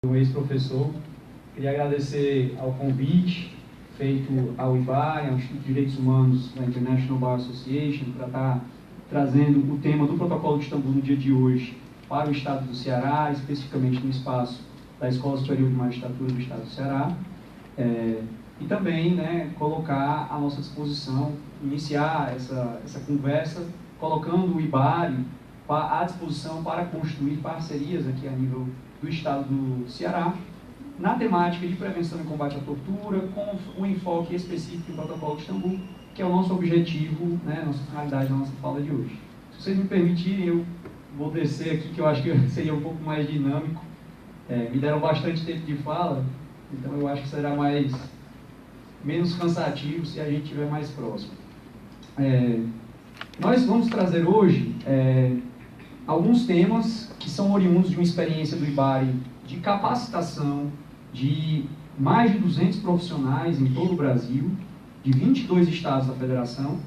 Um ex-professor. Queria agradecer ao convite feito ao IBARI, ao Instituto de Direitos Humanos da International Bar Association, para estar trazendo o tema do Protocolo de Istambul no dia de hoje para o Estado do Ceará, especificamente no espaço da Escola Superior de Magistratura do Estado do Ceará, e também colocar à nossa disposição, iniciar essa conversa, colocando o IBARI à disposição para construir parcerias aqui a nível do Estado do Ceará, na temática de prevenção e combate à tortura, com um enfoque específico do Protocolo de Istambul, que é o nosso objetivo, nossa finalidade da nossa fala de hoje. Se vocês me permitirem, eu vou descer aqui, que eu acho que seria um pouco mais dinâmico. Me deram bastante tempo de fala, então eu acho que será menos cansativo se a gente estiver mais próximo. Nós vamos trazer hoje alguns temas que são oriundos de uma experiência do IBARI de capacitação de mais de 200 profissionais em todo o Brasil, de 22 estados da federação,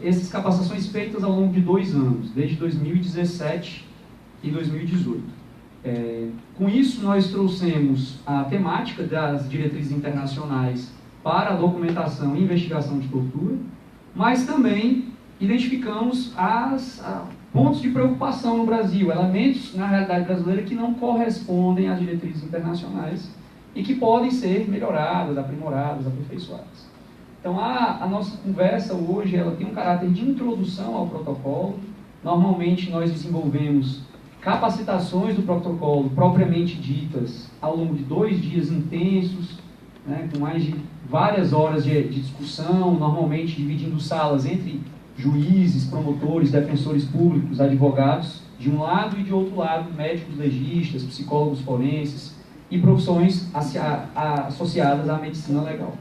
essas capacitações feitas ao longo de 2 anos, desde 2017 e 2018. Com isso, nós trouxemos a temática das diretrizes internacionais para a documentação e investigação de tortura, mas também identificamos pontos de preocupação no Brasil, elementos na realidade brasileira que não correspondem às diretrizes internacionais e que podem ser melhoradas, aprimoradas, aperfeiçoadas. Então, a nossa conversa hoje ela tem um caráter de introdução ao protocolo. Normalmente, nós desenvolvemos capacitações do protocolo propriamente ditas ao longo de 2 dias intensos, com mais de várias horas de discussão, normalmente dividindo salas entre juízes, promotores, defensores públicos, advogados, de um lado e de outro lado, médicos legistas, psicólogos forenses e profissões associadas à medicina legal.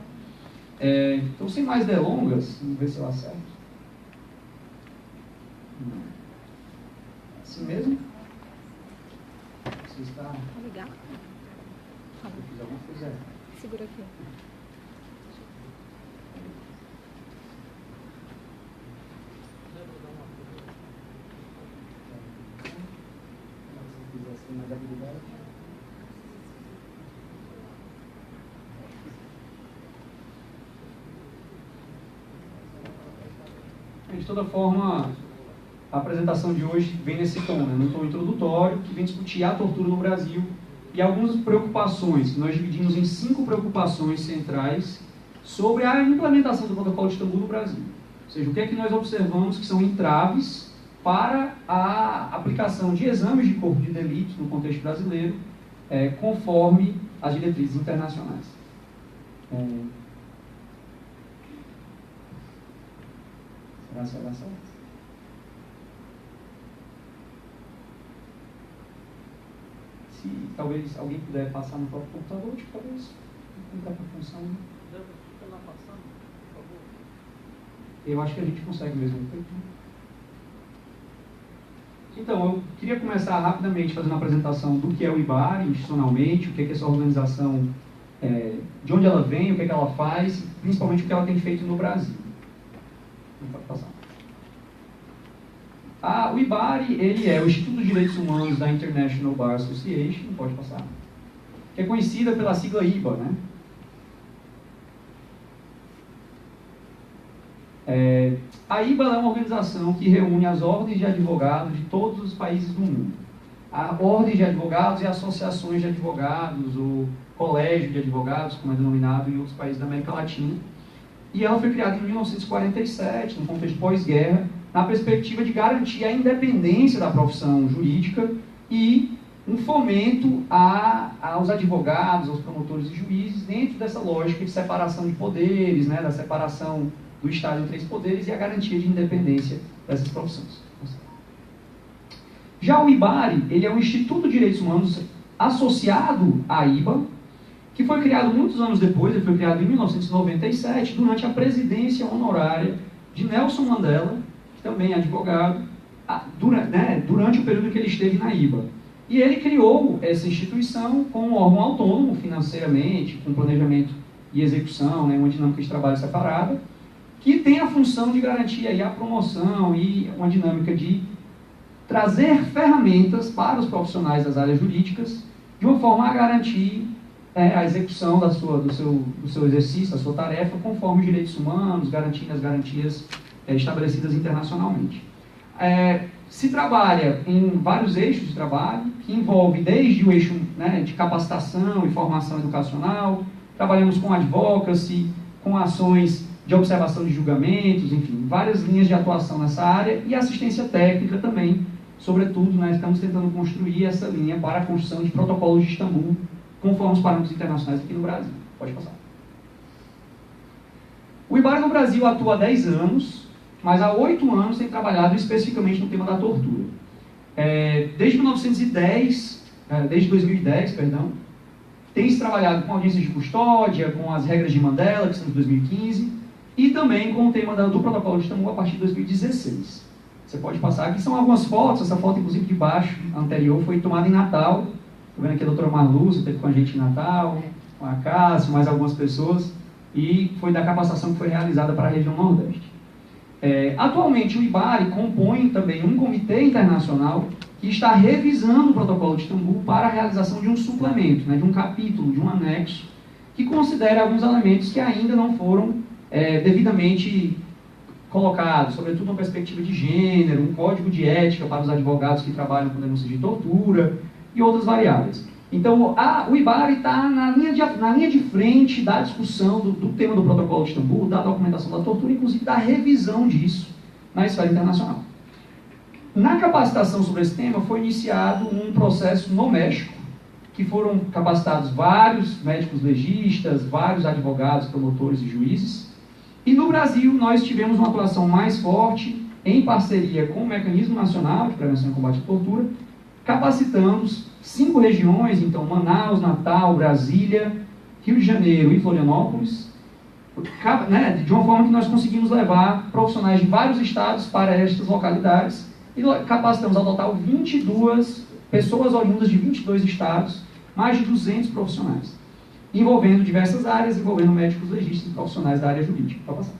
Então, sem mais delongas, vamos ver se eu acerto. Assim mesmo? Você está... Vou ligar. Eu fiz alguma coisa. Segura aqui. Mais habilidade. De toda forma, a apresentação de hoje vem nesse tom, num tom introdutório, que vem discutir a tortura no Brasil e algumas preocupações, que nós dividimos em 5 preocupações centrais sobre a implementação do Protocolo de Istambul no Brasil. Ou seja, o que é que nós observamos que são entraves para a aplicação de exames de corpo de delitos no contexto brasileiro, conforme as diretrizes internacionais. Será que vai dar certo? Se talvez alguém puder passar no próprio computador, talvez não dá para função. Eu acho que a gente consegue mesmo. Então, eu queria começar rapidamente fazendo uma apresentação do que é o IBARI institucionalmente, o que é essa organização, de onde ela vem, o que é que ela faz, principalmente o que ela tem feito no Brasil. Não pode passar. O IBARI, ele é o Instituto de Direitos Humanos da International Bar Association, não pode passar, que é conhecida pela sigla IBA, A IBA é uma organização que reúne as ordens de advogados de todos os países do mundo. A ordem de advogados e associações de advogados, ou colégio de advogados, como é denominado em outros países da América Latina. E ela foi criada em 1947, no contexto pós-guerra, na perspectiva de garantir a independência da profissão jurídica e um fomento aos advogados, aos promotores e juízes, dentro dessa lógica de separação de poderes, da separação do Estado em 3 poderes e a garantia de independência dessas profissões. Já o IBARI, ele é um Instituto de Direitos Humanos associado à IBA, que foi criado muitos anos depois, ele foi criado em 1997, durante a presidência honorária de Nelson Mandela, que também é advogado, durante o período que ele esteve na IBA. E ele criou essa instituição com um órgão autônomo financeiramente, com planejamento e execução, uma dinâmica de trabalho separada, que tem a função de garantir aí a promoção e uma dinâmica de trazer ferramentas para os profissionais das áreas jurídicas de uma forma a garantir a execução do seu exercício, da sua tarefa, conforme os direitos humanos, garantindo as garantias estabelecidas internacionalmente. Se trabalha em vários eixos de trabalho, que envolve desde o eixo de capacitação e formação educacional, trabalhamos com advocacy, com ações de observação de julgamentos, enfim, várias linhas de atuação nessa área, e assistência técnica também, sobretudo, estamos tentando construir essa linha para a construção de protocolos de Istambul, conforme os parâmetros internacionais aqui no Brasil. Pode passar. O IBARI no Brasil atua há 10 anos, mas há 8 anos tem trabalhado especificamente no tema da tortura. Desde 2010, tem se trabalhado com audiências de custódia, com as regras de Mandela, que são de 2015, e também com o tema do protocolo de Istambul a partir de 2016. Você pode passar, aqui são algumas fotos, essa foto inclusive de baixo, a anterior, foi tomada em Natal. Estou vendo aqui a doutora Marlu, você esteve com a gente em Natal, com a Cássio, mais algumas pessoas, e foi da capacitação que foi realizada para a região Nordeste. Atualmente o IBARI compõe também um comitê internacional que está revisando o protocolo de Istambul para a realização de um suplemento, de um capítulo, de um anexo, que considere alguns elementos que ainda não foram devidamente colocados, sobretudo uma perspectiva de gênero, um código de ética para os advogados que trabalham com denúncias de tortura e outras variáveis. Então, o IBARI está na linha de frente da discussão do tema do protocolo de Istambul, da documentação da tortura, inclusive da revisão disso na esfera internacional. Na capacitação sobre esse tema foi iniciado um processo no México, que foram capacitados vários médicos legistas, vários advogados, promotores e juízes. E no Brasil nós tivemos uma atuação mais forte em parceria com o Mecanismo Nacional de Prevenção e Combate à Tortura, capacitamos 5 regiões, então Manaus, Natal, Brasília, Rio de Janeiro e Florianópolis, de uma forma que nós conseguimos levar profissionais de vários estados para estas localidades e capacitamos ao total 22 pessoas oriundas de 22 estados, mais de 200 profissionais, envolvendo diversas áreas, envolvendo médicos legistas e profissionais da área jurídica. Pode passar.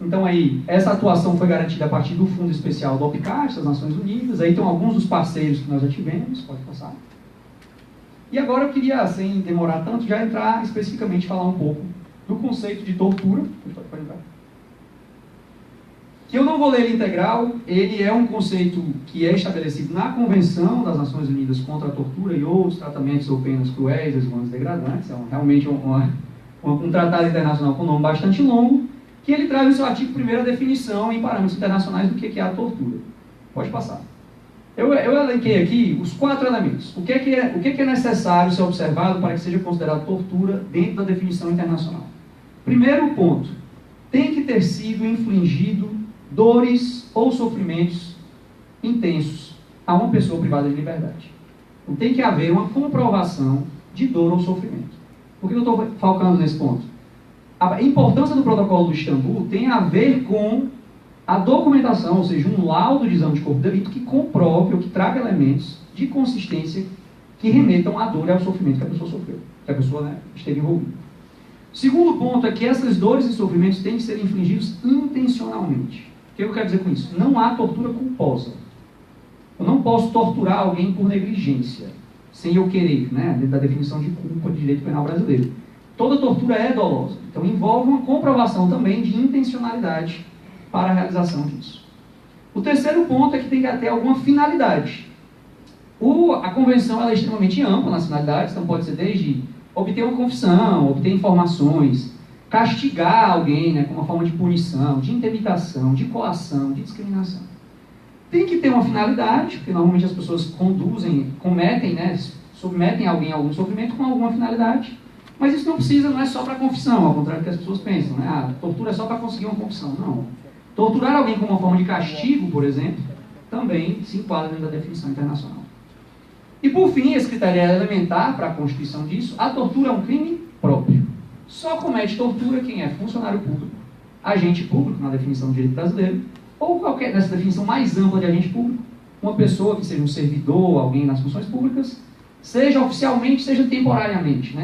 Então aí, essa atuação foi garantida a partir do Fundo Especial do OPCAT, das Nações Unidas, aí estão alguns dos parceiros que nós já tivemos, pode passar. E agora eu queria, sem demorar tanto, já entrar especificamente falar um pouco do conceito de tortura, pode entrar. Que eu não vou ler ele integral, ele é um conceito que é estabelecido na Convenção das Nações Unidas contra a Tortura e outros tratamentos ou penas cruéis, desumãs e degradantes, realmente um tratado internacional com um nome bastante longo, que ele traz no seu artigo 1º a definição em parâmetros internacionais do que é a tortura. Pode passar. Eu elenquei aqui os 4 elementos. O que é necessário ser observado para que seja considerado tortura dentro da definição internacional? Primeiro ponto, tem que ter sido infligido dores ou sofrimentos intensos a uma pessoa privada de liberdade. Então tem que haver uma comprovação de dor ou sofrimento. Por que eu estou focando nesse ponto? A importância do protocolo de Istambul tem a ver com a documentação, ou seja, um laudo de exame de corpo de delito que comprove ou que traga elementos de consistência que remetam à dor e ao sofrimento que a pessoa sofreu, que a pessoa esteve envolvida. Segundo ponto é que essas dores e sofrimentos têm que ser infligidos intencionalmente. O que eu quero dizer com isso? Não há tortura culposa. Eu não posso torturar alguém por negligência, sem eu querer, dentro da definição de culpa de direito penal brasileiro. Toda tortura é dolosa, então envolve uma comprovação também de intencionalidade para a realização disso. O terceiro ponto é que tem que ter alguma finalidade. A convenção é extremamente ampla nas finalidades, então pode ser desde obter uma confissão, obter informações, castigar alguém com uma forma de punição, de intimidação, de coação, de discriminação. Tem que ter uma finalidade, porque normalmente as pessoas submetem alguém a algum sofrimento com alguma finalidade. Mas isso não é só para confissão, ao contrário do que as pessoas pensam. A tortura é só para conseguir uma confissão. Não. Torturar alguém como uma forma de castigo, por exemplo, também se enquadra dentro da definição internacional. E por fim, esse critério é elementar para a constituição disso, a tortura é um crime próprio. Só comete tortura quem é funcionário público, agente público, na definição do direito brasileiro, ou qualquer, nessa definição mais ampla de agente público, uma pessoa que seja um servidor, alguém nas funções públicas, seja oficialmente, seja temporariamente,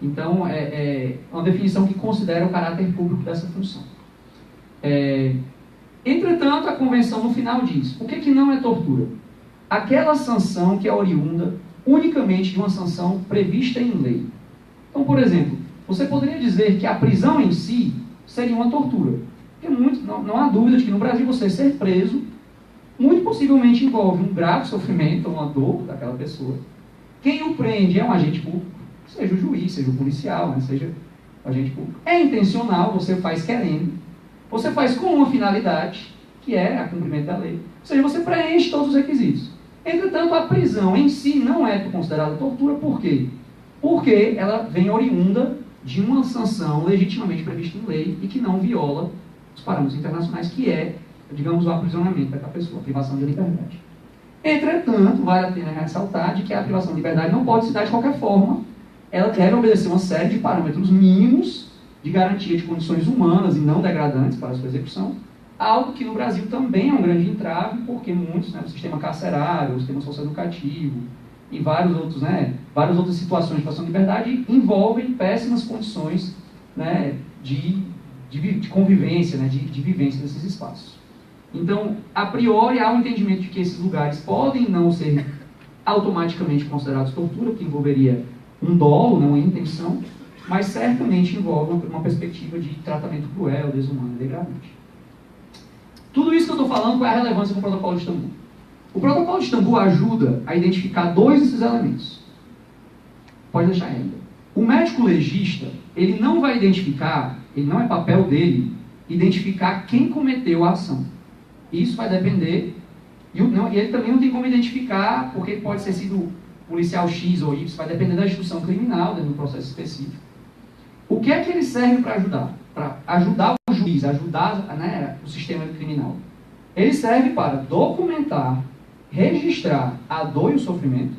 Então, é uma definição que considera o caráter público dessa função. Entretanto, a Convenção no final diz, o que não é tortura? aquela sanção que é oriunda unicamente de uma sanção prevista em lei. Então, por exemplo, você poderia dizer que a prisão em si seria uma tortura. Porque não há dúvida de que no Brasil você ser preso, muito possivelmente envolve um grave sofrimento, uma dor daquela pessoa. Quem o prende é um agente público, seja o juiz, seja o policial, né, seja o agente público. É intencional, você faz querendo, você faz com uma finalidade, que é a cumprimento da lei. Ou seja, você preenche todos os requisitos. Entretanto, a prisão em si não é considerada tortura, por quê? Porque ela vem oriunda de uma sanção legitimamente prevista em lei e que não viola os parâmetros internacionais, que é, digamos, o aprisionamento daquela pessoa, a privação de liberdade. Entretanto, vale a pena ressaltar de que a privação de liberdade não pode se dar de qualquer forma. Ela deve obedecer uma série de parâmetros mínimos de garantia de condições humanas e não degradantes para a sua execução, algo que no Brasil também é um grande entrave, porque muitos, o sistema carcerário, o sistema socioeducativo e várias outras situações de privação de liberdade envolvem péssimas condições de convivência, de vivência desses espaços. Então, a priori, há um entendimento de que esses lugares podem não ser automaticamente considerados tortura, que envolveria um dolo, uma intenção, mas certamente envolve uma perspectiva de tratamento cruel, desumano e degradante. Tudo isso que eu estou falando, qual é a relevância do Protocolo de Istambul? O Protocolo de Istambul ajuda a identificar dois desses elementos. Pode deixar ainda. O médico legista, ele não vai identificar, ele não é papel dele, identificar quem cometeu a ação. Isso vai depender, e ele também não tem como identificar, porque pode ter sido policial X ou Y, vai depender da instituição criminal, dentro do processo específico. O que é que ele serve para ajudar? Para ajudar o juiz, ajudar o sistema criminal. Ele serve para documentar, registrar a dor e o sofrimento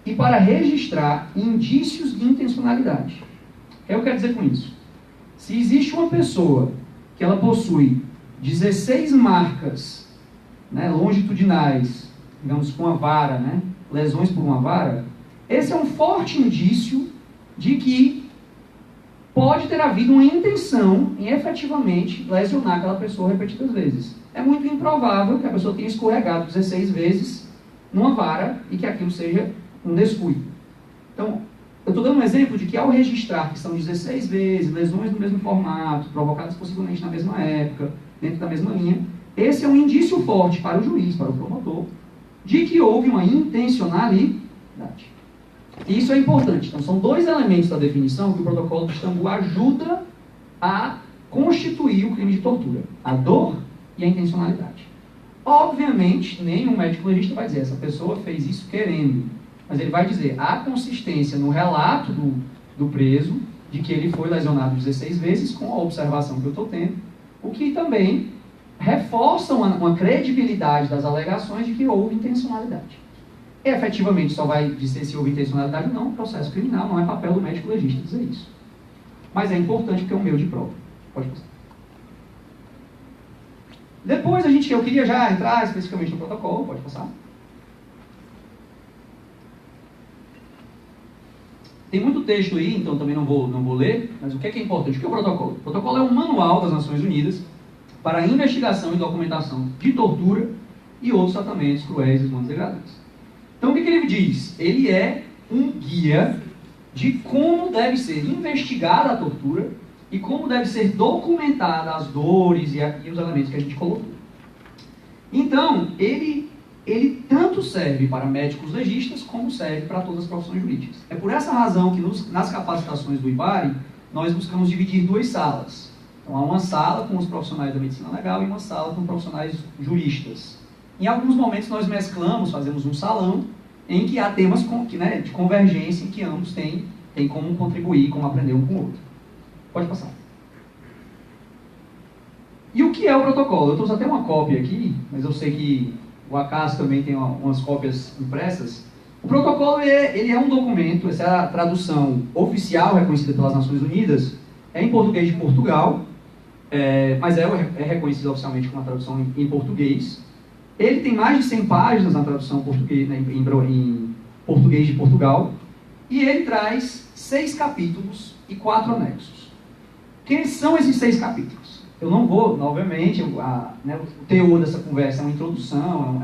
e para registrar indícios de intencionalidade. O que eu quero dizer com isso? Se existe uma pessoa que ela possui 16 marcas longitudinais, digamos, com uma vara, lesões por uma vara, esse é um forte indício de que pode ter havido uma intenção em efetivamente lesionar aquela pessoa repetidas vezes. É muito improvável que a pessoa tenha escorregado 16 vezes numa vara e que aquilo seja um descuido. Então, eu estou dando um exemplo de que ao registrar que são 16 vezes, lesões no mesmo formato, provocadas possivelmente na mesma época, dentro da mesma linha, esse é um indício forte para o juiz, para o promotor, de que houve uma intencionalidade. E isso é importante. Então, são dois elementos da definição que o Protocolo de Istambul ajuda a constituir o crime de tortura: a dor e a intencionalidade. Obviamente, nenhum médico legista vai dizer essa pessoa fez isso querendo, mas ele vai dizer há consistência no relato do preso de que ele foi lesionado 16 vezes com a observação que eu estou tendo, o que também reforça uma credibilidade das alegações de que houve intencionalidade. E, efetivamente, só vai dizer se houve intencionalidade ou não, o processo criminal não é papel do médico legista dizer isso. Mas é importante porque é um meio de prova. Pode passar. Depois, eu queria já entrar especificamente no protocolo, pode passar. Tem muito texto aí, então também não vou ler, mas o que é importante? O que é o protocolo? O protocolo é um manual das Nações Unidas para a investigação e documentação de tortura e outros tratamentos cruéis, desumnos e degradantes. Então, o que ele diz? Ele é um guia de como deve ser investigada a tortura e como deve ser documentada as dores e os elementos que a gente colocou. Então, ele tanto serve para médicos legistas como serve para todas as profissões jurídicas. É por essa razão que nas capacitações do IBARI nós buscamos dividir duas salas. Então, há uma sala com os profissionais da medicina legal e uma sala com profissionais juristas. Em alguns momentos nós mesclamos, fazemos um salão em que há temas de convergência em que ambos têm como contribuir, como aprender um com o outro. Pode passar. E o que é o protocolo? Eu trouxe até uma cópia aqui, mas eu sei que o Acaso também tem umas cópias impressas. O protocolo ele é um documento, essa é a tradução oficial reconhecida pelas Nações Unidas, é em português de Portugal, mas é reconhecido oficialmente com uma tradução em português. Ele tem mais de 100 páginas na tradução em português de Portugal, e ele traz 6 capítulos e 4 anexos. Quem são esses 6 capítulos? eu não vou, obviamente, né, o teor dessa conversa é uma introdução,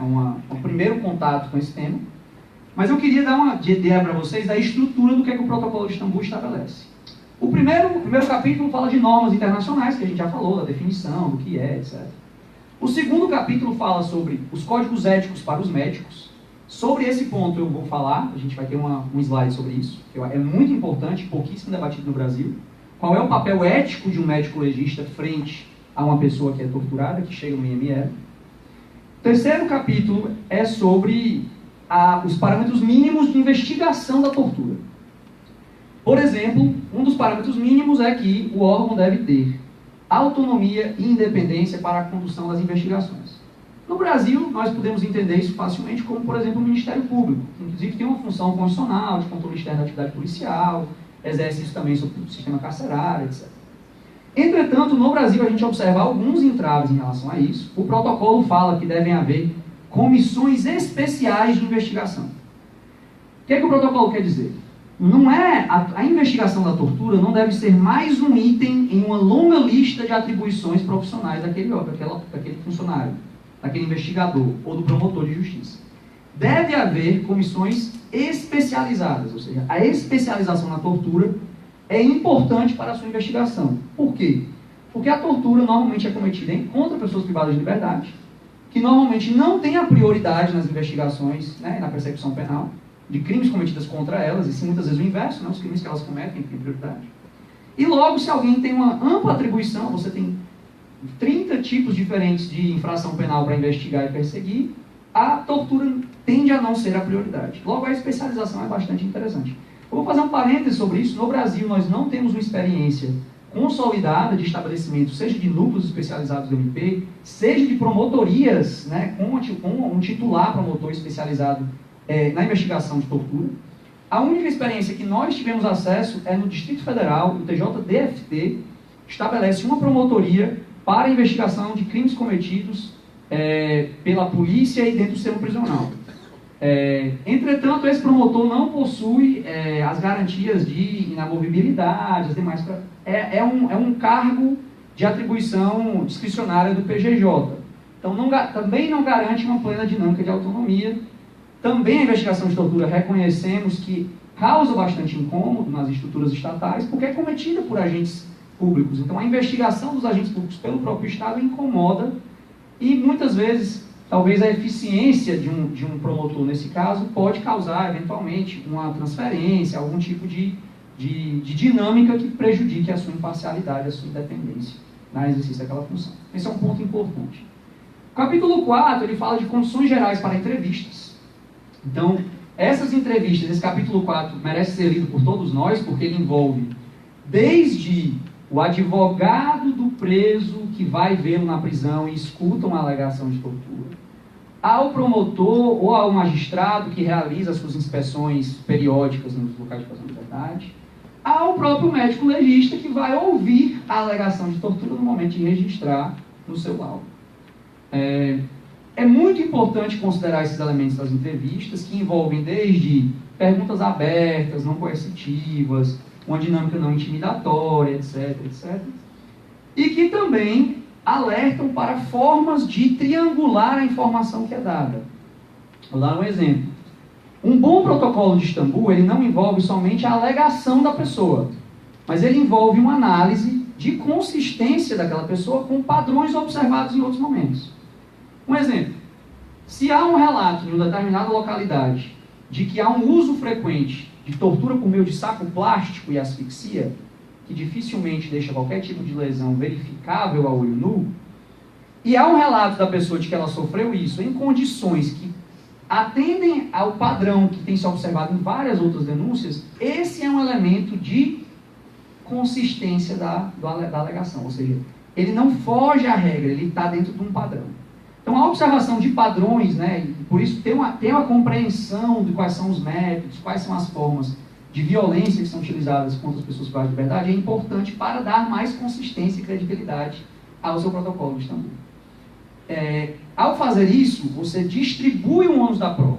é um primeiro contato com esse tema, mas eu queria dar uma ideia para vocês da estrutura do que o Protocolo de Istambul estabelece. O primeiro capítulo fala de normas internacionais, que a gente já falou, da definição, do que é, etc. O segundo capítulo fala sobre os códigos éticos para os médicos. Sobre esse ponto eu vou falar, a gente vai ter um slide sobre isso, que é muito importante, pouquíssimo debatido no Brasil. Qual é o papel ético de um médico legista frente a uma pessoa que é torturada, que chega no IML. O terceiro capítulo é sobre os parâmetros mínimos de investigação da tortura. Por exemplo, um dos parâmetros mínimos é que o órgão deve ter autonomia e independência para a condução das investigações. No Brasil, nós podemos entender isso facilmente como, por exemplo, o Ministério Público, que inclusive tem uma função constitucional de controle externo da atividade policial, exerce isso também sobre o sistema carcerário, etc. Entretanto, no Brasil, a gente observa alguns entraves em relação a isso. O protocolo fala que devem haver comissões especiais de investigação. O que o protocolo quer dizer? Não é a investigação da tortura não deve ser mais um item em uma longa lista de atribuições profissionais daquele funcionário, daquele investigador ou do promotor de justiça. Deve haver comissões especializadas, ou seja, a especialização na tortura é importante para a sua investigação. Por quê? Porque a tortura normalmente é cometida contra pessoas privadas de liberdade, que normalmente não têm a prioridade nas investigações, né, na persecução penal, de crimes cometidos contra elas, e sim muitas vezes o inverso, né, os crimes que elas cometem têm prioridade. E logo, se alguém tem uma ampla atribuição, você tem 30 tipos diferentes de infração penal para investigar e perseguir, a tortura tende a não ser a prioridade. Logo, a especialização é bastante interessante. Eu vou fazer um parêntese sobre isso. No Brasil, nós não temos uma experiência consolidada de estabelecimento, seja de núcleos especializados do MP, seja de promotorias, né, com um titular promotor especializado na investigação de tortura. A única experiência que nós tivemos acesso é no Distrito Federal, o TJDFT estabelece uma promotoria para a investigação de crimes cometidos pela polícia e dentro do sistema prisional. Entretanto, esse promotor não possui as garantias de inamovibilidade, as demais. É um cargo de atribuição discricionária do PGJ. Então, também não garante uma plena dinâmica de autonomia. Também a investigação de tortura reconhecemos que causa bastante incômodo nas estruturas estatais, porque é cometida por agentes públicos. Então, a investigação dos agentes públicos pelo próprio Estado incomoda e, muitas vezes, talvez a eficiência de um promotor, nesse caso, pode causar, eventualmente, uma transferência, algum tipo de dinâmica que prejudique a sua imparcialidade, a sua independência no exercício daquela função. Esse é um ponto importante. O capítulo 4, ele fala de condições gerais para entrevistas. Então, essas entrevistas, esse capítulo 4, merece ser lido por todos nós, porque ele envolve desde o advogado do preso que vai vê-lo na prisão e escuta uma alegação de tortura, ao promotor ou ao magistrado que realiza as suas inspeções periódicas nos locais de privação de liberdade, ao próprio médico legista que vai ouvir a alegação de tortura no momento de registrar no seu laudo. É muito importante considerar esses elementos das entrevistas, que envolvem desde perguntas abertas, não coercitivas, uma dinâmica não intimidatória, etc., etc., e que também alertam para formas de triangular a informação que é dada. Vou dar um exemplo. Um bom protocolo de Istambul, ele não envolve somente a alegação da pessoa, mas ele envolve uma análise de consistência daquela pessoa com padrões observados em outros momentos. Um exemplo, se há um relato em uma determinada localidade de que há um uso frequente de tortura por meio de saco plástico e asfixia, que dificilmente deixa qualquer tipo de lesão verificável a olho nu, e há um relato da pessoa de que ela sofreu isso em condições que atendem ao padrão que tem se observado em várias outras denúncias, esse é um elemento de consistência da alegação, ou seja, ele não foge à regra, ele está dentro de um padrão. Então, a observação de padrões, né, e por isso ter uma compreensão de quais são os métodos, quais são as formas de violência que são utilizadas contra as pessoas privadas de liberdade, é importante para dar mais consistência e credibilidade ao seu protocolo de Istambul. Ao fazer isso, você distribui o ônus da prova.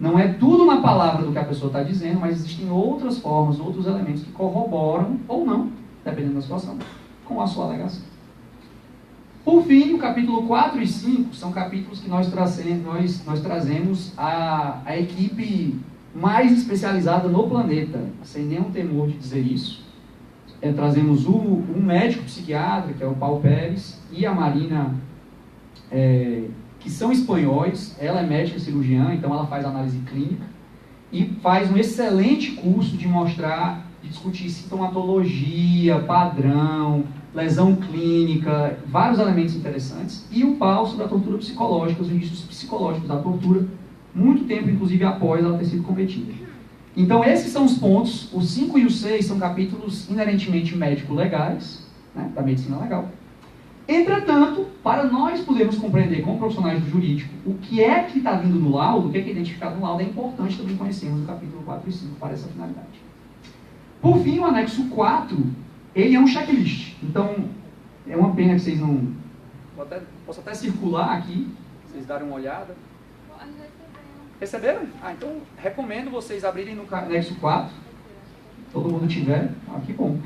Não é tudo na palavra do que a pessoa está dizendo, mas existem outras formas, outros elementos que corroboram, ou não, dependendo da situação, com a sua alegação. Por fim, o capítulo 4 e 5 são capítulos que nós trazemos a equipe mais especializada no planeta, sem nenhum temor de dizer isso. Trazemos um médico psiquiatra, que é o Paulo Pérez, e a Marina, que são espanhóis. Ela é médica cirurgiã, então ela faz análise clínica e faz um excelente curso de discutir sintomatologia, padrão, lesão clínica, vários elementos interessantes. E o Paulo sobre a tortura psicológica, os indícios psicológicos da tortura, muito tempo, inclusive, após ela ter sido cometida. Então, esses são os pontos. Os 5 e o 6 são capítulos inerentemente médico-legais, né, da medicina legal. Entretanto, para nós podermos compreender como profissionais do jurídico o que é que está vindo no laudo, o que é identificado no laudo, é importante também conhecermos o capítulo 4 e 5 para essa finalidade. Por fim, o anexo 4, ele é um checklist. Então, é uma pena que vocês não... Posso até circular aqui, vocês darem uma olhada. Receberam? Então, recomendo vocês abrirem no anexo 4. Todo mundo tiver. Que bom.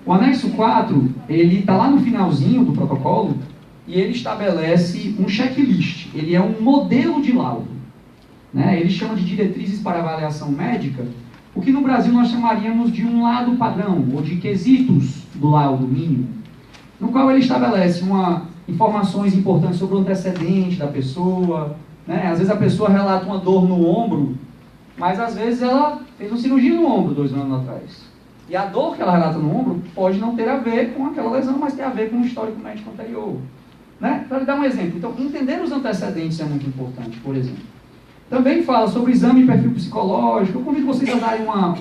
O anexo 4, ele está lá no finalzinho do protocolo e ele estabelece um checklist. Ele é um modelo de laudo, né? Ele chama de diretrizes para avaliação médica, o que no Brasil nós chamaríamos de um laudo padrão, ou de quesitos do laudo mínimo, no qual ele estabelece informações importantes sobre o antecedente da pessoa, né? Às vezes a pessoa relata uma dor no ombro, mas às vezes ela fez uma cirurgia no ombro 2 anos atrás. E a dor que ela relata no ombro pode não ter a ver com aquela lesão, mas tem a ver com o histórico médico anterior, né? Para lhe dar um exemplo. Então, entender os antecedentes é muito importante, por exemplo. Também fala sobre exame e perfil psicológico. Eu convido vocês a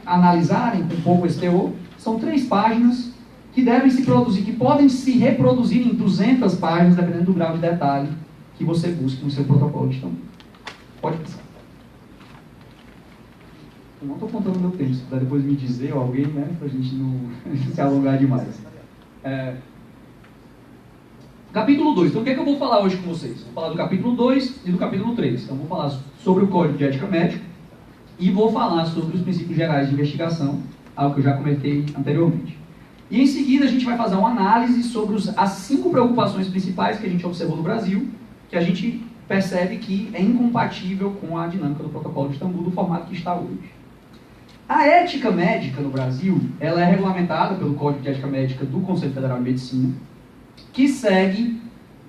analisarem um pouco esse teor. São 3 páginas que devem se produzir, que podem se reproduzir em 200 páginas, dependendo do grau de detalhe que você busque no seu protocolo de Istambul. Pode passar. Eu não estou contando meu tempo, se puder depois me dizer, ou alguém, né, para a gente não se alongar demais. Capítulo 2. Então, o que é que eu vou falar hoje com vocês? Vou falar do capítulo 2 e do capítulo 3. Então, vou falar sobre o Código de Ética Médica e vou falar sobre os princípios gerais de investigação, algo que eu já comentei anteriormente. E, em seguida, a gente vai fazer uma análise sobre as 5 preocupações principais que a gente observou no Brasil, que a gente percebe que é incompatível com a dinâmica do Protocolo de Istambul, do formato que está hoje. A ética médica no Brasil, ela é regulamentada pelo Código de Ética Médica do Conselho Federal de Medicina, que segue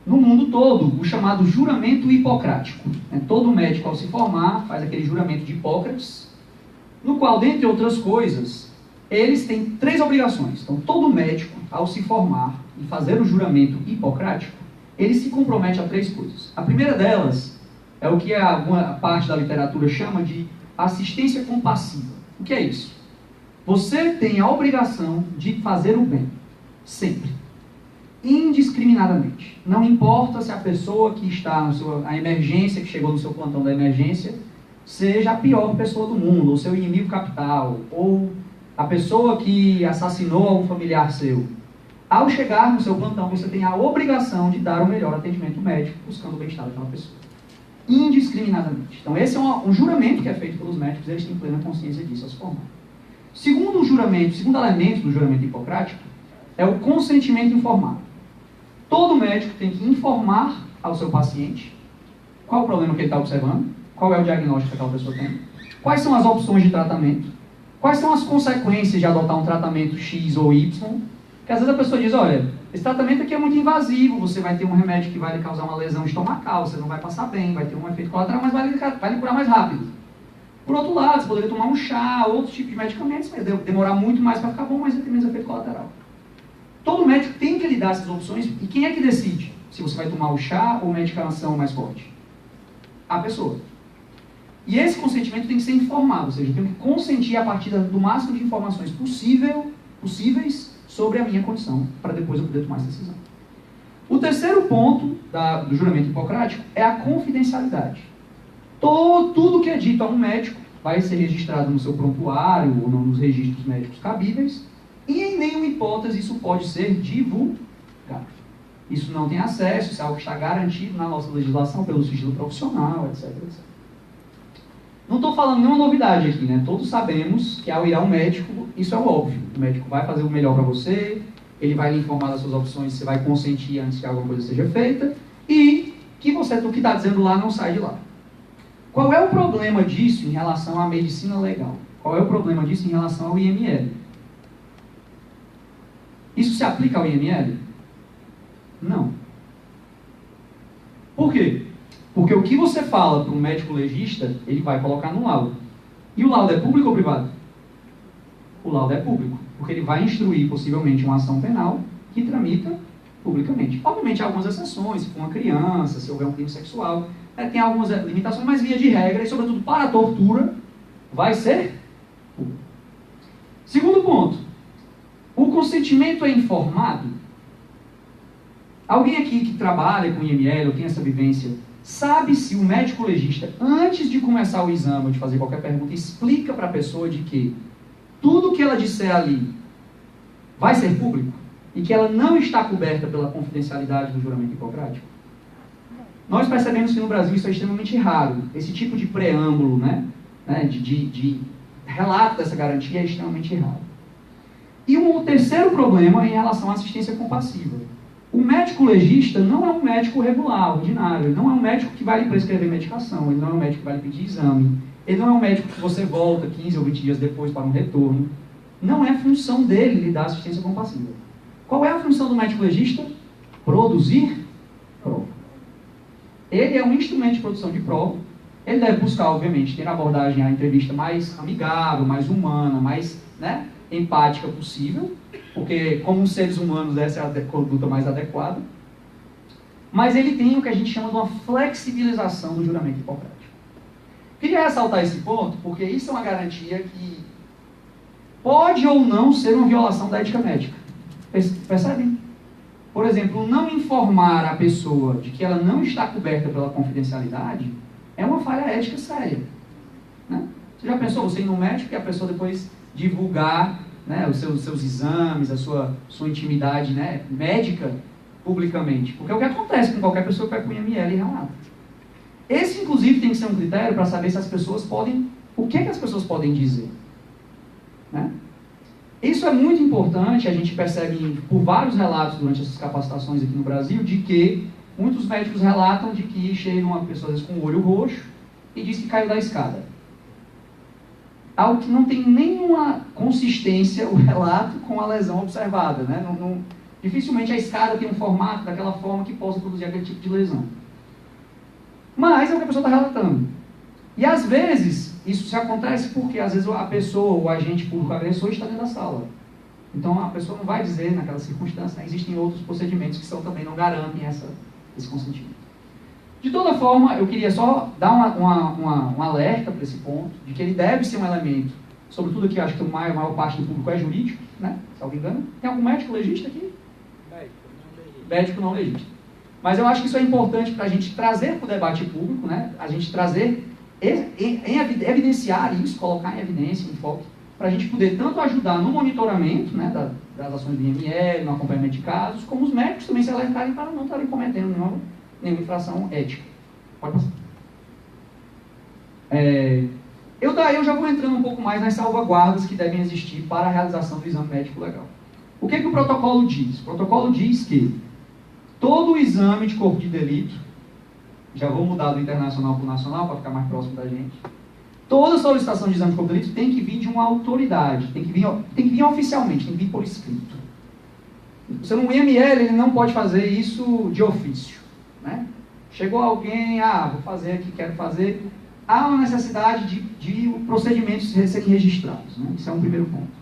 no mundo todo o chamado juramento hipocrático. Todo médico, ao se formar, faz aquele juramento de Hipócrates, no qual, dentre outras coisas, eles têm 3 obrigações. Então, todo médico, ao se formar e fazer o juramento hipocrático, ele se compromete a 3 coisas. A primeira delas é o que alguma parte da literatura chama de assistência compassiva. O que é isso? Você tem a obrigação de fazer o bem, sempre, indiscriminadamente. Não importa se a pessoa que está a emergência, que chegou no seu plantão da emergência, seja a pior pessoa do mundo, ou seu inimigo capital, ou a pessoa que assassinou algum familiar seu. Ao chegar no seu plantão, você tem a obrigação de dar o melhor atendimento médico, buscando o bem-estar daquela pessoa. Indiscriminadamente. Então, esse é um juramento que é feito pelos médicos, eles têm plena consciência disso ao se formar. Segundo elemento do juramento hipocrático, é o consentimento informado. Todo médico tem que informar ao seu paciente qual o problema que ele está observando, qual é o diagnóstico que aquela pessoa tem, quais são as opções de tratamento, quais são as consequências de adotar um tratamento X ou Y, porque às vezes a pessoa diz, olha, esse tratamento aqui é muito invasivo, você vai ter um remédio que vai lhe causar uma lesão estomacal, você não vai passar bem, vai ter um efeito colateral, mas vai lhe curar mais rápido. Por outro lado, você poderia tomar um chá, outro tipo de medicamentos, vai demorar muito mais para ficar bom, mas vai ter menos efeito colateral. Todo médico tem que lhe dar essas opções, e quem é que decide se você vai tomar o chá ou medicação mais forte? A pessoa. E esse consentimento tem que ser informado, ou seja, eu tenho que consentir a partir do máximo de informações possíveis sobre a minha condição, para depois eu poder tomar essa decisão. O terceiro ponto do juramento hipocrático é a confidencialidade. Tudo que é dito a um médico vai ser registrado no seu prontuário ou nos registros médicos cabíveis, e em nenhuma hipótese isso pode ser divulgado. Isso não tem acesso, isso é algo que está garantido na nossa legislação pelo sigilo profissional, etc, etc. Não estou falando nenhuma novidade aqui, né? Todos sabemos que ao ir ao médico, isso é o óbvio. O médico vai fazer o melhor para você, ele vai lhe informar das suas opções, você vai consentir antes que alguma coisa seja feita, e que você, o que está dizendo lá, não sai de lá. Qual é o problema disso em relação à medicina legal? Qual é o problema disso em relação ao IML? Isso se aplica ao IML? Não. Por quê? Porque o que você fala para um médico legista, ele vai colocar no laudo. E o laudo é público ou privado? O laudo é público, porque ele vai instruir possivelmente uma ação penal que tramita publicamente. Obviamente há algumas exceções, se for uma criança, se houver um crime sexual, tem algumas limitações, mas via de regra, e sobretudo para a tortura, vai ser público. Segundo ponto, o consentimento é informado? Alguém aqui que trabalha com IML ou tem essa vivência, sabe se o médico legista, antes de começar o exame ou de fazer qualquer pergunta, explica para a pessoa de que tudo que ela disser ali vai ser público e que ela não está coberta pela confidencialidade do juramento hipocrático? Nós percebemos que no Brasil isso é extremamente raro. Esse tipo de preâmbulo, de relato dessa garantia é extremamente raro. E um terceiro problema é em relação à assistência compassiva. O médico legista não é um médico regular, ordinário. Ele não é um médico que vai lhe prescrever medicação. Ele não é um médico que vai lhe pedir exame. Ele não é um médico que você volta 15 ou 20 dias depois para um retorno. Não é função dele lhe dar assistência compassiva. Qual é a função do médico legista? Produzir prova. Ele é um instrumento de produção de prova. Ele deve buscar, obviamente, ter a abordagem, a entrevista mais amigável, mais humana, mais empática possível, porque como seres humanos essa é a conduta mais adequada. Mas ele tem o que a gente chama de uma flexibilização do juramento hipocrático. Queria ressaltar esse ponto, porque isso é uma garantia que pode ou não ser uma violação da ética médica. Percebem? Por exemplo, não informar a pessoa de que ela não está coberta pela confidencialidade é uma falha ética séria. Né? Você já pensou, você ir no médico e a pessoa depois divulgar os seus exames, a sua intimidade médica publicamente? Porque é o que acontece com qualquer pessoa que vai para o IML e relata. Esse, inclusive, tem que ser um critério para saber se as pessoas podem... O que as pessoas podem dizer? Né? Isso é muito importante, a gente percebe por vários relatos durante essas capacitações aqui no Brasil, de que muitos médicos relatam de que chega uma pessoa, às vezes, com o olho roxo e diz que caiu da escada. Algo que não tem nenhuma consistência, o relato, com a lesão observada. Né? Dificilmente a escada tem um formato daquela forma que possa produzir aquele tipo de lesão. Mas é o que a pessoa está relatando. E às vezes, isso se acontece porque às vezes a pessoa, o agente público agressor está dentro da sala. Então a pessoa não vai dizer naquela circunstância, existem outros procedimentos que também não garantem esse consentimento. De toda forma, eu queria só dar um alerta para esse ponto, de que ele deve ser um elemento, sobretudo aqui, acho que a maior parte do público é jurídico, né? Se alguém engano. Tem algum médico legista aqui? Médico não legista. Mas eu acho que isso é importante para a gente trazer para o debate público, né? A gente trazer, evidenciar isso, colocar em evidência, em foco, para a gente poder tanto ajudar no monitoramento das ações do IML, no acompanhamento de casos, como os médicos também se alertarem para não estarem cometendo nenhuma infração ética. Pode passar. Eu já vou entrando um pouco mais nas salvaguardas que devem existir para a realização do exame médico legal. O que o protocolo diz? O protocolo diz que todo o exame de corpo de delito, já vou mudar do internacional para o nacional para ficar mais próximo da gente, toda solicitação de exame de corpo de delito tem que vir de uma autoridade, tem que vir oficialmente, tem que vir por escrito. Você no IML ele não pode fazer isso de ofício. Né? Chegou alguém, vou fazer aqui, quero fazer. Há uma necessidade de procedimentos serem registrados. Né? Isso é um primeiro ponto.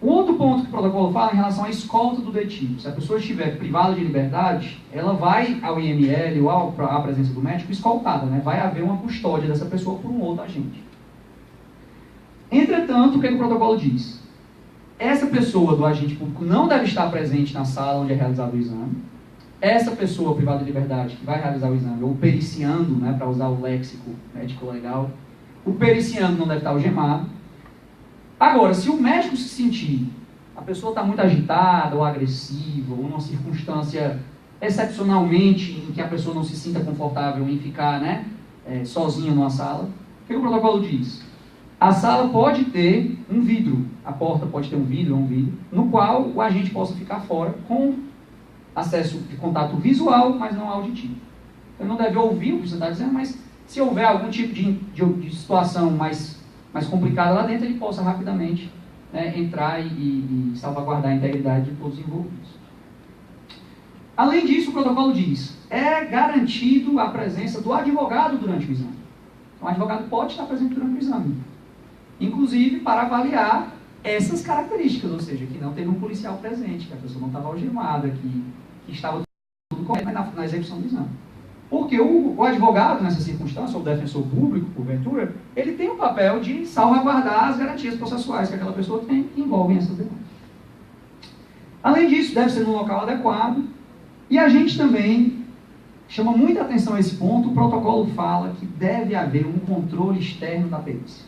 O outro ponto que o protocolo fala é em relação à escolta do detido. Se a pessoa estiver privada de liberdade, ela vai ao IML ou à presença do médico escoltada. Né? Vai haver uma custódia dessa pessoa por um outro agente. Entretanto, o que o protocolo diz? Essa pessoa do agente público não deve estar presente na sala onde é realizado o exame. Essa pessoa privada de liberdade que vai realizar o exame, ou periciando, né, para usar o léxico médico legal, o periciando não deve estar algemado. Agora, se o médico se sentir, a pessoa está muito agitada ou agressiva, ou numa circunstância excepcionalmente em que a pessoa não se sinta confortável em ficar sozinha numa sala, o que o protocolo diz? a sala pode ter um vidro, a porta pode ter um vidro, no qual o agente possa ficar fora com acesso de contato visual, mas não auditivo. Ele não deve ouvir o que você está dizendo, mas se houver algum tipo de situação mais complicada lá dentro, ele possa rapidamente, né, entrar e salvaguardar a integridade de todos os envolvidos. Além disso, o protocolo diz, é garantido a presença do advogado durante o exame. Então, o advogado pode estar presente durante o exame, inclusive para avaliar essas características, ou seja, que não teve um policial presente, que a pessoa não estava algemada, que estava tudo correto na execução do exame. Porque o advogado, nessa circunstância, ou o defensor público, porventura, ele tem o papel de salvaguardar as garantias processuais que aquela pessoa tem, que envolvem essas demandas. Além disso, deve ser num local adequado, e a gente também chama muita atenção a esse ponto. O protocolo fala que deve haver um controle externo da perícia.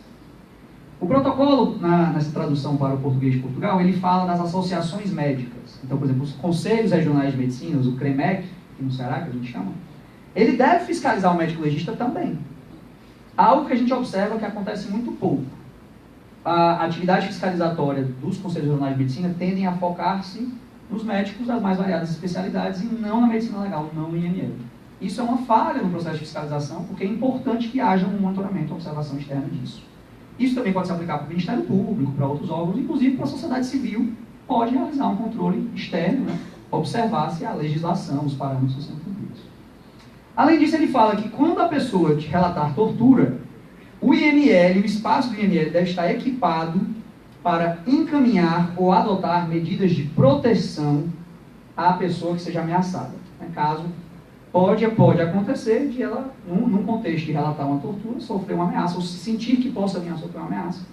O protocolo, nessa tradução para o português de Portugal, ele fala das associações médicas. Então, por exemplo, os Conselhos Regionais de Medicina, o CREMEC, aqui no Ceará, que a gente chama, ele deve fiscalizar o médico legista também. Algo que a gente observa que acontece muito pouco. A atividade fiscalizatória dos Conselhos Regionais de Medicina tendem a focar-se nos médicos das mais variadas especialidades e não na medicina legal, não no IML. Isso é uma falha no processo de fiscalização, porque é importante que haja um monitoramento e observação externa disso. Isso também pode se aplicar para o Ministério Público, para outros órgãos, inclusive para a sociedade civil, pode realizar um controle externo, né? Observar se a legislação, os parâmetros estão sendo cumpridos. Além disso, ele fala que quando a pessoa te relatar tortura, o IML, o espaço do IML deve estar equipado para encaminhar ou adotar medidas de proteção à pessoa que seja ameaçada. Caso pode acontecer de ela, num contexto de relatar uma tortura, sofrer uma ameaça, ou se sentir que possa vir a sofrer uma ameaça.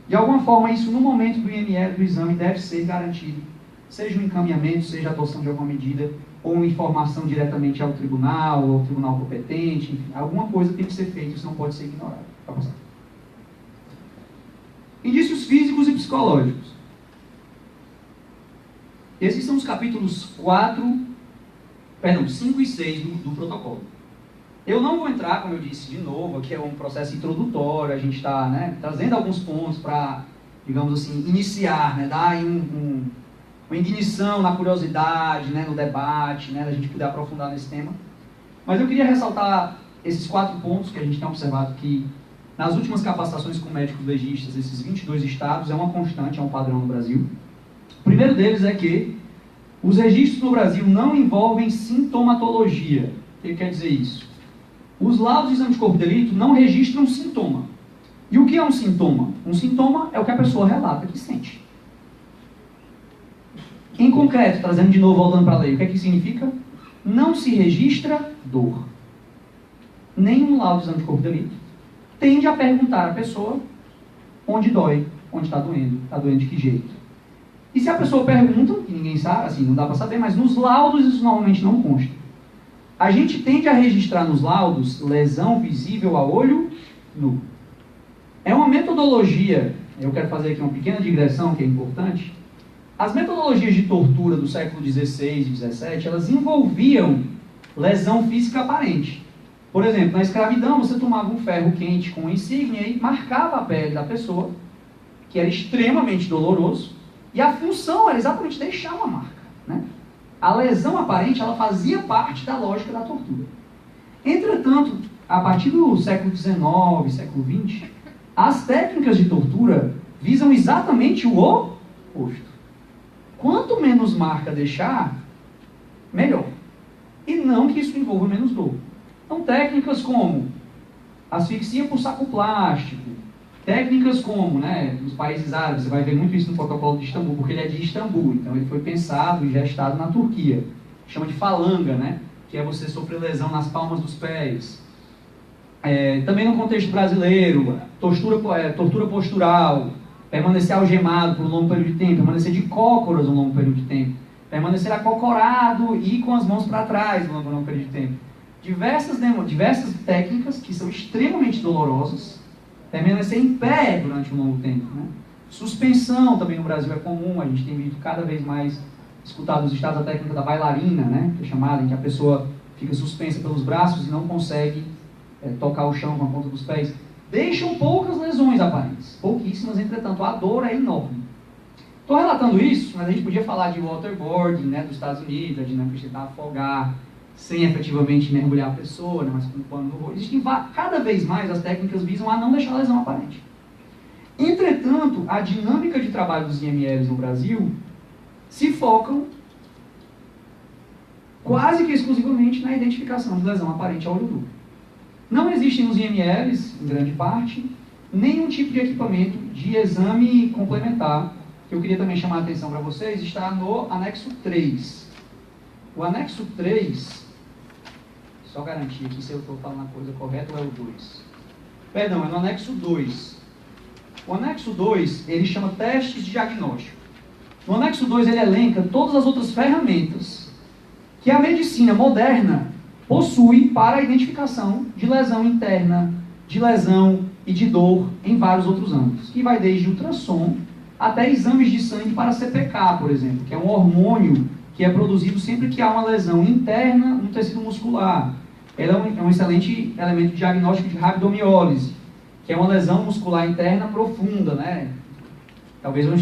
De alguma forma, isso no momento do IML, do exame, deve ser garantido. Seja um encaminhamento, seja a adoção de alguma medida, ou uma informação diretamente ao tribunal, ou ao tribunal competente, enfim, alguma coisa tem que ser feita, isso não pode ser ignorado. Vai passar. Indícios físicos e psicológicos. Esses são os capítulos 5 e 6 do protocolo. Eu não vou entrar, como eu disse, de novo, aqui é um processo introdutório, a gente está, né, trazendo alguns pontos para, digamos assim, iniciar, né, dar uma ignição na curiosidade, né, no debate, né, da gente poder aprofundar nesse tema. Mas eu queria ressaltar esses 4 pontos que a gente tem observado que, nas últimas capacitações com médicos legistas, esses 22 estados, é uma constante, é um padrão no Brasil. O primeiro deles é que os registros no Brasil não envolvem sintomatologia. O que quer dizer isso? Os laudos de exame de corpo de delito não registram um sintoma. E o que é um sintoma? Um sintoma é o que a pessoa relata que sente. Em concreto, trazendo de novo, voltando para a lei, o que é que significa? Não se registra dor. Nenhum laudo de exame de corpo de delito tende a perguntar à pessoa onde dói, onde está doendo de que jeito. E se a pessoa pergunta, que ninguém sabe, assim, não dá para saber, mas nos laudos isso normalmente não consta. A gente tende a registrar nos laudos lesão visível a olho nu. É uma metodologia, eu quero fazer aqui uma pequena digressão que é importante. As metodologias de tortura do século XVI e XVII, elas envolviam lesão física aparente. Por exemplo, na escravidão, você tomava um ferro quente com insígnia e marcava a pele da pessoa, que era extremamente doloroso, e a função era exatamente deixar uma marca, né? A lesão aparente, ela fazia parte da lógica da tortura. Entretanto, a partir do século XIX, século XX, as técnicas de tortura visam exatamente o oposto. Quanto menos marca deixar, melhor. E não que isso envolva menos dor. Então, técnicas como asfixia por saco plástico, técnicas como, né, nos países árabes, você vai ver muito isso no protocolo de Istambul, porque ele é de Istambul, então ele foi pensado e gestado na Turquia. Chama de falanga, né, que é você sofrer lesão nas palmas dos pés. Também no contexto brasileiro, tortura postural, permanecer algemado por um longo período de tempo, permanecer de cócoras um longo período de tempo, permanecer acocorado e com as mãos para trás um longo período de tempo. Diversas técnicas que são extremamente dolorosas, permanecer em pé durante um longo tempo, né? Suspensão também no Brasil é comum, a gente tem visto cada vez mais escutado nos estados a técnica da bailarina, né? Que é chamada, em que a pessoa fica suspensa pelos braços e não consegue tocar o chão com a ponta dos pés. deixam poucas lesões aparentes, pouquíssimas, entretanto, a dor é enorme. Estou relatando isso, mas a gente podia falar de waterboarding, né, dos Estados Unidos, a dinâmica de tentar afogar, sem efetivamente mergulhar a pessoa, né, mas com um pano no rosto. Existem cada vez mais as técnicas visam a não deixar a lesão aparente. Entretanto, a dinâmica de trabalho dos IMLs no Brasil se focam quase que exclusivamente na identificação de lesão aparente a olho nu. Não existem nos IMLs, em grande parte, nenhum tipo de equipamento de exame complementar, que eu queria também chamar a atenção para vocês, está no anexo 3. O anexo 3, só garantir aqui se eu estou falando a coisa correta ou é o 2. Perdão, é no anexo 2. O anexo 2, ele chama testes de diagnóstico. No anexo 2, ele elenca todas as outras ferramentas que a medicina moderna possui para a identificação de lesão interna, de lesão e de dor em vários outros âmbitos, que vai desde ultrassom até exames de sangue para CPK, por exemplo, que é um hormônio que é produzido sempre que há uma lesão interna no tecido muscular. Ela é um excelente elemento de diagnóstico de rabdomiólise, que é uma lesão muscular interna profunda, né? Talvez eu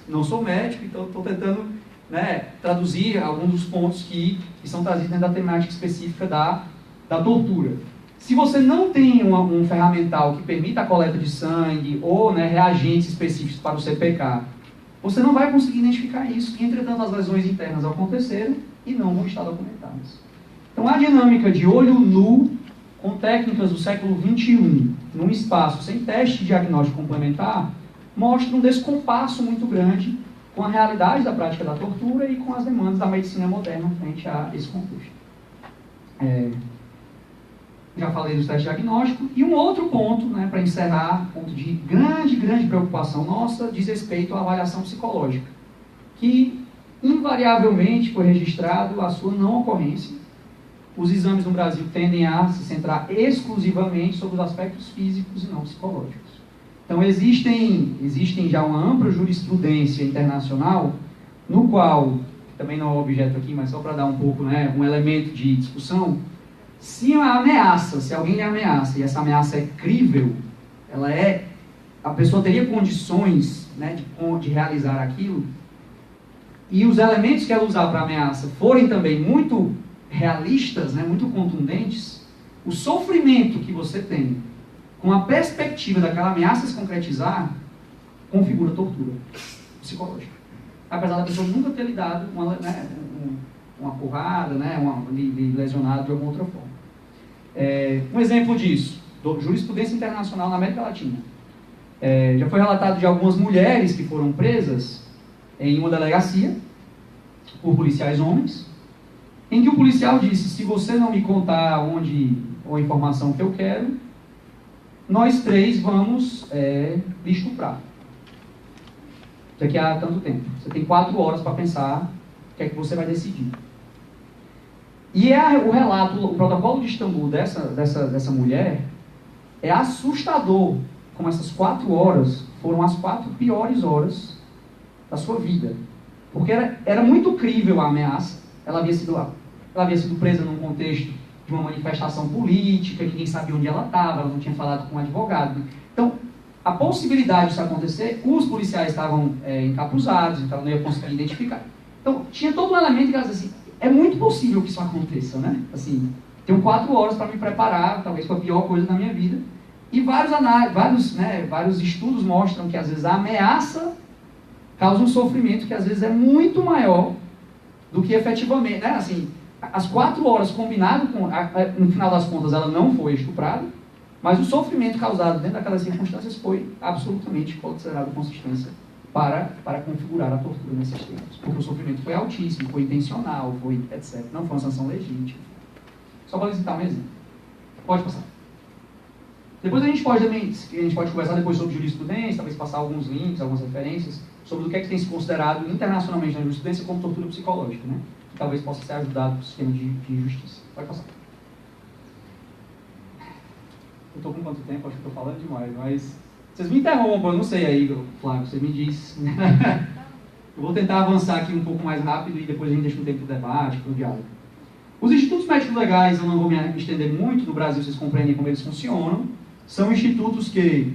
não sou médico, então estou tentando, né, traduzir alguns dos pontos que são trazidos dentro da temática específica da tortura. Se você não tem um ferramental que permita a coleta de sangue ou, né, reagentes específicos para o CPK, você não vai conseguir identificar isso. E, entretanto, as lesões internas aconteceram e não vão estar documentadas. Então, a dinâmica de olho nu, com técnicas do século XXI, num espaço sem teste diagnóstico complementar, mostra um descompasso muito grande com a realidade da prática da tortura e com as demandas da medicina moderna frente a esse contexto. Já falei dos testes diagnósticos. E um outro ponto, né, para encerrar, ponto de grande preocupação nossa, diz respeito à avaliação psicológica, que invariavelmente foi registrado a sua não ocorrência. Os exames no Brasil tendem a se centrar exclusivamente sobre os aspectos físicos e não psicológicos. Então, existem já uma ampla jurisprudência internacional, no qual, também não é objeto aqui, mas só para dar um pouco, né, um elemento de discussão, se alguém lhe ameaça, e essa ameaça é crível, a pessoa teria condições, né, de realizar aquilo, e os elementos que ela usar para ameaça forem também muito realistas, né, muito contundentes, o sofrimento que você tem com a perspectiva daquela ameaça se concretizar, configura tortura psicológica. Apesar da pessoa nunca ter lhe dado uma porrada, né, lhe lesionado de alguma outra forma. Um exemplo disso, jurisprudência internacional na América Latina. Já foi relatado de algumas mulheres que foram presas em uma delegacia por policiais homens, em que o policial disse: se você não me contar onde ou a informação que eu quero, nós três vamos lhe estuprar. Daqui a tanto tempo. Você tem 4 horas para pensar o que é que você vai decidir. E o relato, o protocolo de Istambul dessa mulher é assustador, como essas 4 horas foram as 4 piores horas da sua vida. Porque era muito crível a ameaça. Ela havia sido presa num contexto de uma manifestação política, que ninguém sabia onde ela estava, ela não tinha falado com um advogado. Então, a possibilidade disso acontecer, os policiais estavam encapuzados, então ela não ia conseguir identificar. Então, tinha todo um elemento que ela dizia assim: é muito possível que isso aconteça, né? Assim, tenho 4 horas para me preparar, talvez foi a pior coisa da minha vida. E vários estudos mostram que, às vezes, a ameaça causa um sofrimento que, às vezes, é muito maior do que efetivamente, né? Assim, as 4 horas combinado com, no final das contas, ela não foi estuprada, mas o sofrimento causado dentro daquelas circunstâncias foi absolutamente considerado consistência para configurar a tortura nesses termos. Porque o sofrimento foi altíssimo, foi intencional, foi etc. Não foi uma sanção legítima. Só para citar um exemplo. Pode passar. Depois a gente pode conversar depois sobre jurisprudência, talvez passar alguns links, algumas referências, sobre o que é que tem se considerado internacionalmente na jurisprudência como tortura psicológica, né? Que talvez possa ser ajudado pelo sistema de justiça. Pode passar. Eu estou com quanto tempo? Acho que estou falando demais, mas vocês me interrompam, eu não sei aí, Flávio, você me diz. Eu vou tentar avançar aqui um pouco mais rápido e depois a gente deixa um tempo para o debate, para o diálogo. Os institutos médicos legais, eu não vou me estender muito, no Brasil vocês compreendem como eles funcionam. São institutos que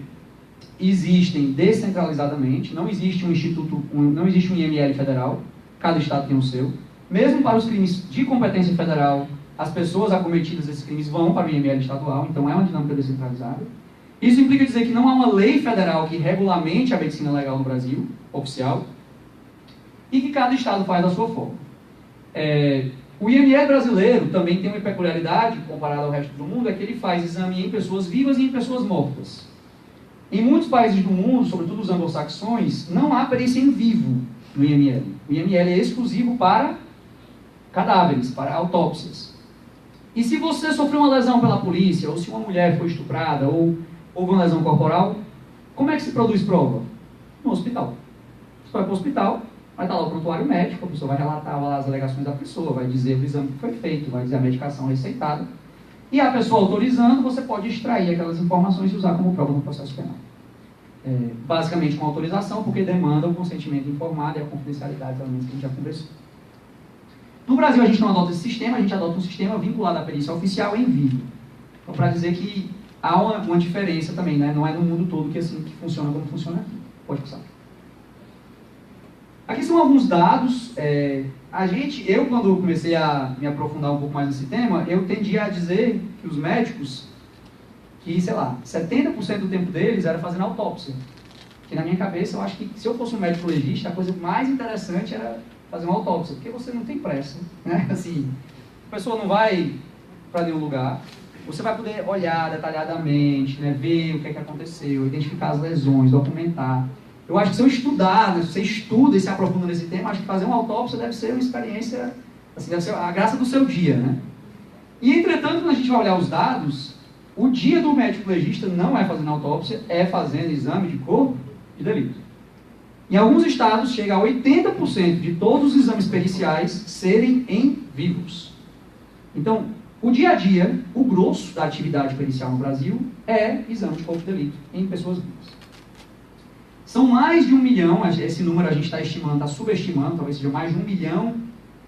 existem descentralizadamente, não existe um instituto, não existe um IML federal, cada estado tem o seu. Mesmo para os crimes de competência federal, as pessoas acometidas desses crimes vão para o IML estadual, então é uma dinâmica descentralizada. Isso implica dizer que não há uma lei federal que regulamente a medicina legal no Brasil, oficial, e que cada estado faz da sua forma. O IML brasileiro também tem uma peculiaridade, comparado ao resto do mundo, é que ele faz exame em pessoas vivas e em pessoas mortas. Em muitos países do mundo, sobretudo os anglo-saxões, não há perícia em vivo no IML. O IML é exclusivo para cadáveres, para autópsias. E se você sofreu uma lesão pela polícia, ou se uma mulher foi estuprada, ou houve uma lesão corporal, como é que se produz prova? No hospital. Você vai para o hospital, vai estar lá o prontuário médico, a pessoa vai relatar lá as alegações da pessoa, vai dizer o exame que foi feito, vai dizer a medicação receitada. E a pessoa autorizando, você pode extrair aquelas informações e usar como prova no processo penal. Basicamente com autorização, porque demanda o consentimento informado e a confidencialidade dos elementos que a gente já conversou. No Brasil a gente não adota esse sistema, a gente adota um sistema vinculado à perícia oficial em vivo. Então, para dizer que há uma diferença também, né? Não é no mundo todo que assim que funciona como funciona aqui. Pode passar. Aqui são alguns dados. Eu quando comecei a me aprofundar um pouco mais nesse tema, eu tendia a dizer que os médicos, que, sei lá, 70% do tempo deles era fazendo autópsia. Que na minha cabeça, eu acho que se eu fosse um médico legista, a coisa mais interessante era fazer uma autópsia, porque você não tem pressa, né? Assim, a pessoa não vai para nenhum lugar, você vai poder olhar detalhadamente, né? Ver o que é que aconteceu, identificar as lesões, documentar. Eu acho que se eu estudar, né? Se você estuda e se aprofunda nesse tema, acho que fazer uma autópsia deve ser uma experiência, assim, deve ser a graça do seu dia, né? E, entretanto, quando a gente vai olhar os dados, o dia do médico legista não é fazendo autópsia, é fazendo exame de corpo de delito. Em alguns estados, chega a 80% de todos os exames periciais serem em vivos. Então, o dia a dia, o grosso da atividade pericial no Brasil é exame de corpo de delito em pessoas vivas. São mais de 1 milhão, esse número a gente está estimando, está subestimando, talvez seja mais de 1 milhão,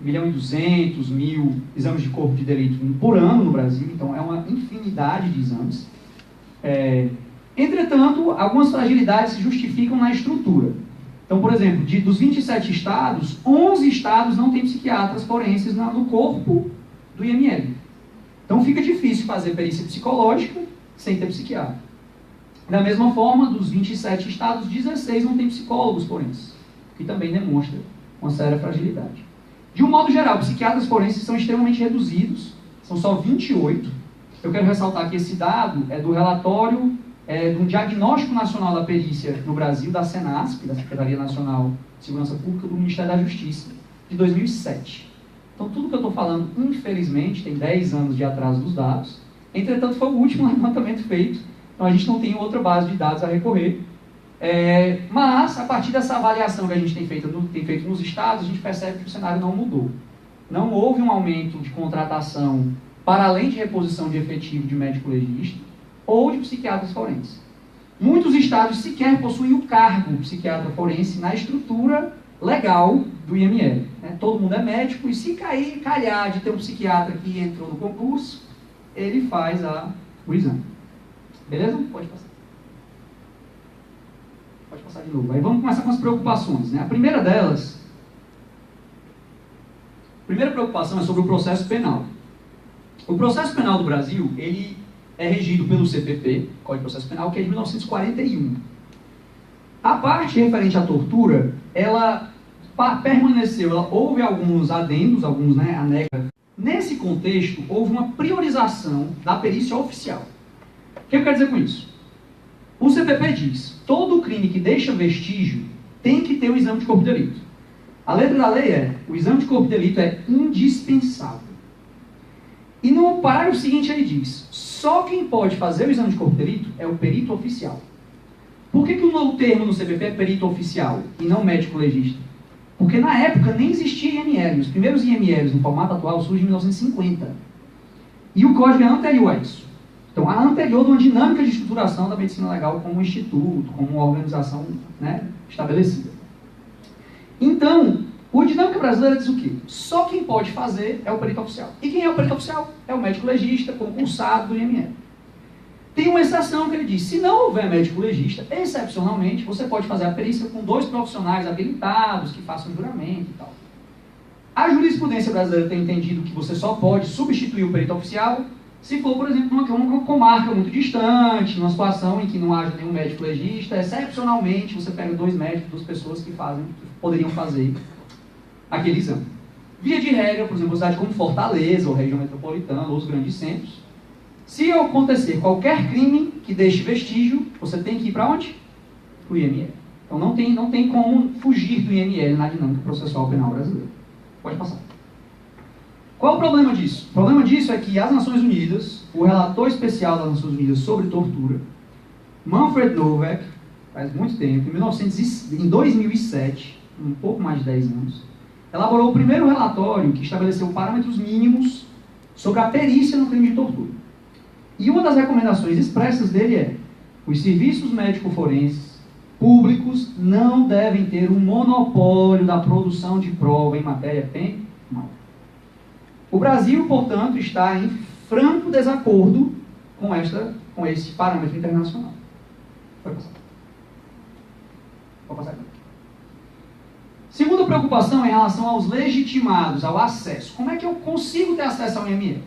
1.200.000 exames de corpo de delito por ano no Brasil, então é uma infinidade de exames. Entretanto, algumas fragilidades se justificam na estrutura. Então, por exemplo, dos 27 estados, 11 estados não têm psiquiatras forenses no corpo do IML. Então fica difícil fazer perícia psicológica sem ter psiquiatra. Da mesma forma, dos 27 estados, 16 não têm psicólogos forenses, o que também demonstra uma séria fragilidade. De um modo geral, psiquiatras forenses são extremamente reduzidos, são só 28. Eu quero ressaltar que esse dado é do relatório do Diagnóstico Nacional da Perícia no Brasil, da Senasp, da Secretaria Nacional de Segurança Pública do Ministério da Justiça, de 2007. Então, tudo que eu estou falando, infelizmente, tem 10 anos de atraso dos dados. Entretanto, foi o último levantamento feito, então a gente não tem outra base de dados a recorrer. Mas, a partir dessa avaliação que a gente tem feito nos estados, a gente percebe que o cenário não mudou. Não houve um aumento de contratação para além de reposição de efetivo de médico legista ou de psiquiatras forenses. Muitos estados sequer possuem o cargo psiquiatra forense na estrutura legal do IML. Né? Todo mundo é médico e se calhar de ter um psiquiatra que entrou no concurso, ele faz o exame. Beleza? Pode passar. Pode passar de novo. Aí vamos começar com as preocupações. Né? A primeira delas, a primeira preocupação é sobre o processo penal. O processo penal do Brasil, ele é regido pelo CPP, Código de Processo Penal, que é de 1941. A parte referente à tortura, ela permaneceu, houve alguns adendos, alguns anexos. Nesse contexto, houve uma priorização da perícia oficial. O que eu quero dizer com isso? O CPP diz, todo crime que deixa vestígio tem que ter o exame de corpo de delito. A letra da lei o exame de corpo de delito é indispensável. E no parágrafo seguinte ele diz, só quem pode fazer o exame de corpo de delito é o perito oficial. Por que o novo termo no CPP é perito oficial e não médico legista? Porque na época nem existia IML. Os primeiros IMLs no formato atual surgem em 1950. E o código é anterior a isso. Então, a anterior de uma dinâmica de estruturação da medicina legal como um instituto, como uma organização, né, estabelecida. Então, o Dinâmica Brasileira diz o quê? Só quem pode fazer é o perito oficial. E quem é o perito oficial? É o médico legista, concursado do IML. Tem uma exceção que ele diz, se não houver médico legista, excepcionalmente, você pode fazer a perícia com 2 profissionais habilitados, que façam juramento e tal. A jurisprudência brasileira tem entendido que você só pode substituir o perito oficial se for, por exemplo, uma comarca muito distante, numa situação em que não haja nenhum médico legista. Excepcionalmente, você pega 2 médicos, 2 pessoas que poderiam fazer aquele exame. Via de regra, por exemplo, cidade como Fortaleza, ou região metropolitana, ou os grandes centros, se acontecer qualquer crime que deixe vestígio, você tem que ir para onde? Para o IML. Então não tem como fugir do IML na dinâmica processual penal brasileira. Pode passar. Qual o problema disso? O problema disso é que as Nações Unidas, o relator especial das Nações Unidas sobre tortura, Manfred Novak, faz muito tempo, em 2007, um pouco mais de 10 anos, elaborou o primeiro relatório que estabeleceu parâmetros mínimos sobre a perícia no crime de tortura. E uma das recomendações expressas dele é: os serviços médico-forenses públicos não devem ter um monopólio da produção de prova em matéria penal. O Brasil, portanto, está em franco desacordo com esse parâmetro internacional. Pode passar. Pode passar aqui. Segunda preocupação é em relação aos legitimados, ao acesso. Como é que eu consigo ter acesso ao IML?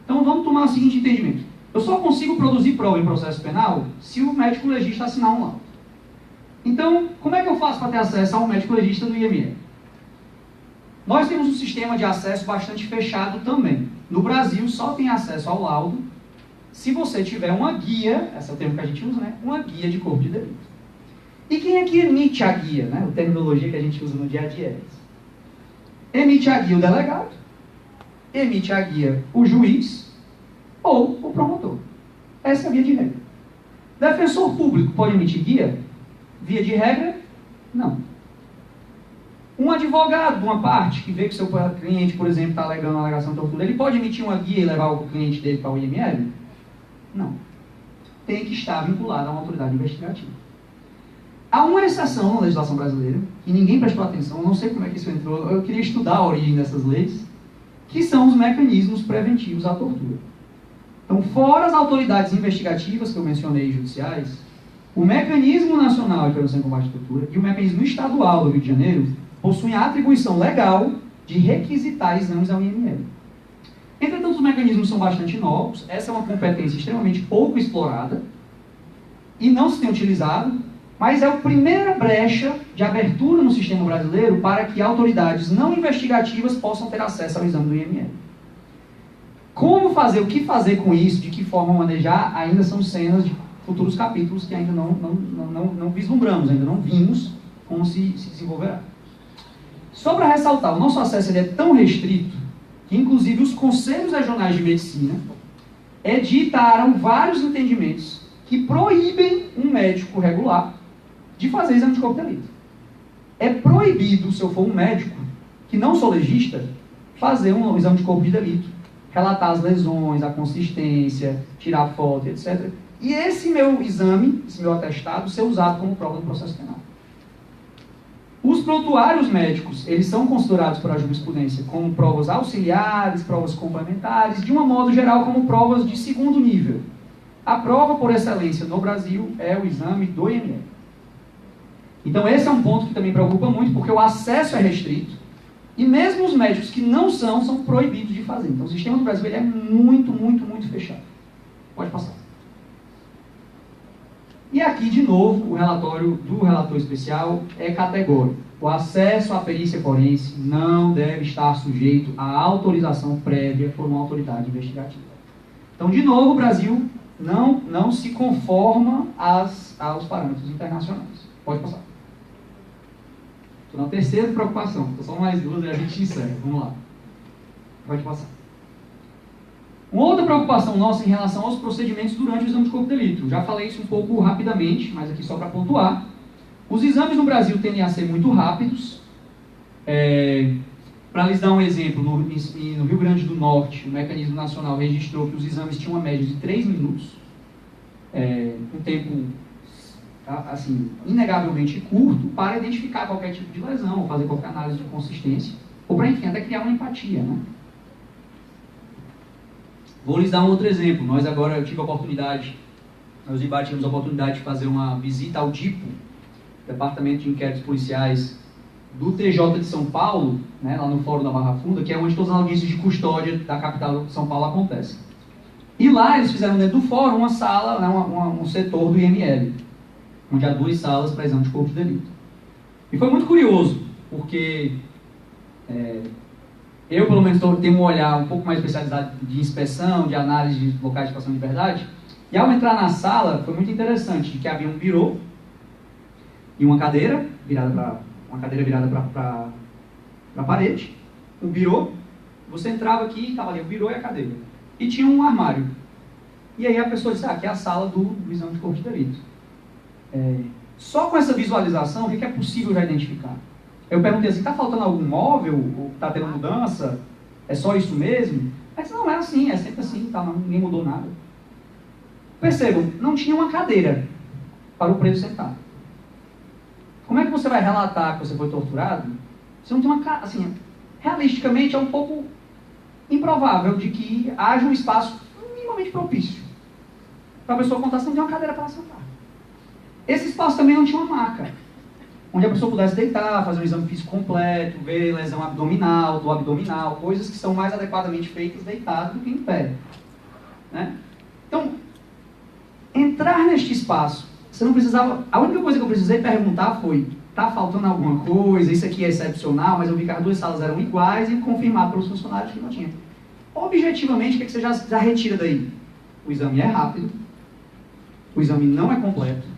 Então vamos tomar o seguinte entendimento. Eu só consigo produzir prova em processo penal se o médico legista assinar um laudo. Então, como é que eu faço para ter acesso ao médico legista do IML? Nós temos um sistema de acesso bastante fechado também. No Brasil, só tem acesso ao laudo se você tiver uma guia, esse é o termo que a gente usa, né? Uma guia de corpo de delito. E quem é que emite a guia, né? A terminologia que a gente usa no dia a dia é essa. Emite a guia o delegado, emite a guia o juiz ou o promotor. Essa é a via de regra. Defensor público pode emitir guia? Via de regra, não. Um advogado de uma parte que vê que o seu cliente, por exemplo, está alegando uma alegação de tortura, ele pode emitir uma guia e levar o cliente dele para o IML? Não. Tem que estar vinculado a uma autoridade investigativa. Há uma exceção na legislação brasileira, que ninguém prestou atenção, não sei como é que isso entrou, eu queria estudar a origem dessas leis, que são os mecanismos preventivos à tortura. Então, fora as autoridades investigativas que eu mencionei, judiciais, o Mecanismo Nacional de Prevenção e Combate à Tortura e o Mecanismo Estadual do Rio de Janeiro possuem a atribuição legal de requisitar exames ao IML. Entretanto, os mecanismos são bastante novos, essa é uma competência extremamente pouco explorada e não se tem utilizado, mas é a primeira brecha de abertura no sistema brasileiro para que autoridades não investigativas possam ter acesso ao exame do IML. Como fazer, o que fazer com isso, de que forma manejar, ainda são cenas de futuros capítulos que ainda não vislumbramos, ainda não vimos como se desenvolverá. Só para ressaltar, o nosso acesso ele é tão restrito que, inclusive, os conselhos regionais de medicina editaram vários entendimentos que proíbem um médico regular de fazer exame de corpo de delito. É proibido, se eu for um médico que não sou legista, fazer um exame de corpo de delito, relatar as lesões, a consistência, tirar foto, etc. E esse meu exame, esse meu atestado, ser usado como prova no processo penal. Os prontuários médicos, eles são considerados pela jurisprudência como provas auxiliares, provas complementares, de um modo geral como provas de segundo nível. A prova por excelência no Brasil é o exame do IML. Então esse é um ponto que também preocupa muito, porque o acesso é restrito, e mesmo os médicos que não são proibidos de fazer. Então o sistema do Brasil ele é muito, muito, muito fechado. Pode passar. E aqui, de novo, o relatório do relator especial é categórico. O acesso à perícia forense não deve estar sujeito à autorização prévia por uma autoridade investigativa. Então, de novo, o Brasil não se conforma aos parâmetros internacionais. Pode passar. Estou na terceira preocupação. Estou só mais 2 e a gente encerra. Vamos lá. Pode passar. Uma outra preocupação nossa em relação aos procedimentos durante o exame de corpo de delito. Já falei isso um pouco rapidamente, mas aqui só para pontuar. Os exames no Brasil tendem a ser muito rápidos. Para lhes dar um exemplo, no Rio Grande do Norte, o Mecanismo Nacional registrou que os exames tinham uma média de 3 minutos. Um tempo, assim, inegavelmente curto para identificar qualquer tipo de lesão, ou fazer qualquer análise de consistência, ou para, enfim, até criar uma empatia, né? Vou lhes dar um outro exemplo. Eu tive a oportunidade nós tivemos a oportunidade de fazer uma visita ao DIPO, Departamento de Inquéritos Policiais do TJ de São Paulo, né, lá no Fórum da Barra Funda, que é onde todas as audiências de custódia da capital de São Paulo acontecem. E lá eles fizeram dentro do fórum uma sala, né, um setor do IML, onde há 2 salas para exame de corpo de delito. E foi muito curioso, porque eu, pelo menos, tenho um olhar um pouco mais especializado de inspeção, de análise de locais de situação de liberdade, e ao entrar na sala, foi muito interessante, que havia um birô e uma cadeira virada para a parede, um birô, você entrava aqui, estava ali o birô e a cadeira, e tinha um armário. E aí a pessoa disse, aqui é a sala do exame de corpo de delito. Só com essa visualização, o que é possível já identificar? Eu perguntei assim, está faltando algum móvel? Ou está tendo mudança? É só isso mesmo? Mas não, é assim, é sempre assim, tá, ninguém mudou nada. Percebam, não tinha uma cadeira para o preso sentar. Como é que você vai relatar que você foi torturado? Você não tem uma cadeira, assim, realisticamente é um pouco improvável de que haja um espaço minimamente propício para a pessoa contar se não tem uma cadeira para sentar. Esse espaço também não tinha uma maca, onde a pessoa pudesse deitar, fazer um exame físico completo, ver lesão abdominal, do abdominal, coisas que são mais adequadamente feitas deitado do que em pé. Né? Então, entrar neste espaço, você não precisava... A única coisa que eu precisei perguntar foi, está faltando alguma coisa, isso aqui é excepcional, mas eu vi que as 2 salas eram iguais e confirmado pelos funcionários que não tinha. Objetivamente, o que você já retira daí? O exame é rápido, o exame não é completo,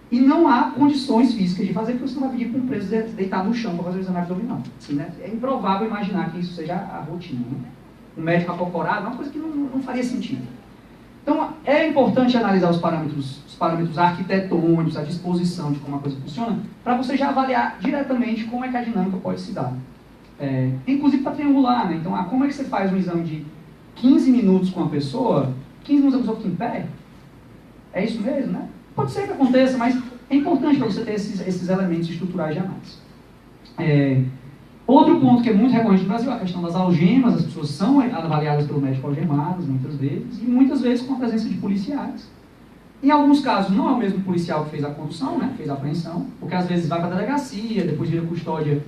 e não há condições físicas de fazer, porque você não vai pedir para um preso deitar no chão para fazer o exame abdominal. Assim, né? É improvável imaginar que isso seja a rotina. Né? Um médico acocorado é uma coisa que não faria sentido. Então, é importante analisar os parâmetros arquitetônicos, a disposição de como a coisa funciona, para você já avaliar diretamente como é que a dinâmica pode se dar. Inclusive para triangular, né? Então, como é que você faz um exame de 15 minutos com a pessoa, 15 minutos a pessoa fica em pé? É isso mesmo, né? Pode ser que aconteça, mas é importante para você ter esses elementos estruturais de análise. Outro ponto que é muito recorrente no Brasil é a questão das algemas. As pessoas são avaliadas pelo médico algemadas, muitas vezes com a presença de policiais. Em alguns casos, não é o mesmo policial que fez a condução, né, fez a apreensão, porque às vezes vai para a delegacia, depois vira custódia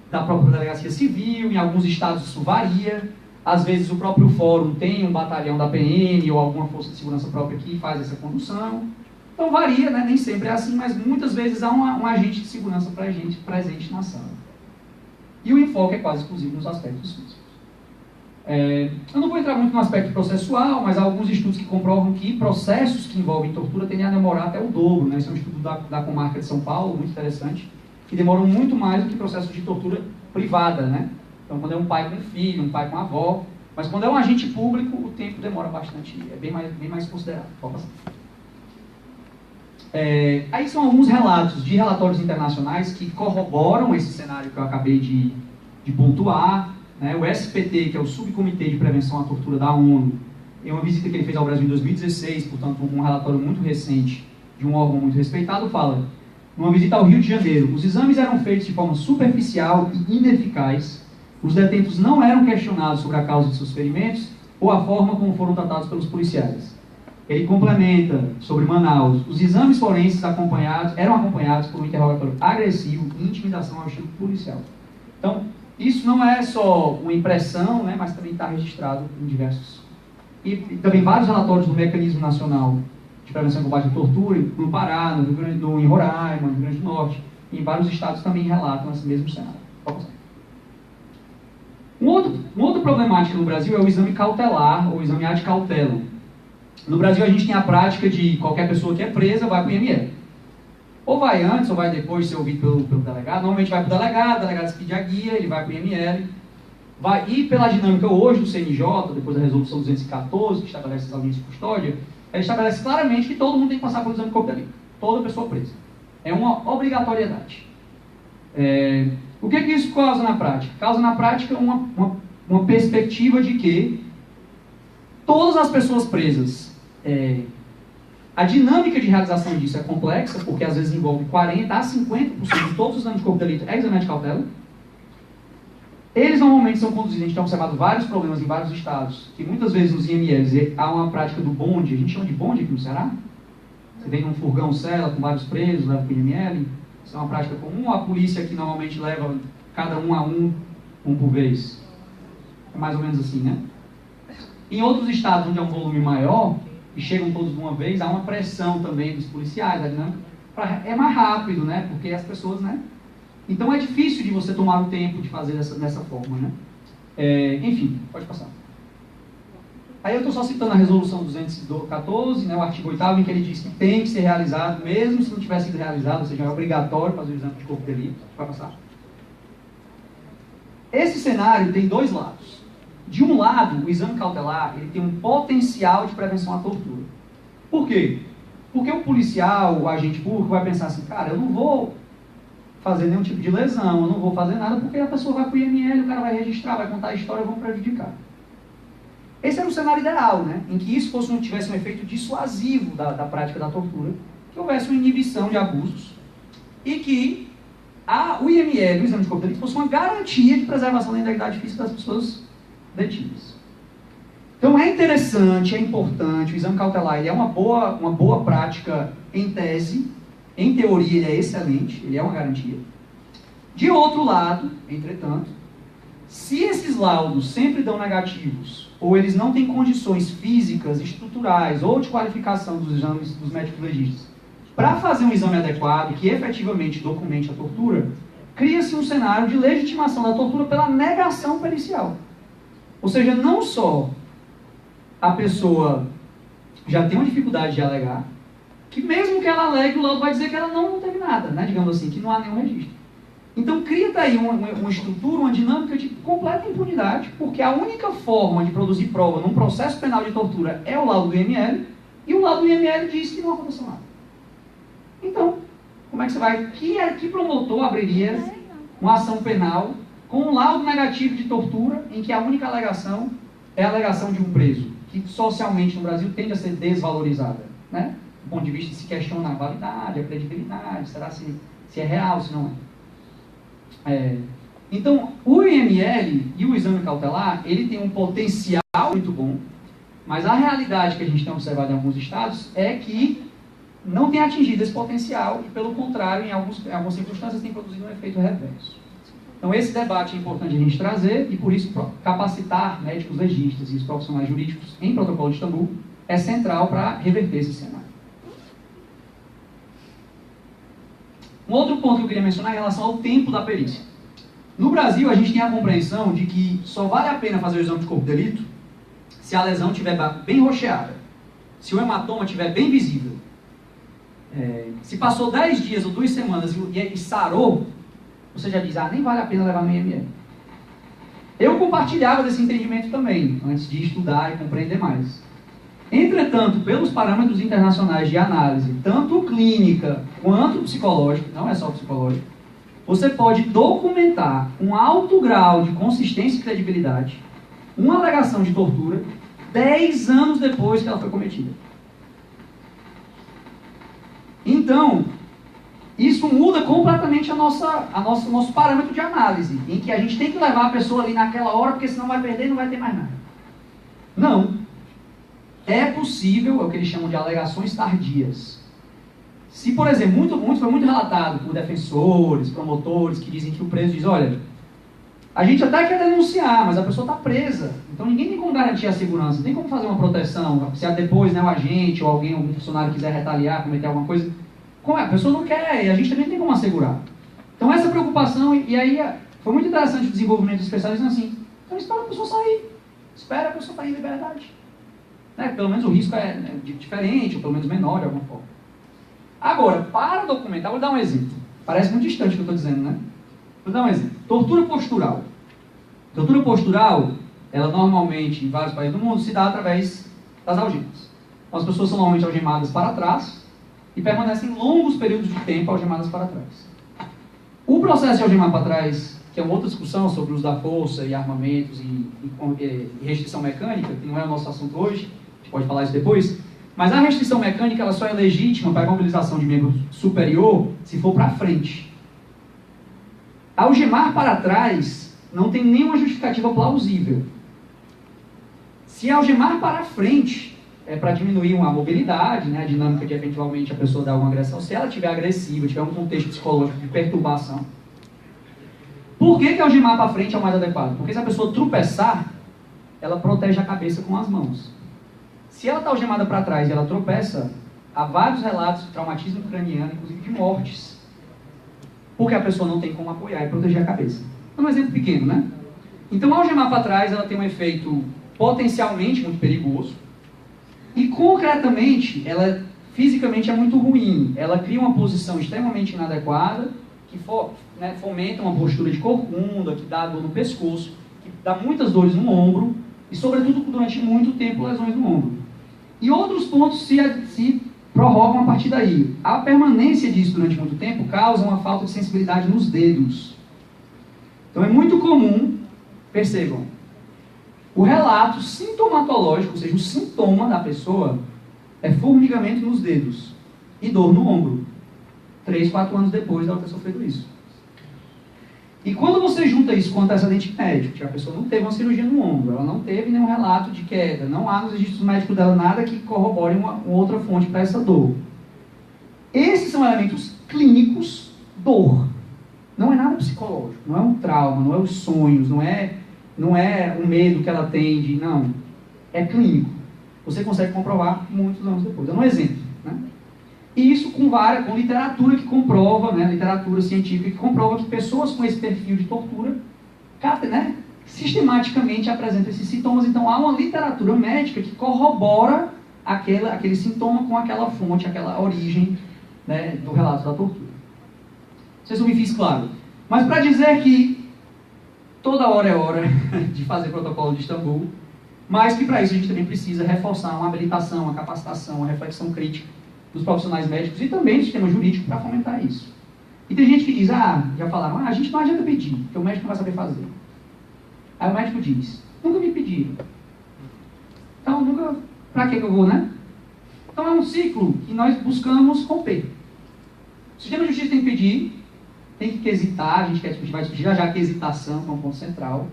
da própria delegacia civil, em alguns estados isso varia. Às vezes o próprio fórum tem um batalhão da PM ou alguma força de segurança própria que faz essa condução. Então varia, né? Nem sempre é assim, mas muitas vezes há um agente de segurança presente na sala. E o enfoque é quase exclusivo nos aspectos físicos. Eu não vou entrar muito no aspecto processual, mas há alguns estudos que comprovam que processos que envolvem tortura tendem a demorar até o dobro. Né? Esse é um estudo da comarca de São Paulo, muito interessante, que demoram muito mais do que processos de tortura privada. Né? Então, quando é um pai com um filho, um pai com uma avó, mas quando é um agente público, o tempo demora bastante, é bem mais considerável. Pode passar. Aí são alguns relatos de relatórios internacionais que corroboram esse cenário que eu acabei de pontuar. Né? O SPT, que é o Subcomitê de Prevenção à Tortura da ONU, em uma visita que ele fez ao Brasil em 2016, portanto um relatório muito recente de um órgão muito respeitado, fala: numa visita ao Rio de Janeiro, os exames eram feitos de forma superficial e ineficaz, os detentos não eram questionados sobre a causa de seus ferimentos ou a forma como foram tratados pelos policiais. Ele complementa sobre Manaus: os exames forenses eram acompanhados por um interrogatório agressivo e intimidação ao estilo policial. Então, isso não é só uma impressão, né, mas também está registrado em diversos... E também vários relatórios do Mecanismo Nacional de Prevenção e Combate à Tortura, no Pará, em Roraima, no Rio Grande do Norte, e em vários estados também relatam esse mesmo cenário. Uma outra problemática no Brasil é o exame cautelar, ou o exame ad cautelam. No Brasil, a gente tem a prática de qualquer pessoa que é presa vai para o IML. Ou vai antes, ou vai depois ser ouvido pelo delegado. Normalmente vai para o delegado se pedir a guia, ele vai para o IML. E pela dinâmica hoje do CNJ, depois da resolução 214, que estabelece as audiências de custódia, ela estabelece claramente que todo mundo tem que passar pelo exame de corpo de delito. Toda pessoa presa. É uma obrigatoriedade. O que isso causa na prática? Causa na prática uma perspectiva de que todas as pessoas presas... A dinâmica de realização disso é complexa, porque às vezes envolve 40% a 50% de todos os exames de corpo de delito é exame de cautela. Eles normalmente são conduzidos, a gente tem observado vários problemas em vários estados, que muitas vezes nos IMLs há uma prática do bonde, a gente chama de bonde aqui no Ceará. Você vem num furgão cela com vários presos, leva para o IML, isso é uma prática comum, a polícia aqui normalmente leva cada um por vez. É mais ou menos assim, né? Em outros estados onde há um volume maior, e chegam todos de uma vez, há uma pressão também dos policiais, né? É mais rápido, né? Porque as pessoas, né? Então é difícil de você tomar o tempo de fazer dessa forma, né? Enfim, pode passar. Aí eu estou só citando a resolução 214, né, o artigo 8º, em que ele diz que tem que ser realizado, mesmo se não tiver sido realizado, ou seja, é obrigatório fazer o exame de corpo de delito. Pode passar. Esse cenário tem dois lados. De um lado, o exame cautelar ele tem um potencial de prevenção à tortura. Por quê? Porque o policial, o agente público, vai pensar assim, cara, eu não vou fazer nenhum tipo de lesão, eu não vou fazer nada, porque a pessoa vai para o IML, o cara vai registrar, vai contar a história, vão prejudicar. Esse era o cenário ideal, né? Em que isso tivesse um efeito dissuasivo da prática da tortura, que houvesse uma inibição de abusos e que o IML, o exame de corpo de delito, fosse uma garantia de preservação da integridade física das pessoas detidas. Então é interessante, é importante, o exame cautelar ele é uma boa prática em tese, em teoria ele é excelente, ele é uma garantia. De outro lado, entretanto, se esses laudos sempre dão negativos, ou eles não têm condições físicas, estruturais ou de qualificação dos exames dos médicos legistas, para fazer um exame adequado que efetivamente documente a tortura, cria-se um cenário de legitimação da tortura pela negação pericial. Ou seja, não só a pessoa já tem uma dificuldade de alegar, que mesmo que ela alegue, o laudo vai dizer que ela não teve nada, né? Digamos assim, que não há nenhum registro. Então cria daí uma estrutura, uma dinâmica de completa impunidade, porque a única forma de produzir prova num processo penal de tortura é o laudo do IML, e o laudo do IML diz que não aconteceu nada. Então, como é que você vai... Que promotor abriria uma ação penal com um laudo negativo de tortura, em que a única alegação é a alegação de um preso, que socialmente no Brasil tende a ser desvalorizada, né? Do ponto de vista de se questionar a validade, a credibilidade, será se é real, se não é. Então, o IML e o exame cautelar, ele tem um potencial muito bom, mas a realidade que a gente tem observado em alguns estados é que não tem atingido esse potencial e, pelo contrário, em algumas circunstâncias tem produzido um efeito reverso. Então, esse debate é importante a gente trazer e, por isso, capacitar médicos legistas e os profissionais jurídicos em protocolo de Istambul é central para reverter esse cenário. Um outro ponto que eu queria mencionar é em relação ao tempo da perícia. No Brasil, a gente tem a compreensão de que só vale a pena fazer o exame de corpo de delito se a lesão estiver bem rocheada, se o hematoma estiver bem visível. Se passou 10 dias ou 2 semanas e sarou, você já diz, nem vale a pena levar no IML. Eu compartilhava desse entendimento também, antes de estudar e compreender mais. Entretanto, pelos parâmetros internacionais de análise, tanto clínica quanto psicológica, não é só psicológico, você pode documentar com alto grau de consistência e credibilidade uma alegação de tortura 10 anos depois que ela foi cometida. Então, isso muda completamente o nosso parâmetro de análise, em que a gente tem que levar a pessoa ali naquela hora, porque senão vai perder e não vai ter mais nada. Não. É possível, é o que eles chamam de alegações tardias. Se, por exemplo, foi muito relatado por defensores, promotores, que dizem que o preso diz, olha, a gente até quer denunciar, mas a pessoa está presa, então ninguém tem como garantir a segurança, não tem como fazer uma proteção, se depois, né, o agente ou algum funcionário quiser retaliar, cometer alguma coisa, a pessoa não quer, e a gente também não tem como assegurar. Então essa preocupação, e aí foi muito interessante o desenvolvimento dos especialistas assim, então espera a pessoa sair, espera a pessoa estar em liberdade. Pelo menos o risco é diferente, ou pelo menos menor de alguma forma. Agora, para documentar, vou dar um exemplo. Parece muito distante o que eu estou dizendo, né? Vou dar um exemplo. Tortura postural. Tortura postural, ela normalmente, em vários países do mundo, se dá através das algemas. Então, as pessoas são normalmente algemadas para trás e permanecem longos períodos de tempo algemadas para trás. O processo de algemar para trás, que é uma outra discussão sobre o uso da força e armamentos e restrição mecânica, que não é o nosso assunto hoje, a gente pode falar isso depois, mas a restrição mecânica ela só é legítima para a imobilização de membro superior se for para frente. Algemar para trás não tem nenhuma justificativa plausível. Se algemar para frente é para diminuir a mobilidade, né, a dinâmica de eventualmente a pessoa dar uma agressão, se ela estiver agressiva, tiver um contexto psicológico de perturbação. Por que algemar para frente é o mais adequado? Porque se a pessoa tropeçar, ela protege a cabeça com as mãos. Se ela está algemada para trás e ela tropeça, há vários relatos de traumatismo craniano, inclusive de mortes, porque a pessoa não tem como apoiar e proteger a cabeça. É um exemplo pequeno, né? Então, algemar para trás, ela tem um efeito potencialmente muito perigoso e, concretamente, ela fisicamente é muito ruim. Ela cria uma posição extremamente inadequada, que fomenta uma postura de corcunda, que dá dor no pescoço, que dá muitas dores no ombro e, sobretudo, durante muito tempo, lesões no ombro. E outros pontos se prorrogam a partir daí. A permanência disso durante muito tempo causa uma falta de sensibilidade nos dedos. Então é muito comum, percebam, o relato sintomatológico, ou seja, o sintoma da pessoa é formigamento nos dedos e dor no ombro. 3, 4 anos depois dela ter sofrido isso. E quando você junta isso com antecedente médico, que a pessoa não teve uma cirurgia no ombro, ela não teve nenhum relato de queda, não há nos registros médicos dela nada que corrobore uma outra fonte para essa dor. Esses são elementos clínicos, dor. Não é nada psicológico, não é um trauma, não é os sonhos, não é o medo que ela tem de... Não, é clínico. Você consegue comprovar muitos anos depois. É um exemplo, né? E isso com literatura que comprova, né, literatura científica que comprova que pessoas com esse perfil de tortura, né, sistematicamente apresentam esses sintomas. Então há uma literatura médica que corrobora aquele sintoma com aquela fonte, aquela origem, né, do relato da tortura. Não sei se eu me fiz claro. Mas para dizer que toda hora é hora de fazer protocolo de Istambul, mas que para isso a gente também precisa reforçar uma habilitação, uma capacitação, uma reflexão crítica dos profissionais médicos e também do sistema jurídico para fomentar isso. E tem gente que diz, já falaram, a gente não adianta pedir, porque o médico não vai saber fazer. Aí o médico diz, nunca me pediram. Então, para que eu vou, né? Então é um ciclo que nós buscamos romper. O sistema de justiça tem que pedir, tem que quesitar, a gente vai discutir já que a hesitação é um ponto central.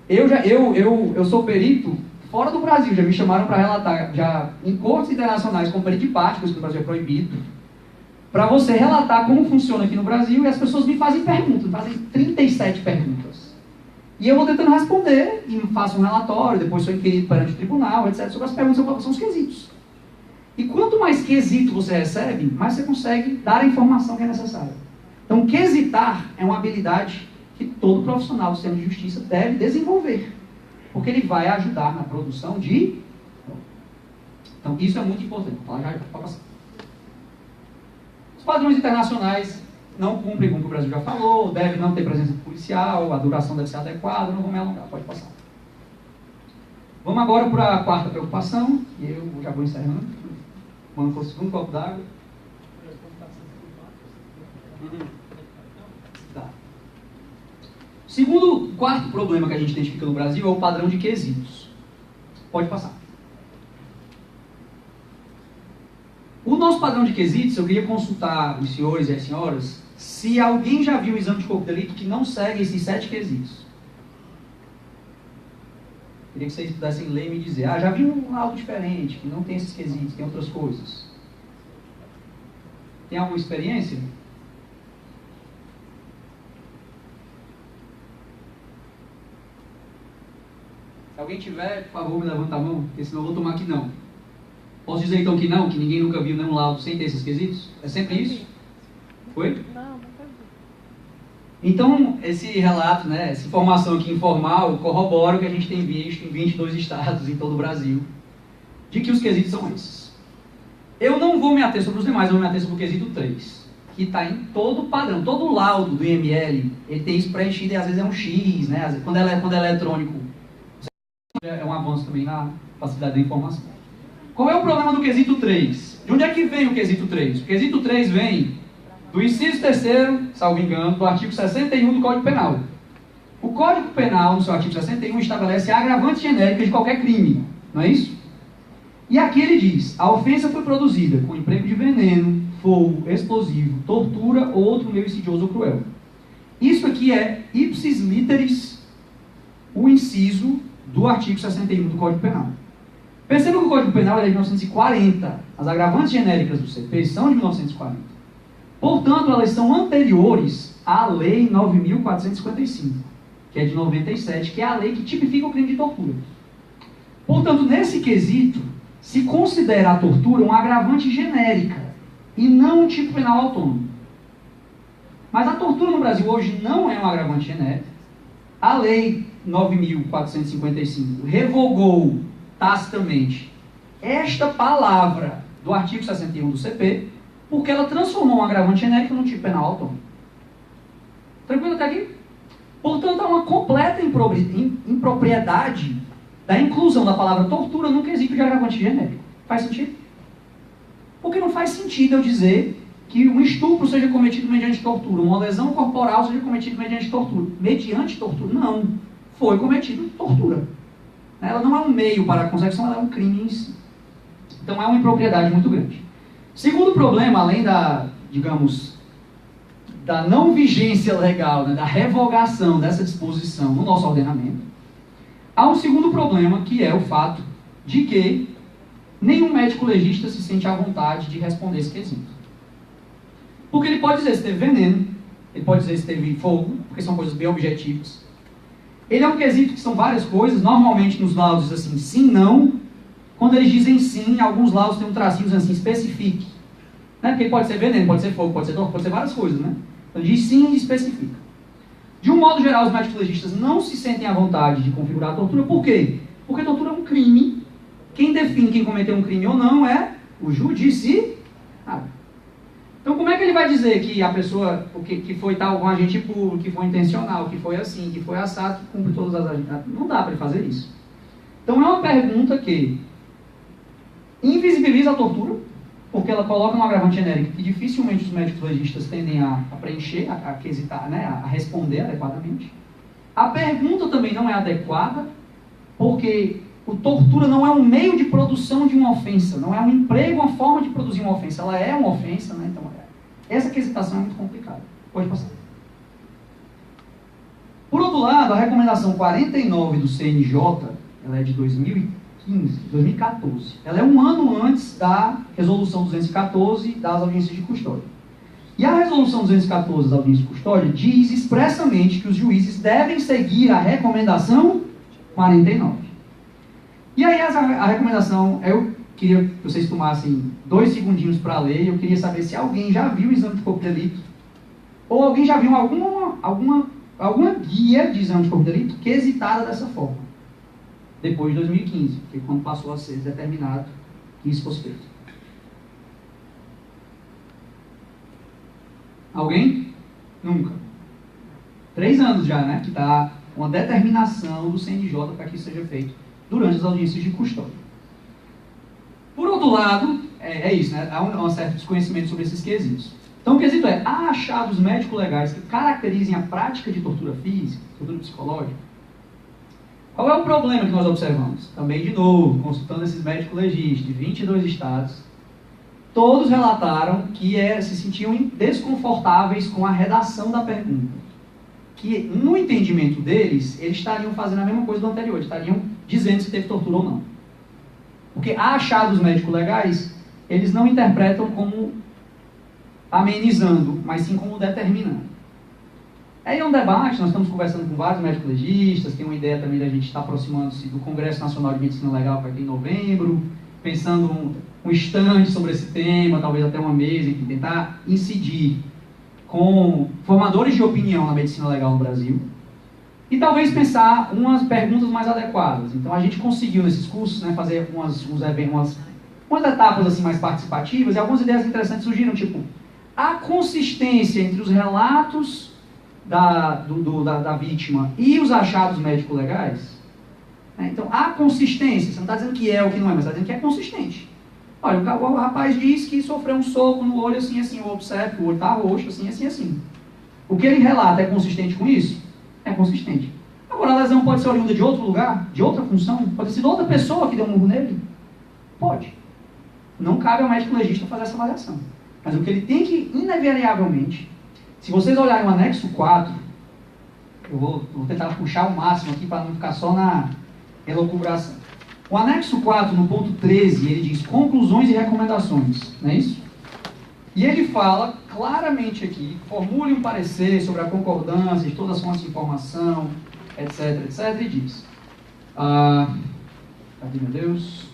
Eu sou perito fora do Brasil, já me chamaram para relatar, já em cortes internacionais como perito de parte, coisa que no Brasil é proibido, para você relatar como funciona aqui no Brasil, e as pessoas me fazem perguntas, fazem 37 perguntas. E eu vou tentando responder, e faço um relatório, depois sou inquirido perante o tribunal, etc., sobre as perguntas, são os quesitos. E quanto mais quesito você recebe, mais você consegue dar a informação que é necessária. Então, quesitar é uma habilidade que todo profissional do sistema de justiça deve desenvolver, porque ele vai ajudar na produção de... Então, isso é muito importante. Pode passar. Os padrões internacionais não cumprem com o que o Brasil já falou, deve não ter presença policial, a duração deve ser adequada, não vou me alongar, pode passar. Vamos agora para a quarta preocupação, e eu já vou encerrando. Vamos para o segundo copo d'água. Tá. Quarto problema que a gente identifica no Brasil é o padrão de quesitos. Pode passar. O nosso padrão de quesitos, eu queria consultar os senhores e as senhoras se alguém já viu um exame de corpo de delito que não segue esses 7 quesitos. Queria que vocês pudessem ler e me dizer, já vi algo diferente, que não tem esses quesitos, tem outras coisas. Tem alguma experiência? Se alguém tiver, por favor, me levanta a mão, porque senão eu vou tomar que não. Posso dizer então que não, que ninguém nunca viu nenhum laudo sem ter esses quesitos? É sempre isso? Foi? Não, nunca vi. Então, esse relato, né, essa informação aqui informal, corrobora o que a gente tem visto em 22 estados em todo o Brasil, de que os quesitos são esses. Eu não vou me ater sobre os demais, eu vou me ater sobre o quesito 3, que está em todo o padrão, todo o laudo do IML, ele tem isso preenchido e às vezes é um X, né, quando é eletrônico, é um avanço também na facilidade da informação. Qual é o problema do quesito 3? De onde é que vem o quesito 3? O quesito 3 vem do inciso 3º, salvo engano, do artigo 61 do Código Penal. O Código Penal, no seu artigo 61, estabelece a agravante genérica de qualquer crime, não é isso? E aqui ele diz, a ofensa foi produzida com emprego de veneno, fogo, explosivo, tortura ou outro meio insidioso ou cruel. Isso aqui é ipsis literis o inciso do artigo 61 do Código Penal. Perceba que o Código Penal é de 1940. As agravantes genéricas do CP são de 1940. Portanto, elas são anteriores à Lei 9.455, que é de 97, que é a lei que tipifica o crime de tortura. Portanto, nesse quesito, se considera a tortura uma agravante genérica e não um tipo penal autônomo. Mas a tortura no Brasil hoje não é um agravante genérico. A Lei 9.455 revogou tacitamente esta palavra do artigo 61 do CP, porque ela transformou um agravante genérico num tipo penal autônomo. Tranquilo até aqui? Portanto, há uma completa impropriedade da inclusão da palavra tortura num quesito de agravante genérico. Faz sentido? Porque não faz sentido eu dizer que um estupro seja cometido mediante tortura, uma lesão corporal seja cometida mediante tortura. Mediante tortura? Não. Foi cometido tortura. Ela não é um meio para a consecução, ela é um crime em si. Então é uma impropriedade muito grande. Segundo problema, além da, digamos, da não vigência legal, né, da revogação dessa disposição no nosso ordenamento, há um segundo problema, que é o fato de que nenhum médico legista se sente à vontade de responder esse quesito. Porque ele pode dizer se teve veneno, ele pode dizer se teve fogo, porque são coisas bem objetivas. Ele é um quesito que são várias coisas, normalmente nos laudos assim, sim, não. Quando eles dizem sim, alguns laudos têm um tracinho assim, especifique. Né? Porque pode ser veneno, pode ser fogo, pode ser várias coisas, né? Então diz sim e especifica. De um modo geral, os médicos legistas não se sentem à vontade de configurar a tortura. Por quê? Porque a tortura é um crime. Quem define quem cometeu um crime ou não é o judiciário. Então, como é que ele vai dizer que a pessoa, que foi tal, um agente público, que foi intencional, que foi assim, que foi assado, que cumpre todas as agências? Não dá para ele fazer isso. Então, é uma pergunta que invisibiliza a tortura, porque ela coloca um agravante genérico que dificilmente os médicos legistas tendem a preencher, a quesitar, né, a responder adequadamente. A pergunta também não é adequada, porque o tortura não é um meio de produção de uma ofensa, não é um emprego, uma forma de produzir uma ofensa. Ela é uma ofensa, né? Então, essa quesitação é muito complicada. Pode passar. Por outro lado, a recomendação 49 do CNJ, ela é de 2014. Ela é um ano antes da resolução 214 das audiências de custódia. E a resolução 214 das audiências de custódia diz expressamente que os juízes devem seguir a recomendação 49. E aí a recomendação, eu queria que vocês tomassem 2 segundinhos para ler, eu queria saber se alguém já viu o exame de corpo de delito, ou alguém já viu alguma guia de exame de corpo de delito quesitada dessa forma, depois de 2015, que é quando passou a ser determinado que isso fosse feito. Alguém? Nunca. 3 anos já, né, que está uma determinação do CNJ para que isso seja feito durante as audiências de custódia. Por outro lado, é isso, né? Há um certo desconhecimento sobre esses quesitos. Então o quesito é, há achados médico-legais que caracterizem a prática de tortura física, tortura psicológica? Qual é o problema que nós observamos? Também, de novo, consultando esses médicos legistas de 22 estados, todos relataram que se sentiam desconfortáveis com a redação da pergunta. Que, no entendimento deles, eles estariam fazendo a mesma coisa do anterior, estariam dizendo se teve tortura ou não. Porque achados médico-legais, eles não interpretam como amenizando, mas sim como determinando. Aí é um debate, nós estamos conversando com vários médicos legistas, tem uma ideia também da gente estar aproximando-se do Congresso Nacional de Medicina Legal que vai ter em novembro, pensando um stand sobre esse tema, talvez até uma mesa, enfim, tentar incidir com formadores de opinião na medicina legal no Brasil, e talvez pensar umas perguntas mais adequadas. Então a gente conseguiu nesses cursos, né, fazer umas etapas assim, mais participativas, e algumas ideias interessantes surgiram, tipo, a consistência entre os relatos da vítima e os achados médico-legais. Então, há consistência, você não está dizendo que é ou que não é, mas está dizendo que é consistente. Olha, o rapaz diz que sofreu um soco no olho assim, assim, eu observo que o olho está roxo, assim, assim, assim. O que ele relata é consistente com isso? É consistente. Agora, a lesão pode ser oriunda de outro lugar, de outra função, pode ser de outra pessoa que deu um murro nele? Pode. Não cabe ao médico legista fazer essa avaliação. Mas o que ele tem que, invariavelmente, se vocês olharem o anexo 4 Eu vou tentar puxar o máximo aqui para não ficar só na elucubração. O anexo 4, no ponto 13, ele diz conclusões e recomendações, não é isso? E ele fala claramente aqui, formule um parecer sobre a concordância de todas as fontes de informação, etc, etc, e diz, cadê meu Deus?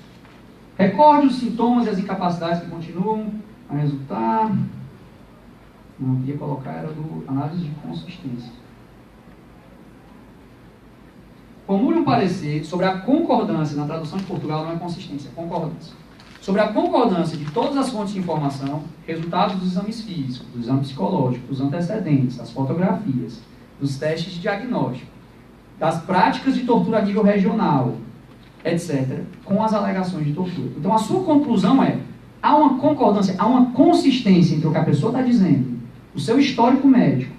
Recorde os sintomas e as incapacidades que continuam a resultar. Não, eu queria colocar, era do análise de consistência. Formule um parecer sobre a concordância, na tradução de Portugal não é consistência, é concordância. Sobre a concordância de todas as fontes de informação, resultados dos exames físicos, do exame psicológico, dos antecedentes, das fotografias, dos testes de diagnóstico, das práticas de tortura a nível regional, etc., com as alegações de tortura. Então, a sua conclusão é, há uma concordância, há uma consistência entre o que a pessoa está dizendo, o seu histórico médico,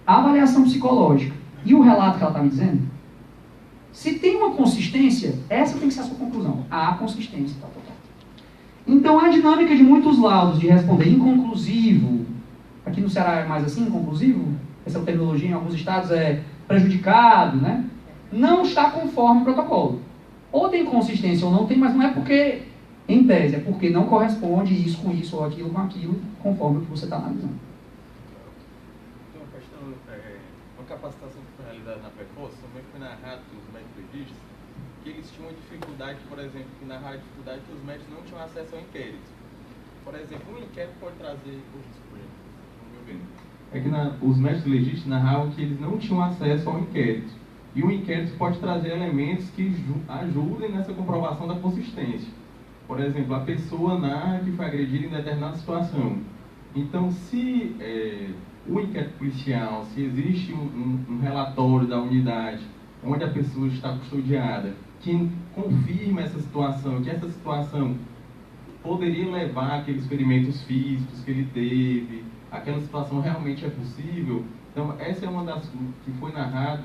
a avaliação psicológica e o relato que ela está me dizendo? Se tem uma consistência, essa tem que ser a sua conclusão. Há consistência. Tá. Então, a dinâmica de muitos laudos de responder inconclusivo, aqui no Ceará é mais assim, inconclusivo, essa terminologia em alguns estados é prejudicado, né? Não está conforme o protocolo. Ou tem consistência ou não tem, mas não é porque, em tese, é porque não corresponde isso com isso ou aquilo com aquilo, conforme o que você está analisando. Tem uma questão, uma capacitação que foi realizada na PECOS, também foi narrado pelos médicos legistas, que eles tinham uma dificuldade, por exemplo, que narraram a dificuldade que os médicos não tinham acesso ao inquérito. Por exemplo, um inquérito pode trazer... É que os médicos legistas narravam que eles não tinham acesso ao inquérito. E o inquérito pode trazer elementos que ajudem nessa comprovação da consistência. Por exemplo, a pessoa narra que foi agredida em determinada situação. Então, se o inquérito policial, se existe um relatório da unidade onde a pessoa está custodiada, que confirma essa situação, que essa situação poderia levar aqueles ferimentos físicos que ele teve, aquela situação realmente é possível. Então, essa é uma das que foi narrado,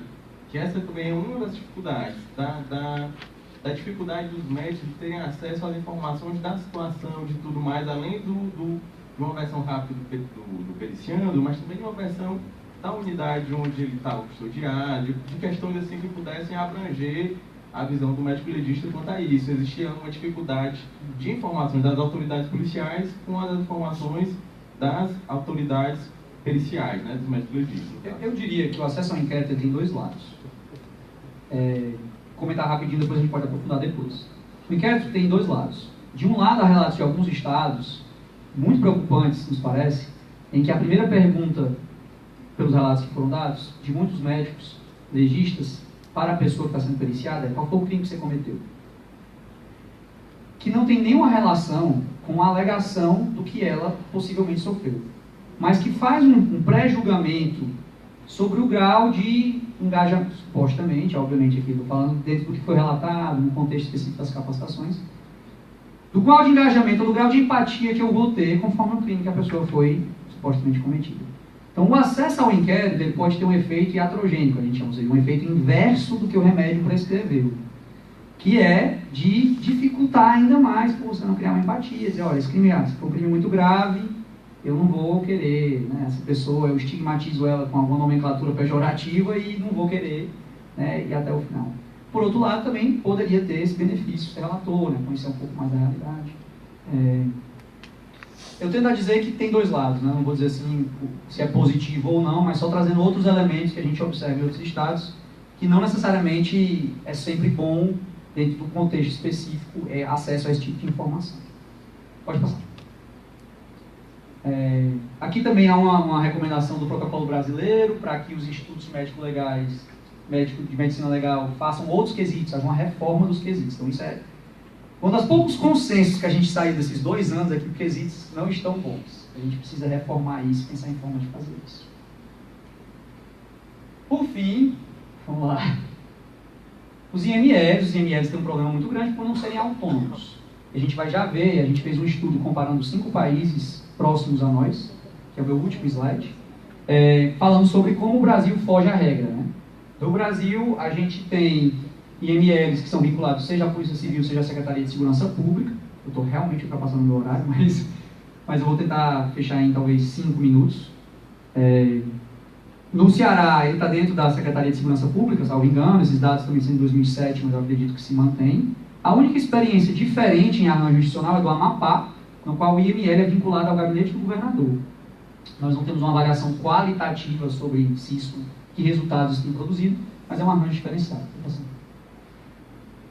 que essa também é uma das dificuldades, da dificuldade dos médicos de terem acesso às informações da situação, de tudo mais, além de uma versão rápida do periciando, mas também de uma versão da unidade onde ele estava custodiado, de questões assim que pudessem abranger a visão do médico legista quanto a isso. Existia uma dificuldade de informações das autoridades policiais com as informações das autoridades periciais, né, dos médicos legistas. Eu diria que o acesso ao inquérito tem dois lados. Comentar rapidinho, depois a gente pode aprofundar depois. O inquérito tem dois lados. De um lado, há relatos de alguns estados, muito preocupantes, nos parece, em que a primeira pergunta, pelos relatos que foram dados, de muitos médicos legistas, para a pessoa que está sendo periciada, é: qual foi o crime que você cometeu? Que não tem nenhuma relação com a alegação do que ela possivelmente sofreu, mas que faz um pré-julgamento sobre o grau de engajamento, supostamente, obviamente aqui estou falando dentro do que foi relatado, no contexto específico das capacitações, do grau de engajamento, ou do grau de empatia que eu vou ter conforme o crime que a pessoa foi supostamente cometida. Então, o acesso ao inquérito ele pode ter um efeito iatrogênico, a gente chama, ou seja, um efeito inverso do que o remédio prescreveu, que é de dificultar ainda mais por você não criar uma empatia, dizer, olha, esse crime foi um crime muito grave, eu não vou querer, né, essa pessoa, eu estigmatizo ela com alguma nomenclatura pejorativa e não vou querer, né, ir até o final. Por outro lado, também poderia ter esse benefício, ser relator, né, conhecer um pouco mais da realidade. Eu tento dizer que tem dois lados, né? Não vou dizer assim se é positivo ou não, mas só trazendo outros elementos que a gente observa em outros estados, que não necessariamente é sempre bom, dentro do contexto específico, acesso a esse tipo de informação. Pode passar. Aqui também há uma recomendação do protocolo brasileiro para que os institutos médico-legais, médico de medicina legal, façam outros quesitos, uma reforma dos quesitos. Então isso é um dos poucos consensos que a gente saiu desses 2 anos aqui, porque quesitos não estão bons. A gente precisa reformar isso, pensar em forma de fazer isso. Por fim, vamos lá. Os IMLs têm um problema muito grande por não serem autônomos. A gente vai já ver, a gente fez um estudo comparando 5 países próximos a nós, que é o meu último slide, falando sobre como o Brasil foge à regra, né? No Brasil, a gente tem IMLs que são vinculados seja à Polícia Civil, seja à Secretaria de Segurança Pública. Eu estou realmente ultrapassando o meu horário, mas eu vou tentar fechar em talvez 5 minutos. No Ceará, ele está dentro da Secretaria de Segurança Pública, salvo engano, esses dados também são de 2007, mas eu acredito que se mantém. A única experiência diferente em arranjo institucional é do Amapá, no qual o IML é vinculado ao gabinete do governador. Nós não temos uma avaliação qualitativa sobre se isso, que resultados isso tem produzido, mas é um arranjo diferenciado.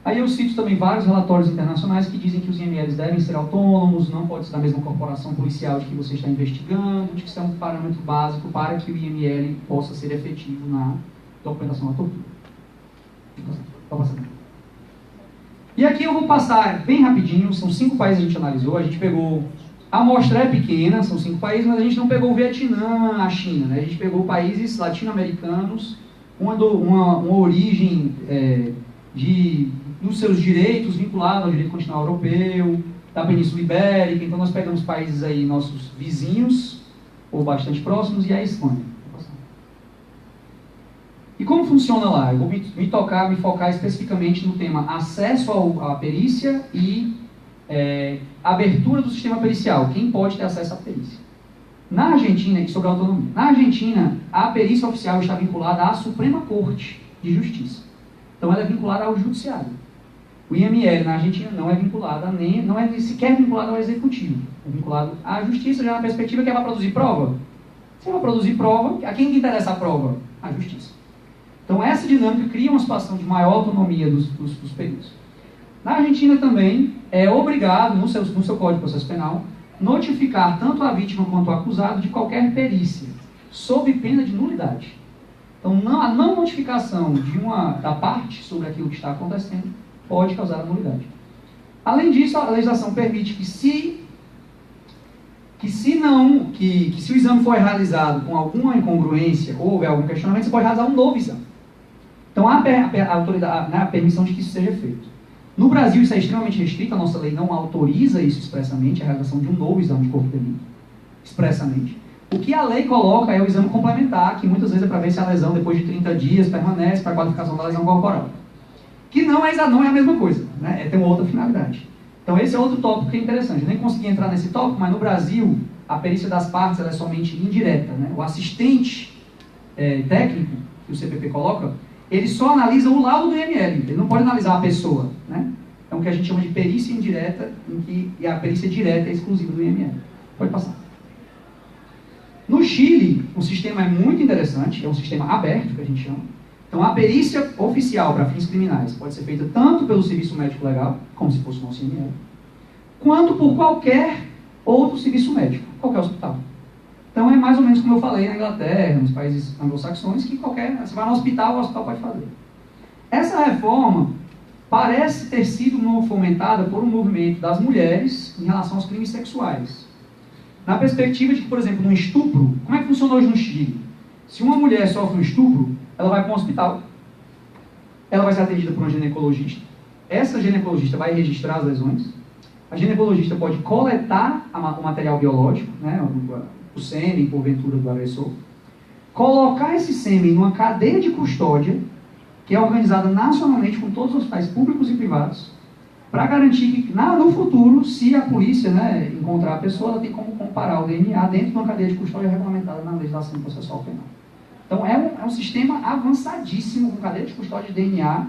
Aí eu cito também vários relatórios internacionais que dizem que os IMLs devem ser autônomos, não pode ser da mesma corporação policial de que você está investigando, de que isso é um parâmetro básico para que o IML possa ser efetivo na documentação da tortura. E aqui eu vou passar bem rapidinho, são 5 países que a gente analisou, a gente pegou, a amostra é pequena, são 5 países, mas a gente não pegou o Vietnã, a China, né? A gente pegou países latino-americanos, uma origem dos seus direitos vinculados ao direito constitucional europeu, da Península Ibérica. Então nós pegamos países aí, nossos vizinhos, ou bastante próximos, e a Espanha. E como funciona lá? Eu vou me focar especificamente no tema acesso à perícia e abertura do sistema pericial. Quem pode ter acesso à perícia? Na Argentina, e sobre a autonomia, na Argentina, a perícia oficial está vinculada à Suprema Corte de Justiça. Então ela é vinculada ao Judiciário. O IML na Argentina não é vinculado não é sequer vinculado ao Executivo. É vinculado à Justiça, já na perspectiva que ela vai produzir prova. Se ela produzir prova, a quem interessa a prova? A Justiça. Então essa dinâmica cria uma situação de maior autonomia dos peritos. Na Argentina também é obrigado, no seu Código de Processo Penal, notificar tanto a vítima quanto o acusado de qualquer perícia, sob pena de nulidade. Então, a não notificação da parte sobre aquilo que está acontecendo pode causar a nulidade. Além disso, a legislação permite que se o exame for realizado com alguma incongruência ou houver algum questionamento, você pode realizar um novo exame. Então, há a permissão de que isso seja feito. No Brasil, isso é extremamente restrito, a nossa lei não autoriza isso expressamente, a realização de um novo exame de corpo de delito, expressamente. O que a lei coloca é o exame complementar, que muitas vezes é para ver se a lesão, depois de 30 dias, permanece para a qualificação da lesão corporal. Que não é a mesma coisa, né? Tem uma outra finalidade. Então esse é outro tópico que é interessante. Eu nem consegui entrar nesse tópico, mas no Brasil, a perícia das partes ela é somente indireta, né? O assistente técnico, que o CPP coloca, ele só analisa o laudo do IML, ele não pode analisar a pessoa, né? É o que a gente chama de perícia indireta, e a perícia direta é exclusiva do IML. Pode passar. No Chile, o sistema é muito interessante, é um sistema aberto, que a gente chama. Então, a perícia oficial para fins criminais pode ser feita tanto pelo Serviço Médico Legal, como se fosse o nosso IML, quanto por qualquer outro serviço médico, qualquer hospital. Então, é mais ou menos como eu falei na Inglaterra, nos países anglo-saxões, que você vai no hospital, o hospital pode fazer. Essa reforma parece ter sido fomentada por um movimento das mulheres em relação aos crimes sexuais. Na perspectiva de que, por exemplo, no estupro, como é que funciona hoje no Chile? Se uma mulher sofre um estupro, ela vai para um hospital, ela vai ser atendida por uma ginecologista, essa ginecologista vai registrar as lesões, a ginecologista pode coletar o material biológico, né, o sêmen, porventura, do agressor, colocar esse sêmen numa cadeia de custódia, que é organizada nacionalmente com todos os hospitais públicos e privados, para garantir que, no futuro, se a polícia, né, encontrar a pessoa, ela tem como comparar o DNA dentro de uma cadeia de custódia regulamentada na legislação processual penal. Então, é um sistema avançadíssimo, com cadeia de custódia de DNA,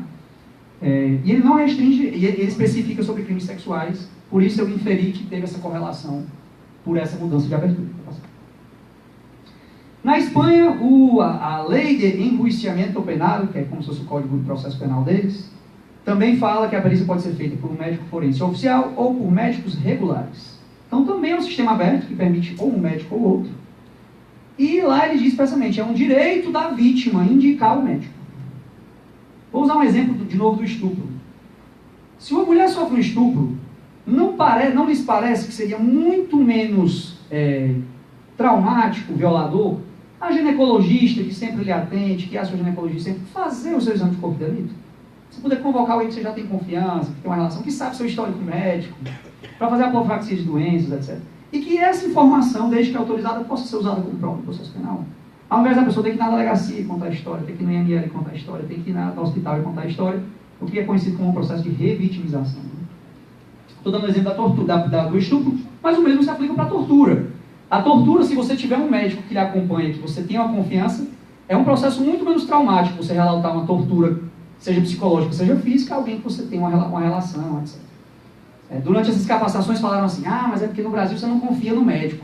e ele não restringe, ele especifica sobre crimes sexuais, por isso eu inferi que teve essa correlação por essa mudança de abertura. Na Espanha, a lei de enjuiciamento penal, que é como se fosse o código de processo penal deles, também fala que a perícia pode ser feita por um médico forense oficial ou por médicos regulares. Então também é um sistema aberto que permite ou um médico ou outro. E lá ele diz expressamente, é um direito da vítima indicar o médico. Vou usar um exemplo de novo do estupro. Se uma mulher sofre um estupro, não lhes parece que seria muito menos traumático, violador, a ginecologista que sempre lhe atende, que é a sua ginecologista sempre fazer o seu exame de corpo de delito? Você poder convocar alguém que você já tem confiança, que tem uma relação, que sabe seu histórico médico, para fazer a profilaxia de doenças, etc. E que essa informação, desde que é autorizada, possa ser usada como prova no processo penal. Ao invés da pessoa ter que ir na delegacia e contar a história, ter que ir no IML e contar a história, ter que ir no hospital e contar a história, o que é conhecido como um processo de revitimização. Estou dando o exemplo da tortura, do estupro, mas o mesmo se aplica para a tortura. A tortura, se você tiver um médico que lhe acompanha, que você tenha uma confiança, é um processo muito menos traumático você relatar uma tortura, seja psicológica, seja física, a alguém que você tem uma relação, etc. Durante essas capacitações falaram assim, mas é porque no Brasil você não confia no médico.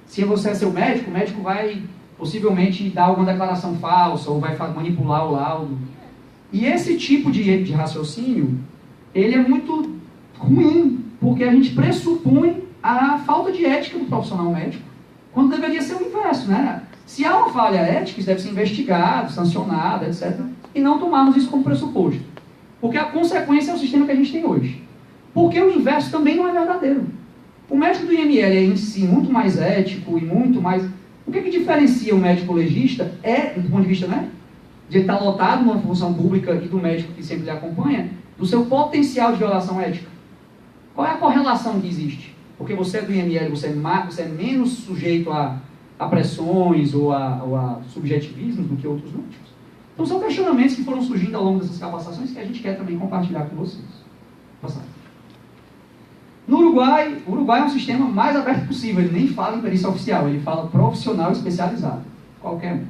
Se você é seu médico, o médico vai possivelmente dar alguma declaração falsa ou vai manipular o laudo. E esse tipo de raciocínio, ele é muito ruim, porque a gente pressupõe a falta de ética do profissional médico, quando deveria ser o inverso, né? Se há uma falha ética, isso deve ser investigado, sancionado, etc. E não tomarmos isso como pressuposto. Porque a consequência é o sistema que a gente tem hoje. Porque o inverso também não é verdadeiro. O médico do IML é em si muito mais ético e muito mais... O que diferencia o médico legista do ponto de vista, né, de estar lotado numa função pública e do médico que sempre lhe acompanha, do seu potencial de violação ética. Qual é a correlação que existe? Porque você é do IML, você é menos sujeito a pressões ou a subjetivismos do que outros médicos. Então são questionamentos que foram surgindo ao longo dessas capacitações que a gente quer também compartilhar com vocês. Passar. No Uruguai, o Uruguai é um sistema mais aberto possível, ele nem fala em perícia oficial, ele fala profissional especializado, qualquer um.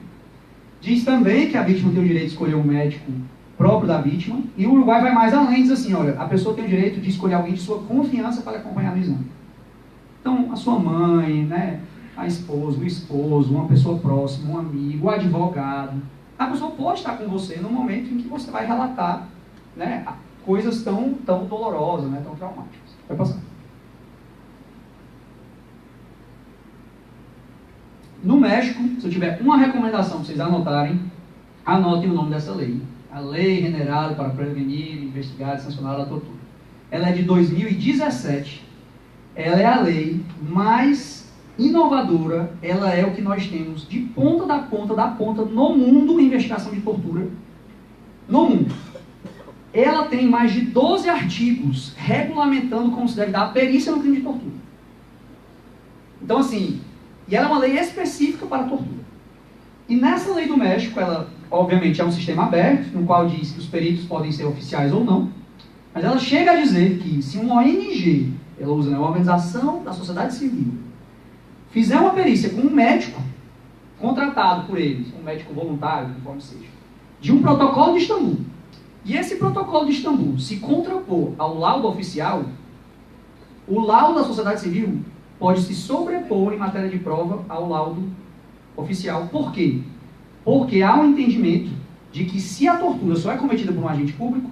Diz também que a vítima tem o direito de escolher um médico próprio da vítima, e o Uruguai vai mais além, diz assim, olha, a pessoa tem o direito de escolher alguém de sua confiança para lhe acompanhar no exame. Então, a sua mãe, né, a esposa, o esposo, uma pessoa próxima, um amigo, o advogado, a pessoa pode estar com você no momento em que você vai relatar, né, coisas tão dolorosas, né, tão traumáticas. Vai passar. No México, se eu tiver uma recomendação para vocês anotarem, anotem o nome dessa lei. A Lei General para Prevenir, Investigar e Sancionar a Tortura. Ela é de 2017. Ela é a lei mais inovadora. Ela é o que nós temos de ponta da ponta no mundo em investigação de tortura. No mundo. Ela tem mais de 12 artigos regulamentando como se deve dar a perícia no crime de tortura. Então, assim, e ela é uma lei específica para a tortura. E nessa lei do México, ela, obviamente, é um sistema aberto, no qual diz que os peritos podem ser oficiais ou não, mas ela chega a dizer que se uma ONG, ela usa, né, uma organização da sociedade civil, fizer uma perícia com um médico contratado por eles, um médico voluntário, conforme seja, de um protocolo de Istambul, e esse protocolo de Istambul se contrapor ao laudo oficial, o laudo da sociedade civil pode se sobrepor em matéria de prova ao laudo oficial. Por quê? Porque há um entendimento de que se a tortura só é cometida por um agente público,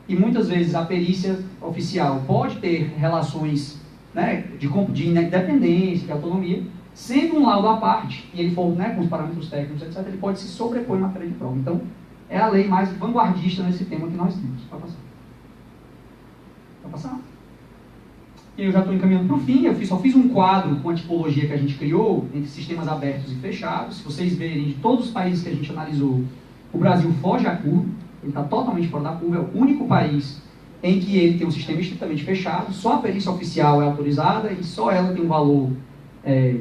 e muitas vezes a perícia oficial pode ter relações, né, de independência, de autonomia, sendo um laudo à parte, e ele for, né, com os parâmetros técnicos, etc., ele pode se sobrepor em matéria de prova. Então, é a lei mais vanguardista nesse tema que nós temos. Vai passar. Vai passar. E eu já estou encaminhando para o fim. Eu só fiz um quadro com a tipologia que a gente criou entre sistemas abertos e fechados. Se vocês verem, de todos os países que a gente analisou, o Brasil foge à curva. Ele está totalmente fora da curva. É o único país em que ele tem um sistema estritamente fechado. Só a perícia oficial é autorizada e só ela tem um valor,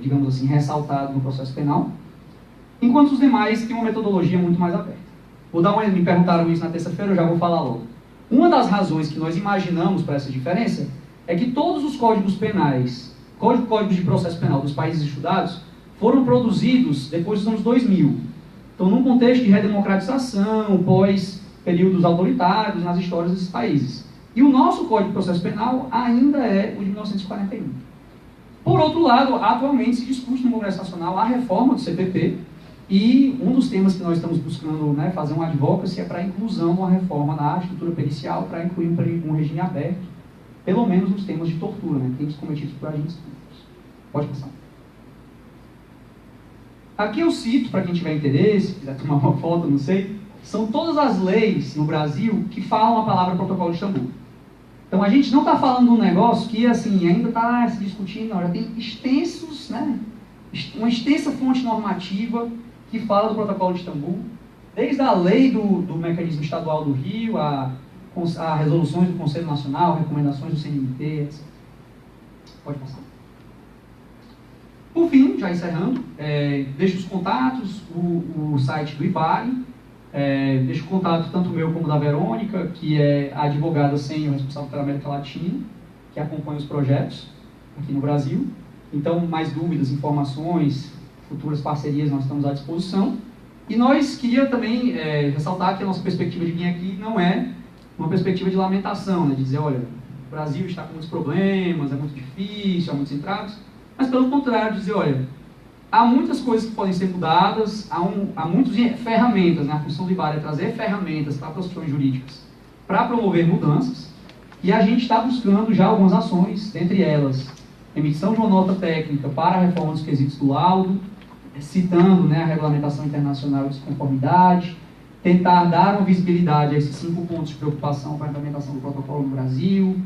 digamos assim, ressaltado no processo penal. Enquanto os demais têm uma metodologia muito mais aberta. Me perguntaram isso na terça-feira, eu já vou falar logo. Uma das razões que nós imaginamos para essa diferença é que todos os códigos penais, códigos de processo penal dos países estudados, foram produzidos depois dos anos 2000. Então, num contexto de redemocratização, pós-períodos autoritários nas histórias desses países. E o nosso Código de Processo Penal ainda é o de 1941. Por outro lado, atualmente se discute no Congresso Nacional a reforma do CPP, e um dos temas que nós estamos buscando, né, fazer um advocacy é para a inclusão de uma reforma na estrutura pericial para incluir um regime aberto, pelo menos nos temas de tortura, né, crimes cometidos por agentes públicos. Pode passar. Aqui eu cito, para quem tiver interesse, quiser tomar uma foto, não sei, são todas as leis no Brasil que falam a palavra protocolo de Istambul. Então a gente não está falando de um negócio que assim, ainda está se discutindo, não, já tem extensos, né, uma extensa fonte normativa que fala do protocolo de Istambul, desde a lei do mecanismo estadual do Rio, a resoluções do Conselho Nacional, recomendações do CNMT, etc. Pode passar. Por fim, já encerrando, deixo os contatos, o site do IBARI, deixo o contato tanto meu como da Verônica, que é a advogada sênior responsável pela América Latina, que acompanha os projetos aqui no Brasil. Então, mais dúvidas, informações, futuras parcerias, nós estamos à disposição. E nós queríamos também ressaltar que a nossa perspectiva de vir aqui não é uma perspectiva de lamentação, né, de dizer, olha, o Brasil está com muitos problemas, é muito difícil, há muitos entraves, mas pelo contrário, dizer, olha, há muitas coisas que podem ser mudadas, há muitas ferramentas, né, a função do IBARE é trazer ferramentas para profissões jurídicas para promover mudanças, e a gente está buscando já algumas ações, dentre elas, emissão de uma nota técnica para a reforma dos quesitos do laudo, citando, né, a regulamentação internacional de desconformidade, tentar dar uma visibilidade a esses 5 pontos de preocupação para a implementação do protocolo no Brasil,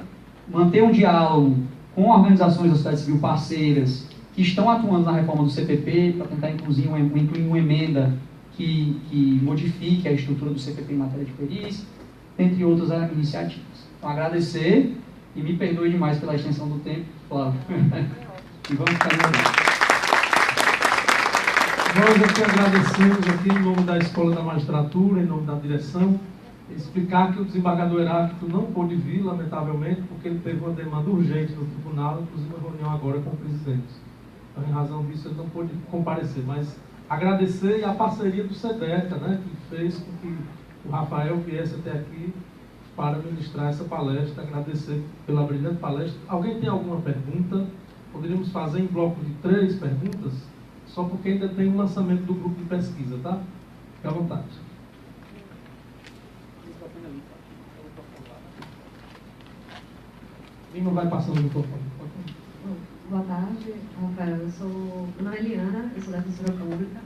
manter um diálogo com organizações da sociedade civil parceiras que estão atuando na reforma do CPP, para tentar incluir uma emenda que modifique a estrutura do CPP em matéria de perícia, entre outras iniciativas. Então, agradecer e me perdoe demais pela extensão do tempo, Flávio. E vamos ficar em Nós aqui agradecemos aqui em nome da Escola da Magistratura, em nome da direção, explicar que o desembargador Heráclito não pôde vir, lamentavelmente, porque ele teve uma demanda urgente no tribunal, inclusive uma reunião agora com o presidente. Então, em razão disso, ele não pôde comparecer, mas agradecer a parceria do SEDECA, né, que fez com que o Rafael viesse até aqui para ministrar essa palestra, agradecer pela brilhante palestra. Alguém tem alguma pergunta? Poderíamos fazer em bloco de 3 perguntas? Só porque ainda tem um lançamento do grupo de pesquisa, tá? Fique à vontade. Lima vai passando o microfone. Boa tarde, Rafael. Meu nome é Eliana, eu sou da Defensoria Pública.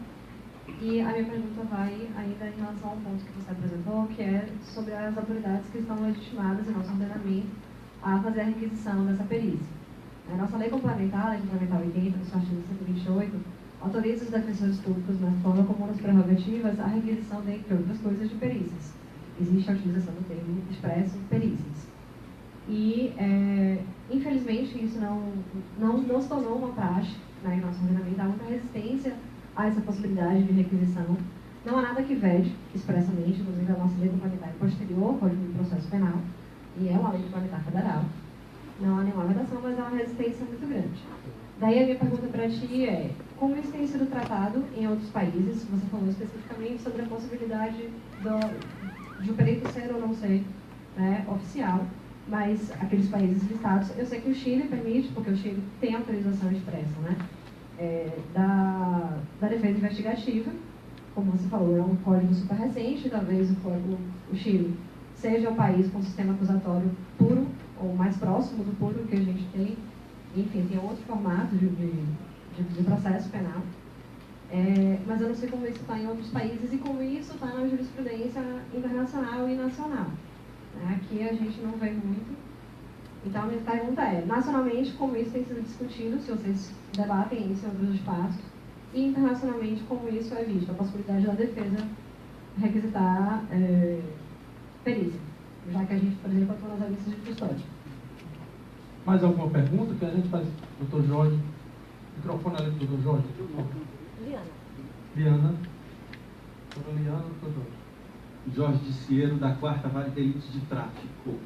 E a minha pergunta vai ainda em relação ao ponto que você apresentou, que é sobre as autoridades que estão legitimadas em nosso ordenamento a fazer a requisição dessa perícia. A nossa lei complementar, a lei complementar 80, no seu artigo 128, autoriza os defensores públicos na forma como das prerrogativas a requisição, dentre outras coisas, de perícias. Existe a utilização do termo expresso perícias. E, infelizmente, isso não se tornou uma praxe, né, em nosso ordenamento. Há muita resistência a essa possibilidade de requisição. Não há nada que vede expressamente, inclusive a nossa lei complementar é posterior ao Código de Processo Penal, e é uma lei complementar federal. Não há nenhuma vedação, mas há uma resistência muito grande. Daí a minha pergunta para ti é, como isso tem sido tratado em outros países? Você falou especificamente sobre a possibilidade de o perito ser ou não ser, né, oficial, mas aqueles países listados, eu sei que o Chile permite, porque o Chile tem autorização expressa, né, da defesa investigativa, como você falou, é um código super recente, talvez o Chile seja o país com sistema acusatório puro, ou mais próximo do puro que a gente tem. Enfim, tem outro formato de processo penal. Mas eu não sei como isso está em outros países e como isso está na jurisprudência internacional e nacional. Aqui a gente não vê muito. Então, a minha pergunta é, nacionalmente, como isso tem sido discutido, se vocês debatem isso em outros espaços, e internacionalmente, como isso é visto, a possibilidade da defesa requisitar perícia, já que a gente, por exemplo, atua nas audiências de custódia. Mais alguma pergunta que a gente faz? Doutor Jorge. Microfone ali do doutor Jorge. Liana. Doutora Liana, doutor Jorge. Jorge de Ciero, da 4ª Vara de Delitos de Tráfico.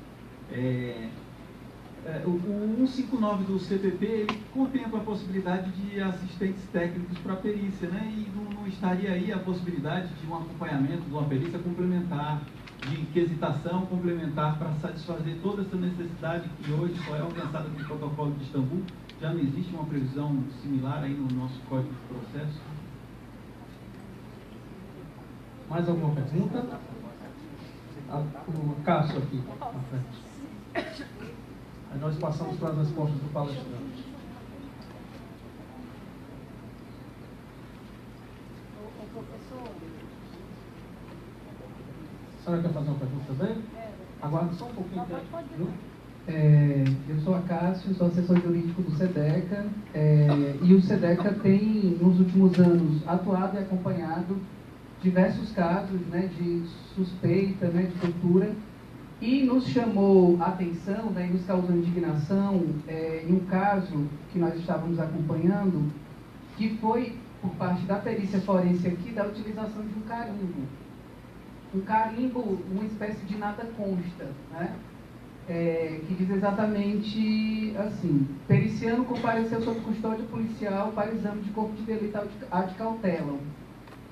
O 159 do CPP, ele contempla a possibilidade de assistentes técnicos para a perícia, né? E não estaria aí a possibilidade de um acompanhamento de uma perícia complementar, de inquisitação complementar para satisfazer toda essa necessidade que hoje só é alcançada pelo protocolo de Istambul? Já não existe uma previsão similar aí no nosso Código de Processo? Mais alguma pergunta? O Cássio aqui, na frente. Aí nós passamos para as respostas do palestrante. A senhora quer fazer uma pergunta também? Aguarda só um pouquinho. Eu sou Acácio, sou assessor jurídico do SEDECA, e o SEDECA tem, nos últimos anos, atuado e acompanhado diversos casos, né, de suspeita, né, de tortura, e nos chamou a atenção, né, e nos causou indignação em um caso que nós estávamos acompanhando, que foi, por parte da perícia forense aqui, da utilização de um carimbo. Um carimbo, uma espécie de nada consta, né? Que diz exatamente assim: periciano compareceu sob custódia policial para exame de corpo de delito ad cautelam.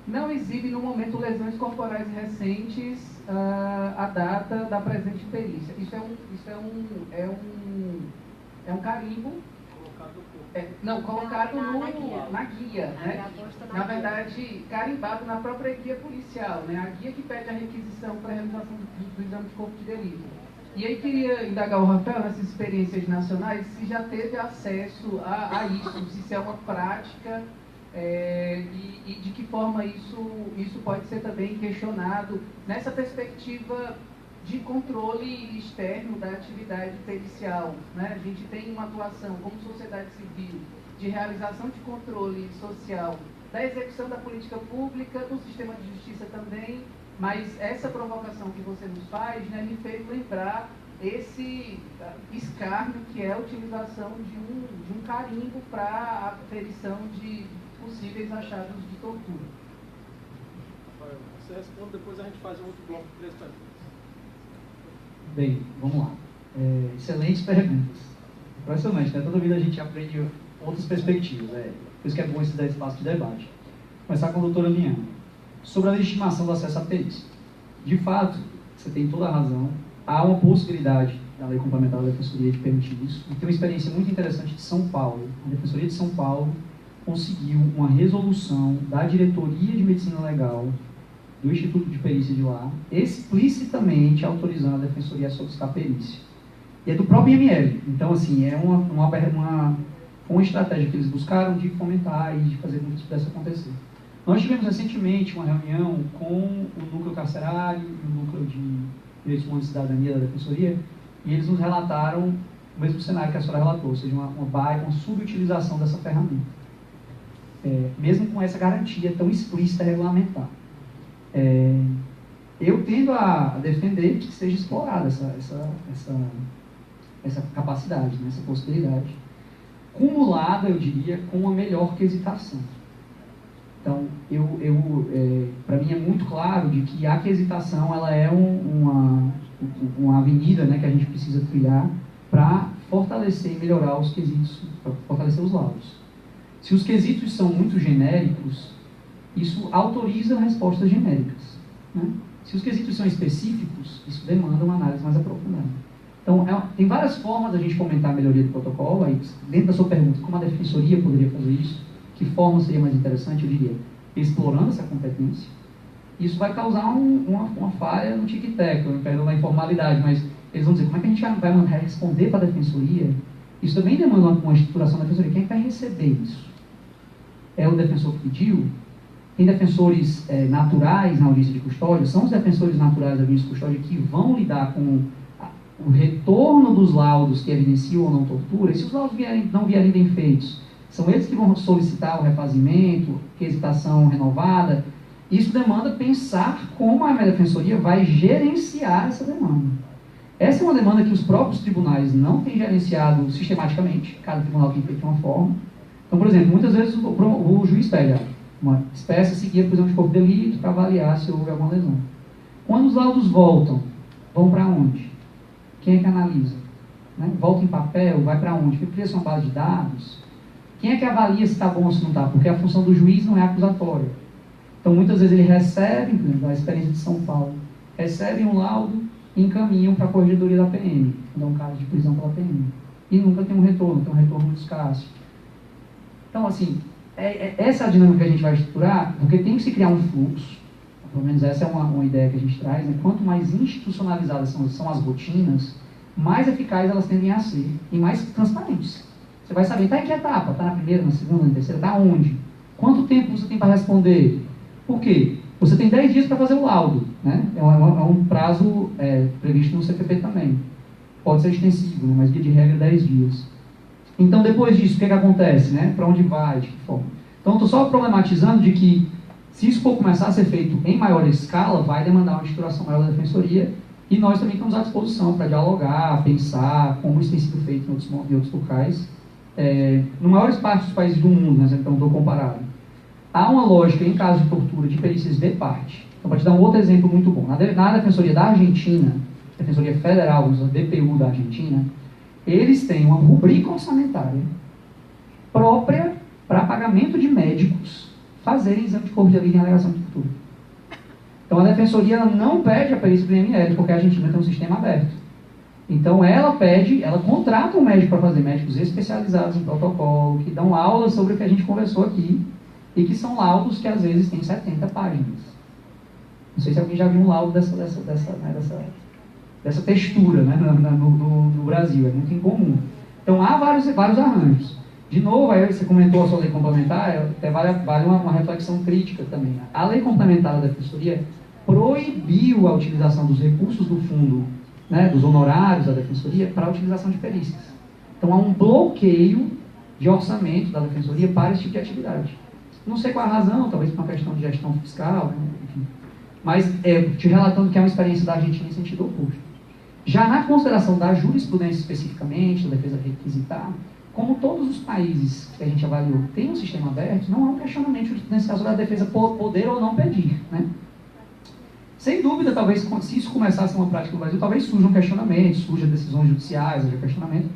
não exibe no momento lesões corporais recentes à data da presente perícia. Isso é um carimbo colocado na guia, né? Na verdade, carimbado na própria guia policial, né? A guia que pede a requisição para a realização do exame de corpo de delito. E aí queria indagar o Rafael, nessas experiências nacionais, se já teve acesso a isso, se isso é uma prática e de que forma isso pode ser também questionado nessa perspectiva de controle externo da atividade pericial, né? A gente tem uma atuação como sociedade civil de realização de controle social da execução da política pública, do sistema de justiça também, mas essa provocação que você nos faz, né, me fez lembrar esse escárnio que é a utilização de um carimbo para a aferição de possíveis achados de tortura. Rafael, você responde, depois a gente faz um outro bloco de 3 perguntas. Bem, vamos lá. Excelentes perguntas. Impressionante, né? Toda vida a gente aprende outras perspectivas. Por isso que é bom esse espaço de debate. Vou começar com a doutora Liana. Sobre a legitimação do acesso à perícia. De fato, você tem toda a razão. Há uma possibilidade da lei complementar da Defensoria de permitir isso. E tem uma experiência muito interessante de São Paulo. A Defensoria de São Paulo conseguiu uma resolução da Diretoria de Medicina Legal do Instituto de Perícia de lá, explicitamente autorizando a Defensoria a solicitar perícia. E é do próprio IML. Então, assim, é uma estratégia que eles buscaram de fomentar e de fazer com que isso pudesse acontecer. Nós tivemos recentemente uma reunião com o núcleo carcerário e o núcleo de direitos humanos e cidadania da Defensoria, e eles nos relataram o mesmo cenário que a senhora relatou, ou seja, uma subutilização dessa ferramenta. Mesmo com essa garantia tão explícita regulamentar. Eu tendo a defender que seja explorada essa capacidade, né, essa possibilidade, cumulada, eu diria, com uma melhor quesitação. Então, para mim é muito claro de que a quesitação ela é uma avenida, né, que a gente precisa trilhar para fortalecer e melhorar os quesitos, para fortalecer os laudos. Se os quesitos são muito genéricos, isso autoriza respostas genéricas, né? Se os quesitos são específicos, isso demanda uma análise mais aprofundada. Então, tem várias formas da gente fomentar a melhoria do protocolo. Aí, dentro da sua pergunta, como a Defensoria poderia fazer isso? Que forma seria mais interessante? Eu diria, explorando essa competência. Isso vai causar uma falha no tic-tac, perdão da informalidade, mas eles vão dizer, como é que a gente vai responder para a Defensoria? Isso também demanda uma estruturação da Defensoria. Quem é que vai receber isso? É o defensor que pediu? Tem defensores naturais na audiência de custódia? São os defensores naturais da audiência de custódia que vão lidar com o retorno dos laudos que evidenciam ou não tortura? E se os laudos não vierem bem feitos, são eles que vão solicitar o refazimento, quesitação renovada? Isso demanda pensar como a Defensoria vai gerenciar essa demanda. Essa é uma demanda que os próprios tribunais não têm gerenciado sistematicamente, cada tribunal tem feito de uma forma. Então, por exemplo, muitas vezes o juiz pega uma espécie a seguir a prisão de corpo de delito para avaliar se houve alguma lesão. Quando os laudos voltam, vão para onde? Quem é que analisa? Né? Volta em papel, vai para onde? Cria uma base de dados. Quem é que avalia se está bom ou se não está? Porque a função do juiz não é acusatória. Então, muitas vezes ele recebe, por exemplo, a experiência de São Paulo, recebe um laudo e encaminham para a corregedoria da PM, quando é um caso de prisão pela PM. E nunca tem um retorno muito escasso. Então, assim, essa é a dinâmica que a gente vai estruturar, porque tem que se criar um fluxo, pelo menos essa é uma ideia que a gente traz, né? Quanto mais institucionalizadas são as rotinas, mais eficazes elas tendem a ser e mais transparentes. Você vai saber, está em que etapa? Está na primeira, na segunda, na terceira? Está onde? Quanto tempo você tem para responder? Por quê? Você tem 10 dias para fazer o laudo, né? É um prazo previsto no CPP também. Pode ser extensivo, né? Mas via de regra 10 dias. Então, depois disso, o que acontece, né? Para onde vai, de que forma? Então, estou só problematizando de que, se isso for começar a ser feito em maior escala, vai demandar uma estruturação maior da Defensoria, e nós também estamos à disposição para dialogar, pensar como isso tem sido feito em outros locais. No maiores partes dos países do mundo, né? Então, estou comparado. Há uma lógica, em caso de tortura, de perícias de parte. Então, para te dar um outro exemplo muito bom. Na Defensoria da Argentina, Defensoria Federal, a DPU da Argentina, eles têm uma rubrica orçamentária própria para pagamento de médicos fazerem exame de corpo de delito em alegação de tortura. Então a defensoria ela não pede a perícia do IML, porque a Argentina tem um sistema aberto. Então ela contrata um médico para fazer, médicos especializados em protocolo, que dão aulas sobre o que a gente conversou aqui, e que são laudos que às vezes têm 70 páginas. Não sei se alguém já viu um laudo dessa textura, né, no Brasil, é muito incomum. Então há vários arranjos. De novo, aí você comentou a sua lei complementar, até vale uma reflexão crítica também. A lei complementar da defensoria proibiu a utilização dos recursos do fundo, né, dos honorários da defensoria, para a utilização de perícias. Então há um bloqueio de orçamento da defensoria para esse tipo de atividade. Não sei qual a razão, talvez por uma questão de gestão fiscal, né, enfim. Mas te relatando que é uma experiência da Argentina em sentido oposto. Já na consideração da jurisprudência especificamente, da defesa requisitar, como todos os países que a gente avaliou têm um sistema aberto, não há um questionamento nesse caso da defesa poder ou não pedir, né? Sem dúvida, talvez, se isso começasse uma prática no Brasil, talvez surjam questionamentos, surjam decisões judiciais, haja questionamento,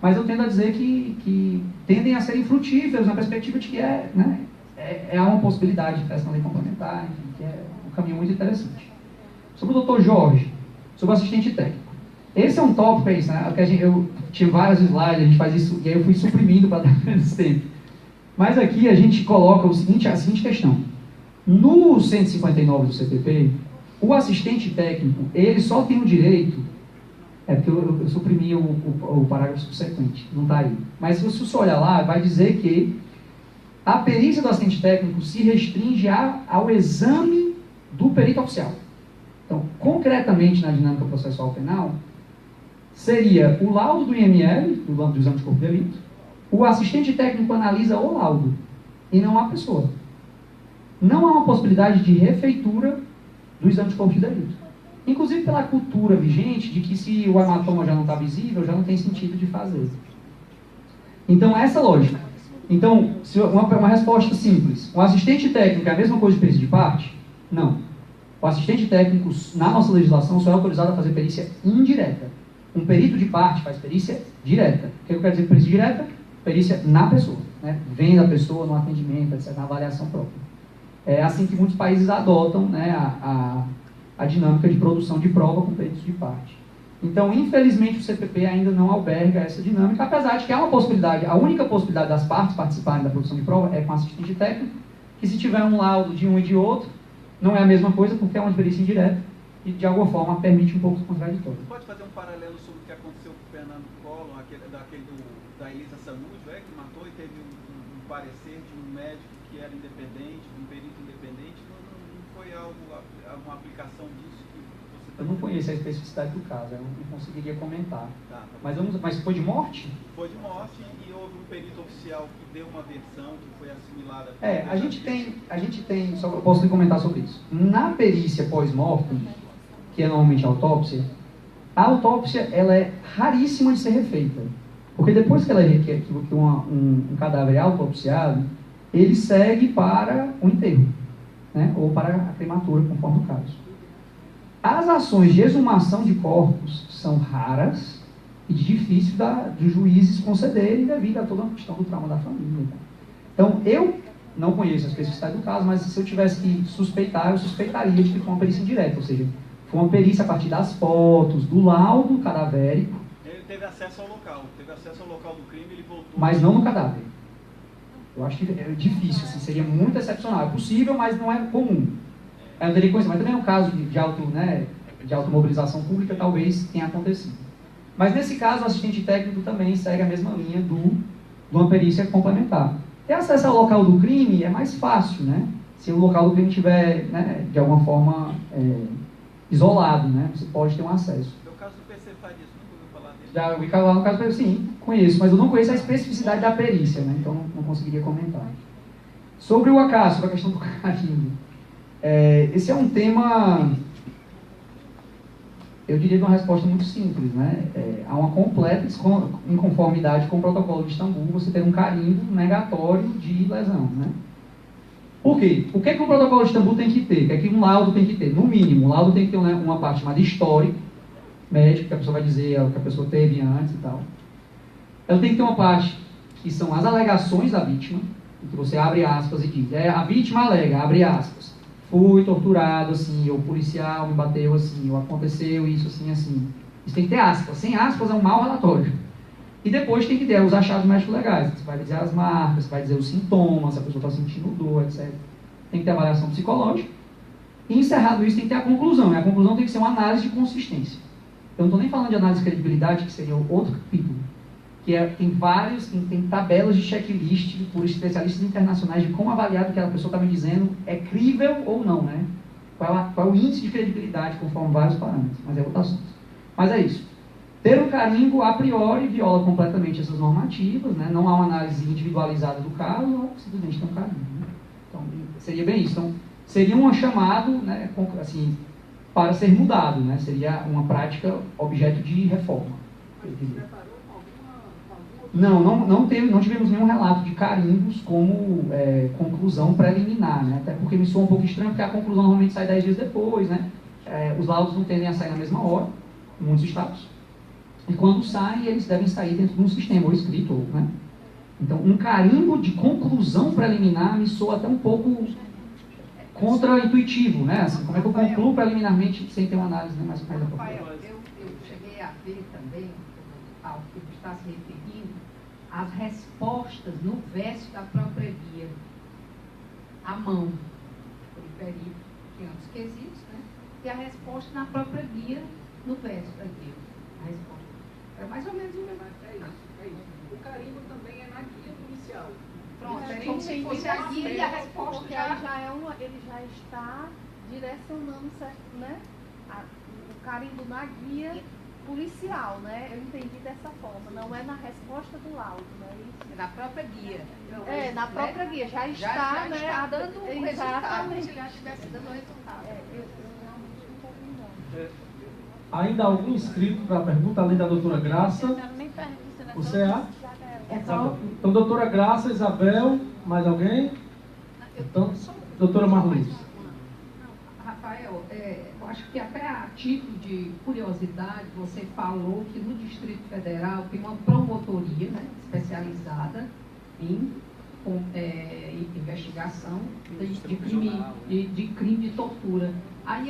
mas eu tendo a dizer que tendem a serem frutíferos na perspectiva de que há uma possibilidade de essa lei complementar, enfim, que é um caminho muito interessante. Sobre o Dr. Jorge, sobre o assistente técnico. Esse é um tópico, né? Eu tinha vários slides, a gente faz isso, e aí eu fui suprimindo para dar menos tempo. Mas aqui a gente coloca a seguinte questão. No 159 do CPP, o assistente técnico, ele só tem o direito, porque eu suprimi o parágrafo subsequente, não está aí. Mas se você olhar lá, vai dizer que a perícia do assistente técnico se restringe ao exame do perito oficial. Então, concretamente na dinâmica processual penal, seria o laudo do IML, do exame de corpo de delito, o assistente técnico analisa o laudo, e não a pessoa. Não há uma possibilidade de refeitura do exame de corpo de delito. Inclusive pela cultura vigente de que se o hematoma já não está visível, já não tem sentido de fazer. Então, essa lógica. Então, uma resposta simples. O assistente técnico é a mesma coisa de perícia de parte? Não. O assistente técnico, na nossa legislação, só é autorizado a fazer perícia indireta. Um perito de parte faz perícia direta. O que eu quero dizer com perícia direta? Perícia na pessoa, né? Vem da pessoa no atendimento, etc., na avaliação própria. É assim que muitos países adotam, né, a dinâmica de produção de prova com peritos de parte. Então, infelizmente, o CPP ainda não alberga essa dinâmica, apesar de que há uma possibilidade, a única possibilidade das partes participarem da produção de prova é com assistente técnico, que se tiver um laudo de um e de outro, não é a mesma coisa, porque é uma perícia indireta e, de alguma forma, permite um pouco contraditório. Pode fazer um paralelo sobre o que aconteceu com o Fernando Collor, da Elisa Samúdio, que matou e teve um parecer de um médico que era independente, de um perito independente, não foi alguma aplicação disso que você está... Eu não conheço a especificidade do caso, eu não conseguiria comentar. Tá. Mas foi de morte? Foi de morte e houve um perito oficial que deu uma versão que foi assimilada... A gente tem, só eu posso lhe comentar sobre isso. Na perícia pós-mortem, que é normalmente a autópsia ela é raríssima de ser refeita. Porque depois que um cadáver é autopsiado, ele segue para o enterro, né? Ou para a crematura, conforme o caso. As ações de exumação de corpos são raras e difícil dos juízes concederem devido a toda a questão do trauma da família. Então, eu não conheço a especificidade do caso, mas se eu tivesse que suspeitar, eu suspeitaria de que foi uma perícia indireta, ou seja, foi uma perícia a partir das fotos, do laudo cadavérico. Ele teve acesso ao local do crime, ele voltou... Mas não no cadáver. Eu acho que é difícil, assim, seria muito excepcional. É possível, mas não é comum. Eu não teria conhecido, mas também no caso de automobilização pública, talvez tenha acontecido. Mas nesse caso, o assistente técnico também segue a mesma linha de uma perícia complementar. Ter acesso ao local do crime é mais fácil, né? Se o local do crime estiver, né, de alguma forma, isolado, né? Você pode ter um acesso. No caso do PC Farias, nunca ouviu falar dele? Já ouvi falar no caso do PC, sim, conheço, mas eu não conheço a especificidade da perícia, né? Então não conseguiria comentar. Sobre o acaso, sobre a questão do carimbo. Esse é um tema, eu diria, de uma resposta muito simples, né? Há uma completa inconformidade com o protocolo de Istambul, você ter um carimbo negatório de lesão, né? Por quê? O que é que o protocolo de Istambul tem que ter? O que é que um laudo tem que ter? No mínimo, o laudo tem que ter uma parte chamada histórico, médico, que a pessoa vai dizer o que a pessoa teve antes e tal. Ela tem que ter uma parte que são as alegações da vítima, em que você abre aspas e diz, a vítima alega, abre aspas, fui torturado assim, o policial me bateu assim, ou aconteceu isso assim, assim. Isso tem que ter aspas. Sem aspas é um mau relatório. E depois tem que ter os achados médico-legais. Você vai dizer as marcas, você vai dizer os sintomas, se a pessoa está sentindo dor, etc. Tem que ter avaliação psicológica. E encerrado isso, tem que ter a conclusão. E a conclusão tem que ser uma análise de consistência. Eu não estou nem falando de análise de credibilidade, que seria outro capítulo. Que tem tabelas de checklist por especialistas internacionais de como avaliar o que a pessoa está me dizendo é crível ou não, né? Qual é o índice de credibilidade, conforme vários parâmetros. Mas é outro assunto. Mas é isso. Ter um carimbo, a priori, viola completamente essas normativas, né? Não há uma análise individualizada do caso, ou simplesmente tem um carimbo. Né? Então, seria bem isso. Então, seria um chamado, né, assim, para ser mudado, né? Seria uma prática objeto de reforma. Não tivemos nenhum relato de carimbos como conclusão preliminar, né? Até porque me soa um pouco estranho, porque a conclusão normalmente sai 10 dias depois, né? Os laudos não tendem a sair na mesma hora, em muitos estados. E quando saem, eles devem sair dentro de um sistema, ou escrito, né? Então, um carimbo de conclusão preliminar me soa até um pouco contra-intuitivo, né? Assim, como é que eu concluo preliminarmente sem ter uma análise, né, mais aprofundada? Rafael, eu cheguei a ver também, ao que está se referindo, as respostas no verso da própria guia, à mão, por perito, tinha os quesitos, né? E a resposta na própria guia, no verso da guia, a resposta. É mais ou menos o mesmo. É isso. O carimbo também é na guia policial. Pronto, é como se fosse a guia e a resposta porque já... ele já está direcionando, né, o carimbo na guia policial, né? Eu entendi dessa forma. Não é na resposta do laudo, não é isso? É na própria guia. Na própria guia. Já está, já né? está dando o resultado, Exatamente. se já estivesse dando o resultado. Eu realmente não estou vendo. Ainda algum inscrito para a pergunta, além da doutora Graça? Você é? Então, doutora Graça, Isabel, mais alguém? Então, doutora Marluz. Rafael, eu acho que até a título de curiosidade, você falou que no Distrito Federal tem uma promotoria, né, especializada em investigação de crime de tortura. Aí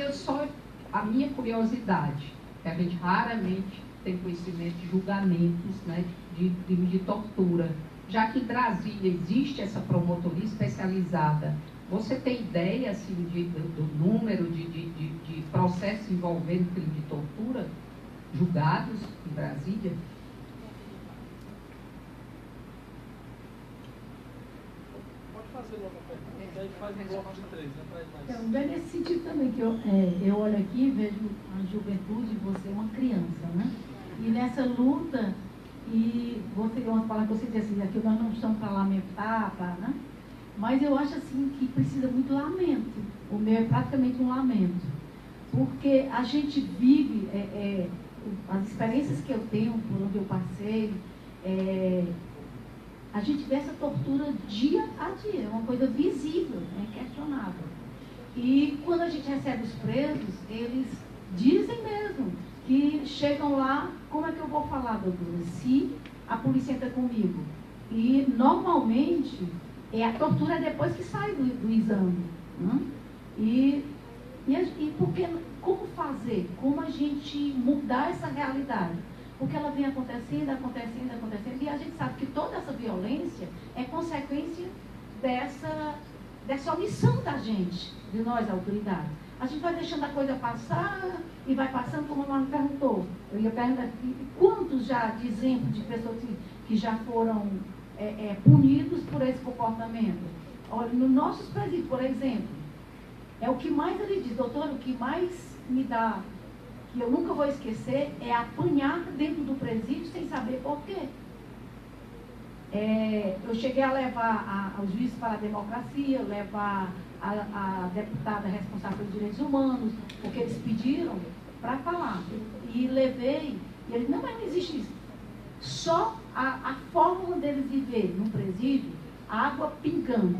a minha curiosidade, que a gente raramente tem conhecimento de julgamentos, né, de crime de tortura. Já que em Brasília existe essa promotoria especializada, você tem ideia assim, do número de processos envolvendo crime de tortura julgados em Brasília? Pode fazer logo a pergunta, a gente faz um bloco de 3, né? Então, é nesse sentido também que eu olho aqui e vejo a juventude, você é uma criança, né? E nessa luta, e você tem umas palavras que você diz assim, aqui nós não estamos para lamentar, né? Mas eu acho assim que precisa muito lamento. O meu é praticamente um lamento. Porque a gente vive, as experiências que eu tenho, por onde eu passei, a gente vê essa tortura dia a dia, é uma coisa visível, inquestionável. E quando a gente recebe os presos, eles dizem mesmo que chegam lá, como é que eu vou falar, doutora, se a polícia entra comigo? E normalmente a tortura é depois que sai do exame. Né? E porque, como fazer? Como a gente mudar essa realidade? Porque ela vem acontecendo, e a gente sabe que toda essa violência é consequência dessa omissão da gente, de nós, autoridades. A gente vai deixando a coisa passar e vai passando, como ela me perguntou. Eu ia perguntar aqui, quantos já de exemplos de pessoas que já foram punidos por esse comportamento? Olha, nos nossos presídios, por exemplo, é o que mais ele diz, doutor, o que mais me dá, que eu nunca vou esquecer, é apanhar dentro do presídio sem saber por quê. Eu cheguei a levar os juízes para a democracia, levar a deputada responsável pelos direitos humanos, porque eles pediram para falar. E levei, e eles, não, mas não existe isso. Só a fórmula deles viver no presídio, água pingando,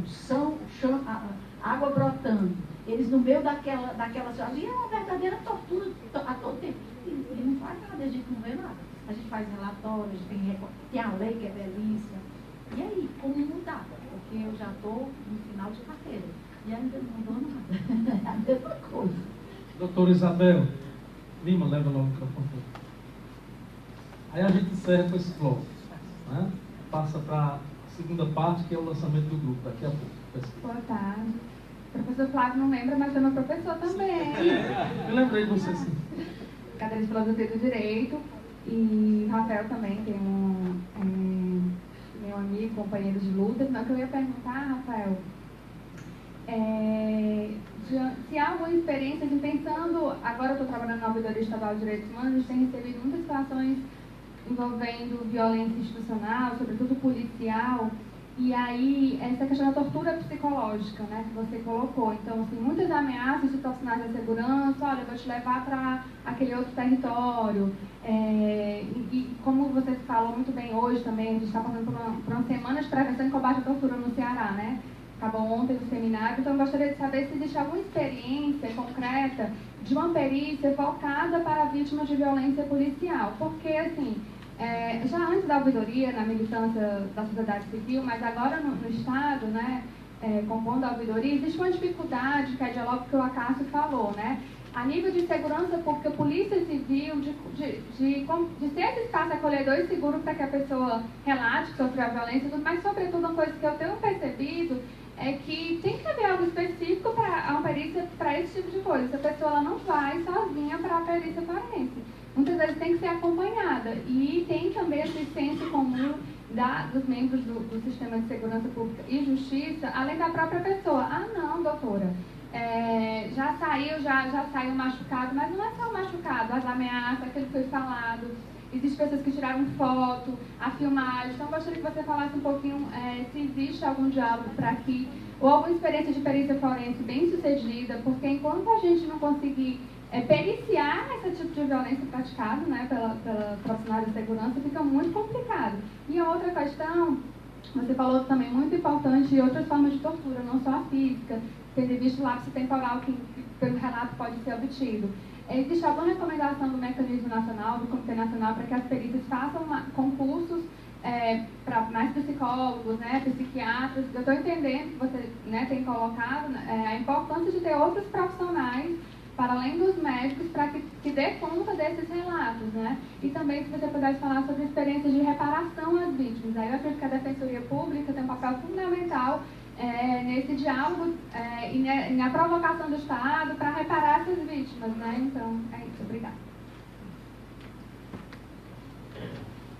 água brotando, eles no meio daquela ali é uma verdadeira tortura a todo tempo. E não faz nada, a gente não vê nada. A gente faz relatórios, tem a lei que é belíssima. E aí, como mudar? porque eu já estou no final de carreira. E ainda não mudou nada. É a mesma coisa. Doutora Isabel, Lima, leva logo o microfone. Aí a gente encerra com esse bloco, né? Passa para a segunda parte, que é o lançamento do grupo, daqui a pouco. Boa tarde. O professor Flávio não lembra, mas é meu professor também. Eu lembrei de você, sim. Cadeira de Filosofia do Direito. E Rafael também tem meu amigo, companheiro de luta. Então, o que eu ia perguntar, Rafael, se há alguma experiência de pensando, agora eu estou trabalhando na Ouvidoria Estadual de Direitos Humanos, a gente tem recebido muitas situações envolvendo violência institucional, sobretudo policial, e aí essa questão da tortura psicológica, né, que você colocou. Então, assim, muitas ameaças de profissionais da segurança, olha, eu vou te levar para aquele outro território. E como você falou muito bem hoje também, a gente está passando por uma semana de prevenção e combate à tortura no Ceará, né? Acabou ontem o seminário, então eu gostaria de saber se existe alguma experiência concreta de uma perícia voltada para vítimas de violência policial. Porque, assim, já antes da ouvidoria, na militância da sociedade civil, mas agora no Estado, né, compondo a ouvidoria, existe uma dificuldade, que é diálogo que o Acácio falou, né? A nível de segurança pública, polícia civil, de ser esse espaço acolhedor e seguro para que a pessoa relate que sofreu a violência, mas, sobretudo, uma coisa que eu tenho percebido é que tem que haver algo específico para uma perícia para esse tipo de coisa. Essa pessoa ela não vai sozinha para a perícia forense. Muitas vezes tem que ser acompanhada. E tem também esse senso comum dos membros do Sistema de Segurança Pública e Justiça, além da própria pessoa. Ah, não, doutora, já saiu machucado, mas não é só o machucado, as ameaças, aquilo que foi falado. Existem pessoas que tiraram foto, a filmagem. Então, eu gostaria que você falasse um pouquinho se existe algum diálogo para que, ou alguma experiência de perícia forense bem sucedida, porque enquanto a gente não conseguir periciar esse tipo de violência praticada, né, pela profissional de segurança, fica muito complicado. E a outra questão, você falou também muito importante, de outras formas de tortura, não só a física, tendo visto o lápis temporal que pelo relato pode ser obtido. Existe alguma recomendação do Mecanismo Nacional, do Comitê Nacional, para que as perícias façam concursos para mais psicólogos, né, psiquiatras? Eu estou entendendo que você, né, tem colocado a importância de ter outros profissionais, para além dos médicos, para que dê conta desses relatos, né? E também, se você pudesse falar sobre experiências de reparação às vítimas. Aí eu acredito que a Defensoria Pública tem um papel fundamental nesse diálogo e na provocação do Estado para reparar essas vítimas, né? Então, é isso. Obrigada.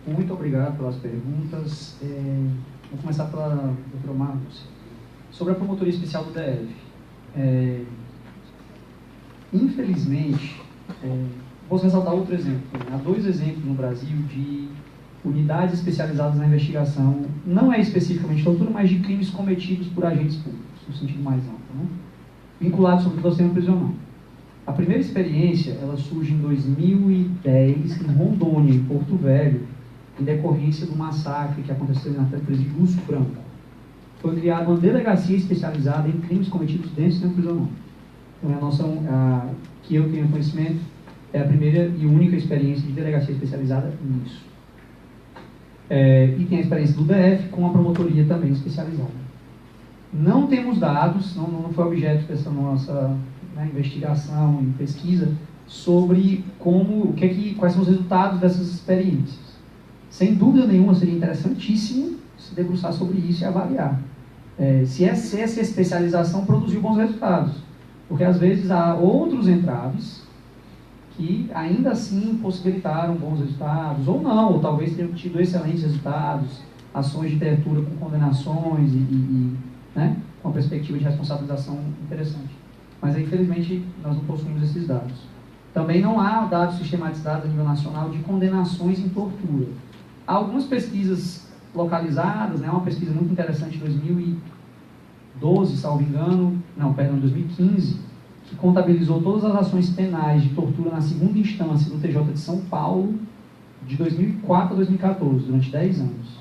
Muito obrigado pelas perguntas. Vou começar pela doutora Marcos. Sobre a Promotoria Especial do DF. Infelizmente, posso ressaltar outro exemplo. Há 2 exemplos no Brasil de unidades especializadas na investigação, não é especificamente tortura, mas de crimes cometidos por agentes públicos, no sentido mais amplo, né? Vinculados sobretudo ao sistema prisional. A primeira experiência, ela surge em 2010, em Rondônia, em Porto Velho, em decorrência do massacre que aconteceu na presídio Lúcio Franco. Foi criada uma delegacia especializada em crimes cometidos dentro do sistema prisional. Então, que eu tenho conhecimento, é a primeira e única experiência de delegacia especializada nisso. E tem a experiência do DF com a promotoria também especializada. Não temos dados, não foi objeto dessa nossa investigação e pesquisa sobre quais são os resultados dessas experiências. Sem dúvida nenhuma, seria interessantíssimo se debruçar sobre isso e avaliar se essa especialização produziu bons resultados. Porque, às vezes, há outros entraves que, ainda assim, possibilitaram bons resultados, ou não, ou talvez tenham tido excelentes resultados, ações de tortura com condenações né, com uma perspectiva de responsabilização interessante. Mas, infelizmente, nós não possuímos esses dados. Também não há dados sistematizados a nível nacional de condenações em tortura. Há algumas pesquisas localizadas, né, uma pesquisa muito interessante de 2012, salvo engano, 2015, que contabilizou todas as ações penais de tortura na segunda instância do TJ de São Paulo, de 2004 a 2014, durante 10 anos.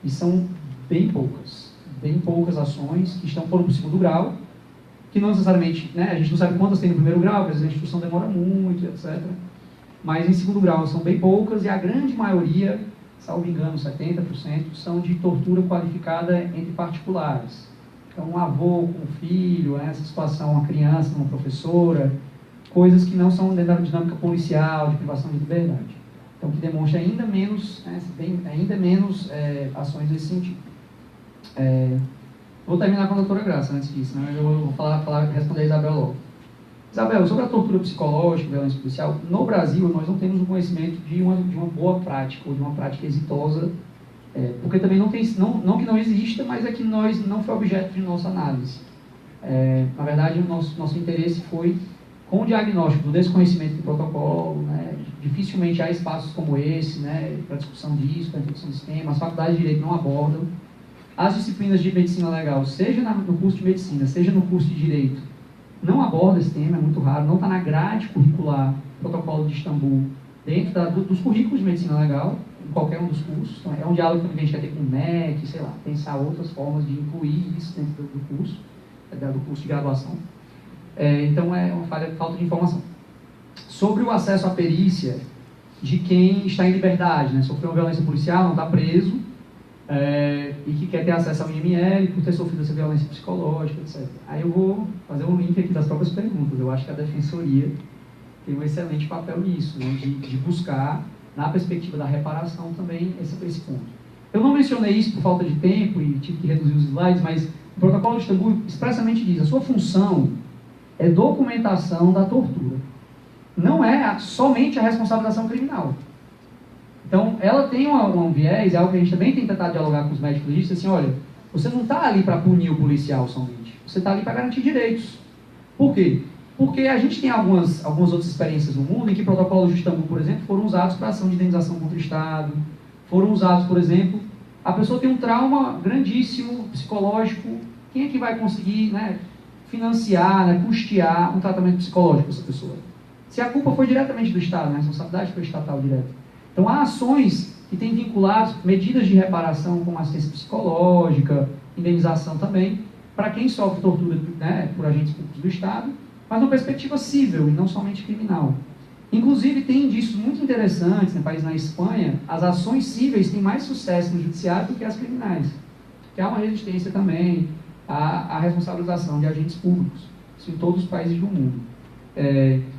E são bem poucas ações que foram para o segundo grau, que não necessariamente, né, a gente não sabe quantas tem no primeiro grau, porque a instrução demora muito, etc. Mas em segundo grau são bem poucas, e a grande maioria salvo engano, 70%, são de tortura qualificada entre particulares. Então, um avô com um filho, essa situação, uma criança, uma professora, coisas que não são dentro da dinâmica policial, de privação de liberdade. Então, que demonstra ainda menos, ações nesse sentido. Vou terminar com a doutora Graça antes disso, né? Eu vou responder a Isabel logo. Isabel, sobre a tortura psicológica, violência policial, no Brasil nós não temos um conhecimento de uma boa prática, ou de uma prática exitosa, porque também não que não exista, mas é que não foi objeto de nossa análise. Na verdade, o nosso interesse foi com o diagnóstico do desconhecimento do protocolo, né? Dificilmente há espaços como esse, né, para discussão disso, para introdução desse tema. As faculdades de Direito não abordam. As disciplinas de Medicina Legal, seja no curso de Medicina, seja no curso de Direito, não aborda esse tema, é muito raro, não está na grade curricular, Protocolo de Istambul, dentro dos currículos de Medicina Legal, em qualquer um dos cursos. Então, é um diálogo que a gente quer ter com o MEC, sei lá, pensar outras formas de incluir isso dentro do curso de graduação. Então, é uma falta de informação. Sobre o acesso à perícia de quem está em liberdade, né, sofreu uma violência policial, não está preso, e que quer ter acesso ao IML por ter sofrido essa violência psicológica, etc. Aí eu vou fazer um link aqui das próprias perguntas. Eu acho que a Defensoria tem um excelente papel nisso, né, de buscar, na perspectiva da reparação, também esse ponto. Eu não mencionei isso por falta de tempo e tive que reduzir os slides, mas o Protocolo de Istambul expressamente diz: a sua função é documentação da tortura. Não é somente a responsabilização criminal. Então, ela tem um viés, é algo que a gente também tem tentado dialogar com os médicos legistas, assim, olha, você não está ali para punir o policial somente, você está ali para garantir direitos. Por quê? Porque a gente tem algumas outras experiências no mundo em que protocolos de Istambul, por exemplo, foram usados para ação de indenização contra o Estado, foram usados, por exemplo, a pessoa tem um trauma grandíssimo, psicológico, quem é que vai conseguir, né, financiar, né, custear um tratamento psicológico dessa pessoa? Se a culpa foi diretamente do Estado, né, a responsabilidade foi estatal direta. Então, há ações que têm vinculadas medidas de reparação como assistência psicológica, indenização também, para quem sofre tortura, né, por agentes públicos do Estado, mas numa perspectiva cível e não somente criminal. Inclusive, tem indícios muito interessantes, no país, na Espanha, as ações cíveis têm mais sucesso no judiciário do que as criminais, que há uma resistência também à responsabilização de agentes públicos, isso em todos os países do mundo.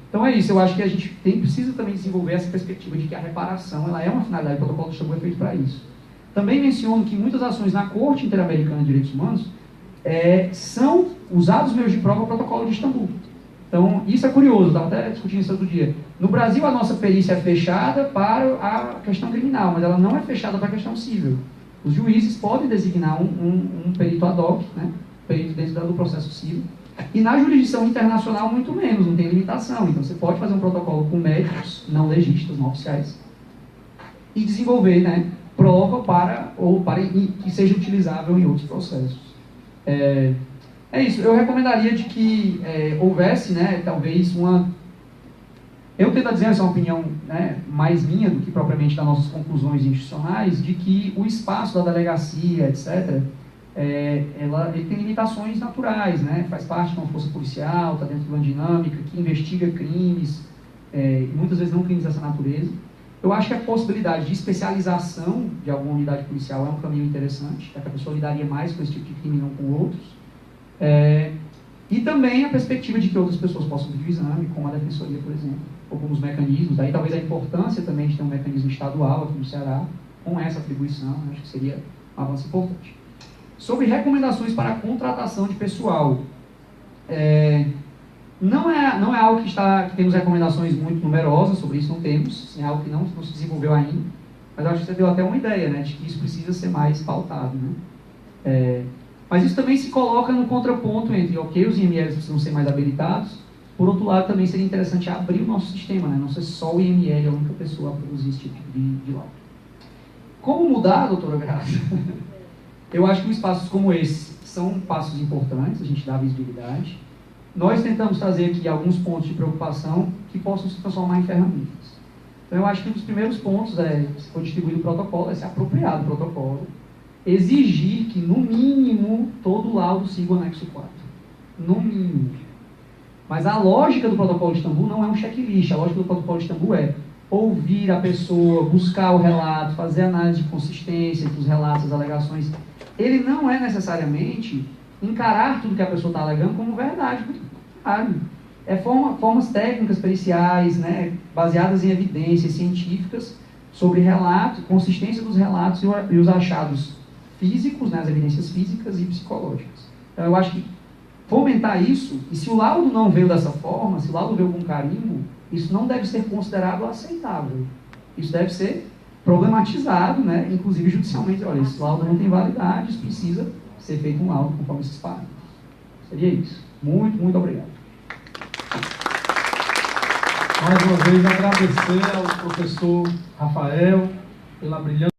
Então é isso, eu acho que a gente precisa também desenvolver essa perspectiva de que a reparação ela é uma finalidade, o protocolo de Istambul é feito para isso. Também menciono que muitas ações na Corte Interamericana de Direitos Humanos são usados meios de prova ao protocolo de Istambul. Então, isso é curioso, estava até discutindo isso outro dia. No Brasil, a nossa perícia é fechada para a questão criminal, mas ela não é fechada para a questão civil. Os juízes podem designar um perito ad hoc, né, perito dentro do processo civil. E na jurisdição internacional, muito menos, não tem limitação. Então, você pode fazer um protocolo com médicos, não legistas, não oficiais, e desenvolver, né, prova para que seja utilizável em outros processos. É isso, eu recomendaria de que houvesse, né, talvez eu tento dizer, essa é uma opinião, né, mais minha do que propriamente das nossas conclusões institucionais, de que o espaço da delegacia, etc., ele tem limitações naturais, né? Faz parte de uma força policial, está dentro de uma dinâmica que investiga crimes, e muitas vezes não crimes dessa natureza. Eu acho que a possibilidade de especialização de alguma unidade policial é um caminho interessante, já que a pessoa lidaria mais com esse tipo de crime e não com outros. E também a perspectiva de que outras pessoas possam pedir o exame, como a Defensoria, por exemplo, ou como os mecanismos. Aí talvez a importância também de ter um mecanismo estadual aqui no Ceará, com essa atribuição, acho que seria um avanço importante. Sobre recomendações para a contratação de pessoal. Não é algo que temos recomendações muito numerosas, sobre isso não temos, é algo que não se desenvolveu ainda, mas acho que você deu até uma ideia, né, de que isso precisa ser mais pautado. Né? Mas isso também se coloca no contraponto entre, ok, os IMLs precisam ser mais habilitados, por outro lado também seria interessante abrir o nosso sistema, né, não ser só o IML a única pessoa a produzir esse tipo de laudo. Como mudar, doutora Graça? Eu acho que espaços como esse são passos importantes, a gente dá visibilidade. Nós tentamos trazer aqui alguns pontos de preocupação que possam se transformar em ferramentas. Então, eu acho que um dos primeiros pontos se for distribuído o protocolo, é se apropriar do protocolo, exigir que, no mínimo, todo laudo siga o anexo 4. No mínimo. Mas a lógica do protocolo de Istambul não é um checklist, a lógica do protocolo de Istambul ouvir a pessoa, buscar o relato, fazer análise de consistência dos relatos, das alegações, ele não é necessariamente encarar tudo que a pessoa está alegando como verdade. Muito claro. É formas técnicas, periciais, né, baseadas em evidências científicas sobre relato, consistência dos relatos e os achados físicos, né, as evidências físicas e psicológicas. Então, eu acho que fomentar isso, e se o laudo não veio dessa forma, se o laudo veio com carimbo, isso não deve ser considerado aceitável. Isso deve ser problematizado, né, inclusive judicialmente. Olha, esse laudo não tem validade, isso precisa ser feito um laudo conforme esses parágrafos. Seria isso. Muito, muito obrigado. Mais uma vez, agradecer ao professor Rafael pela brilhante